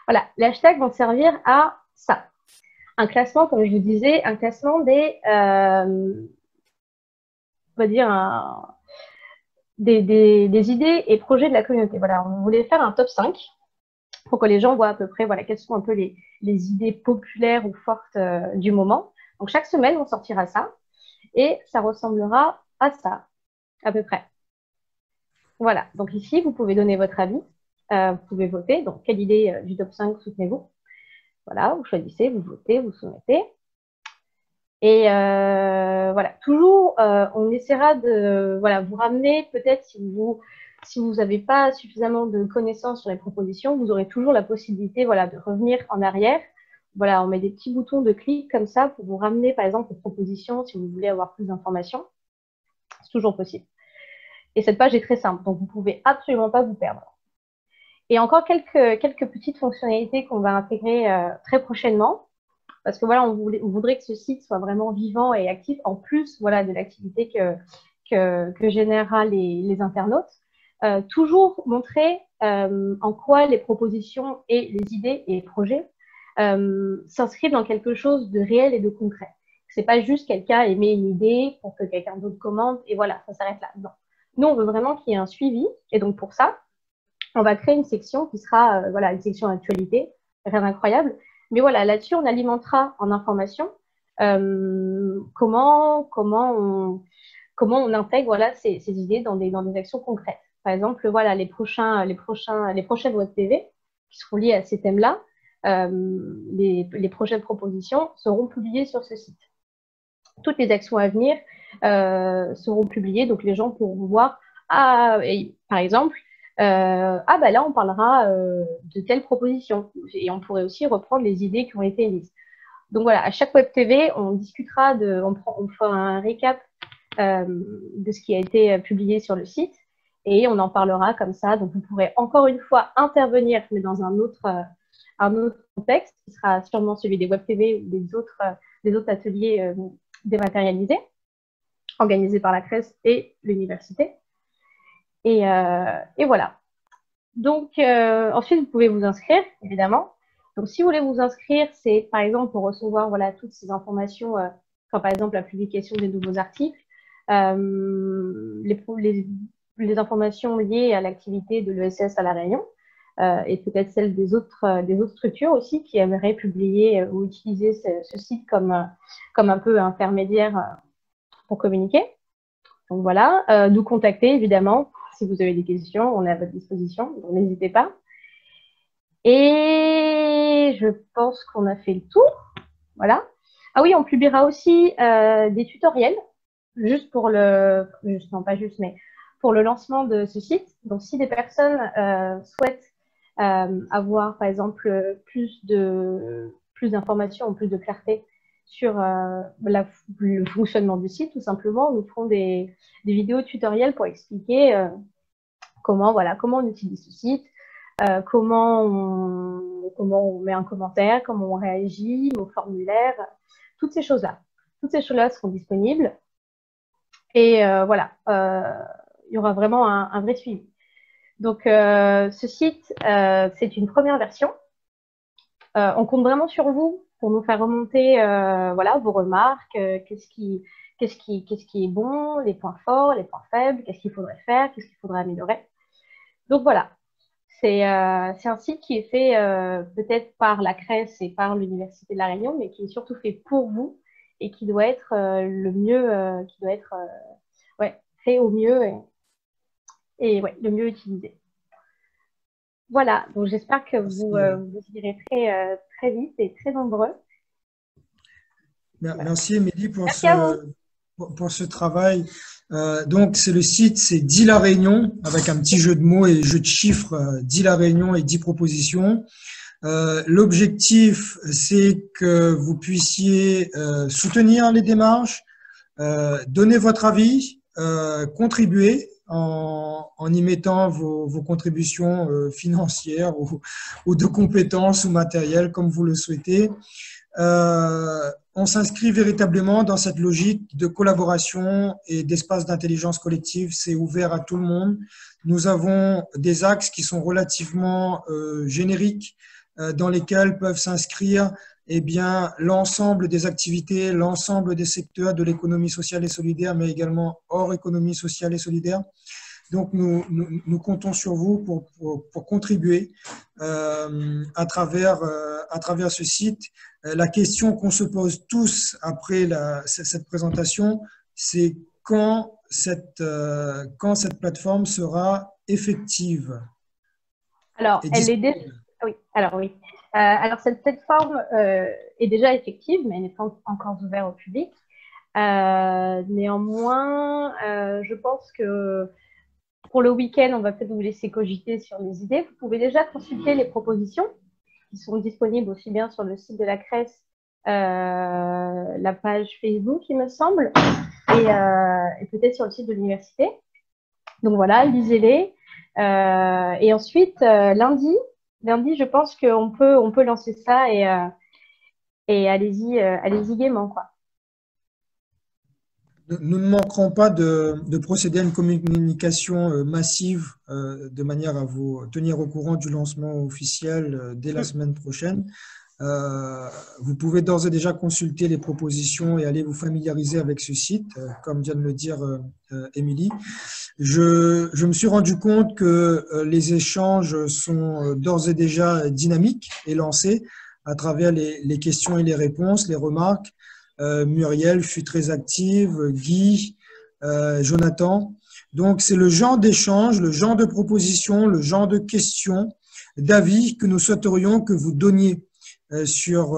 Voilà, les hashtags vont servir à ça. Un classement, comme je vous disais, un classement des... on va dire des idées et projets de la communauté. Voilà, on voulait faire un top 5 pour que les gens voient à peu près quelles sont un peu les idées populaires ou fortes du moment. Donc, chaque semaine, on sortira ça et ça ressemblera à ça, à peu près. Voilà, donc ici, vous pouvez donner votre avis, vous pouvez voter. Donc, quelle idée du top 5 soutenez-vous? Voilà, vous choisissez, vous votez, vous soumettez. Et voilà, toujours, on essaiera de vous ramener, peut-être si vous n'avez pas suffisamment de connaissances sur les propositions, vous aurez toujours la possibilité de revenir en arrière. Voilà, on met des petits boutons de clic comme ça pour vous ramener, par exemple, aux propositions si vous voulez avoir plus d'informations. C'est toujours possible. Et cette page est très simple, donc vous ne pouvez absolument pas vous perdre. Et encore quelques petites fonctionnalités qu'on va intégrer très prochainement. Parce que voilà, on voudrait que ce site soit vraiment vivant et actif, en plus voilà, de l'activité que générera les internautes. Toujours montrer en quoi les propositions et les idées et les projets s'inscrivent dans quelque chose de réel et de concret. C'est pas juste quelqu'un émet une idée pour que quelqu'un d'autre commente et voilà, ça s'arrête là. Non. Nous, on veut vraiment qu'il y ait un suivi. Et donc, pour ça, on va créer une section qui sera voilà, une section actualité, rien d'incroyable. Mais voilà, là-dessus, on alimentera en information comment on intègre voilà, ces idées dans des actions concrètes. Par exemple, voilà, les prochaines web TV qui seront liées à ces thèmes-là, les prochaines propositions seront publiées sur ce site. Toutes les actions à venir seront publiées, donc les gens pourront voir, par exemple, là, on parlera de telle proposition. Et on pourrait aussi reprendre les idées qui ont été émises. Donc voilà, à chaque web TV, on discutera, on fera un récap de ce qui a été publié sur le site et on en parlera comme ça. Donc vous pourrez encore une fois intervenir, mais dans un autre contexte, qui sera sûrement celui des web TV ou des autres ateliers dématérialisés, organisés par la CRES et l'université. Et voilà. Donc, ensuite, vous pouvez vous inscrire, évidemment. Donc, si vous voulez vous inscrire, c'est par exemple pour recevoir voilà, toutes ces informations, comme par exemple la publication des nouveaux articles, les informations liées à l'activité de l'ESS à La Réunion, et peut-être celles des autres structures aussi qui aimeraient publier ou utiliser ce site comme un peu intermédiaire pour communiquer. Donc voilà, nous contacter évidemment. Si vous avez des questions, on est à votre disposition, donc n'hésitez pas. Et je pense qu'on a fait le tour. Voilà. Ah oui, on publiera aussi des tutoriels, pour le lancement de ce site. Donc, si des personnes souhaitent avoir, par exemple, plus d'informations ou plus de clarté sur le fonctionnement du site, tout simplement, nous ferons des vidéos tutoriels pour expliquer comment on utilise ce site, comment on met un commentaire, comment on réagit, nos formulaires, toutes ces choses-là. Toutes ces choses-là seront disponibles. Et voilà, il y aura vraiment un vrai suivi. Donc, ce site, c'est une première version. On compte vraiment sur vous pour nous faire remonter voilà, vos remarques, qu'est-ce qui est bon, les points forts, les points faibles, qu'est-ce qu'il faudrait faire, qu'est-ce qu'il faudrait améliorer. Donc voilà, c'est un site qui est fait peut-être par la CRES et par l'Université de La Réunion, mais qui est surtout fait pour vous et qui doit être le mieux, fait au mieux et le mieux utilisé. Voilà, donc j'espère que vous irez très vite et très nombreux. Merci Émilie pour ce travail. Donc le site, c'est 10 La Réunion, avec un petit jeu de mots et jeu de chiffres, 10 La Réunion et 10 propositions. L'objectif, c'est que vous puissiez soutenir les démarches, donner votre avis, contribuer en y mettant vos contributions financières ou de compétences ou matérielles, comme vous le souhaitez. On s'inscrit véritablement dans cette logique de collaboration et d'espace d'intelligence collective. C'est ouvert à tout le monde. Nous avons des axes qui sont relativement génériques, dans lesquels peuvent s'inscrire l'ensemble des activités, l'ensemble des secteurs de l'économie sociale et solidaire, mais également hors économie sociale et solidaire. Donc, nous comptons sur vous pour contribuer à travers ce site. La question qu'on se pose tous après cette présentation, c'est quand cette plateforme sera effective. Alors, elle est déjà… Oui, alors oui. Alors, cette plateforme est déjà effective, mais elle n'est pas encore ouverte au public. Néanmoins, je pense que pour le week-end, on va peut-être vous laisser cogiter sur les idées. Vous pouvez déjà consulter les propositions qui sont disponibles aussi bien sur le site de la CRES, la page Facebook, il me semble, et peut-être sur le site de l'université. Donc voilà, lisez-les. Et ensuite, lundi, je pense qu'on peut lancer ça et allez-y gaiement, quoi. Nous ne manquerons pas de procéder à une communication massive de manière à vous tenir au courant du lancement officiel dès la semaine prochaine. Vous pouvez d'ores et déjà consulter les propositions et aller vous familiariser avec ce site, comme vient de le dire Émilie. Je me suis rendu compte que les échanges sont d'ores et déjà dynamiques et lancés à travers les questions et les réponses, les remarques. Muriel fut très active, Guy, Jonathan. Donc, c'est le genre d'échange, le genre de propositions, le genre de questions, d'avis que nous souhaiterions que vous donniez sur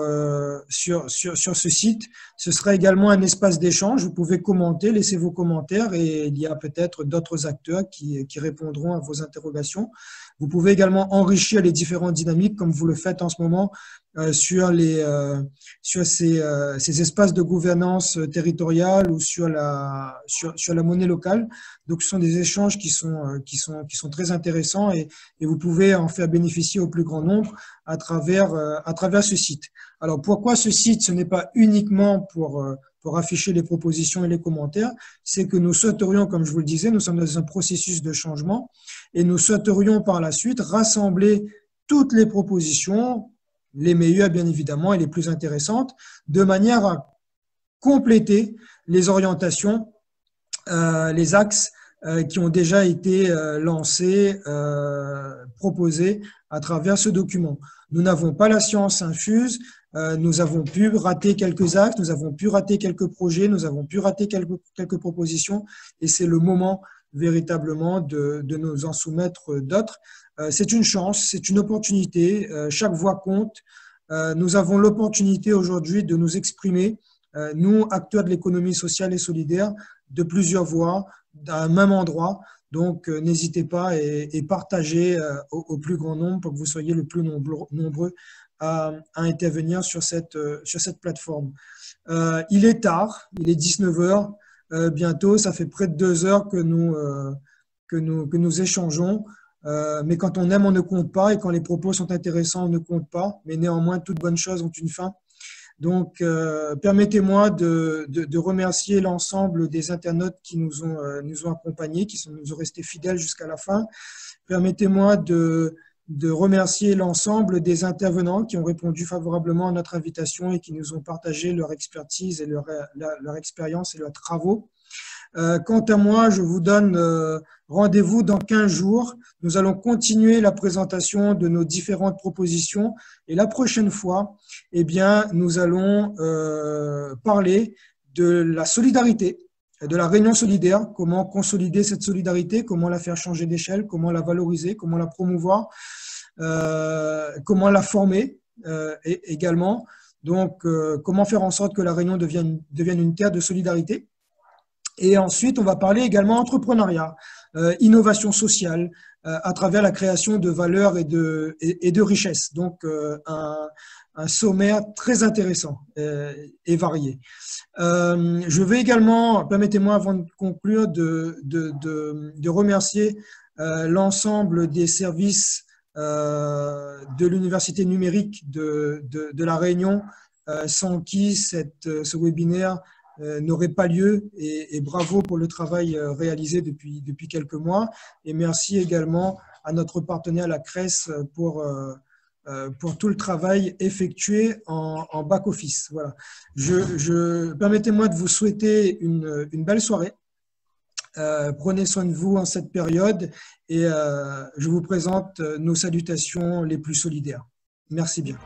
ce site. Ce sera également un espace d'échange. Vous pouvez commenter, laisser vos commentaires et il y a peut-être d'autres acteurs qui répondront à vos interrogations. Vous pouvez également enrichir les différentes dynamiques comme vous le faites en ce moment sur ces espaces de gouvernance territoriale ou sur la monnaie locale. Donc, ce sont des échanges qui sont très intéressants et vous pouvez en faire bénéficier au plus grand nombre à travers ce site. Alors, pourquoi ce site? Ce n'est pas uniquement pour afficher les propositions et les commentaires, c'est que nous souhaiterions, comme je vous le disais, nous sommes dans un processus de changement et nous souhaiterions par la suite rassembler toutes les propositions, les meilleures bien évidemment et les plus intéressantes, de manière à compléter les orientations, les axes qui ont déjà été lancés, proposés à travers ce document. Nous n'avons pas la science infuse, nous avons pu rater quelques axes, nous avons pu rater quelques projets, nous avons pu rater quelques propositions et c'est le moment véritablement de nous en soumettre d'autres. C'est une chance, c'est une opportunité, chaque voix compte. Nous avons l'opportunité aujourd'hui de nous exprimer, nous, acteurs de l'économie sociale et solidaire, de plusieurs voix, d'un même endroit. Donc, n'hésitez pas et partagez au plus grand nombre pour que vous soyez le plus nombreux à intervenir sur cette plateforme. Il est tard, il est 19 h bientôt, ça fait près de 2 heures que nous échangeons. Mais quand on aime, on ne compte pas et quand les propos sont intéressants, on ne compte pas. Mais néanmoins, toutes bonnes choses ont une fin. Donc, permettez-moi de remercier l'ensemble des internautes qui nous ont accompagnés, qui nous ont restés fidèles jusqu'à la fin. Permettez-moi de remercier l'ensemble des intervenants qui ont répondu favorablement à notre invitation et qui nous ont partagé leur expertise et leur expérience et leurs travaux. Quant à moi, je vous donne rendez-vous dans 15 jours. Nous allons continuer la présentation de nos différentes propositions et la prochaine fois, eh bien, nous allons parler de la solidarité, de la Réunion solidaire, comment consolider cette solidarité, comment la faire changer d'échelle, comment la valoriser, comment la promouvoir, comment la former également. Donc, comment faire en sorte que la Réunion devienne une terre de solidarité. Et ensuite, on va parler également entrepreneuriat, innovation sociale, à travers la création de valeurs et de richesses. Donc, un sommaire très intéressant et varié. Je vais également, permettez-moi avant de conclure, de remercier l'ensemble des services de l'Université numérique de la Réunion, sans qui ce webinaire n'aurait pas lieu et bravo pour le travail réalisé depuis quelques mois et merci également à notre partenaire la CRES pour tout le travail effectué en back-office. Voilà. Permettez-moi de vous souhaiter une belle soirée. Prenez soin de vous en cette période et je vous présente nos salutations les plus solidaires. Merci bien.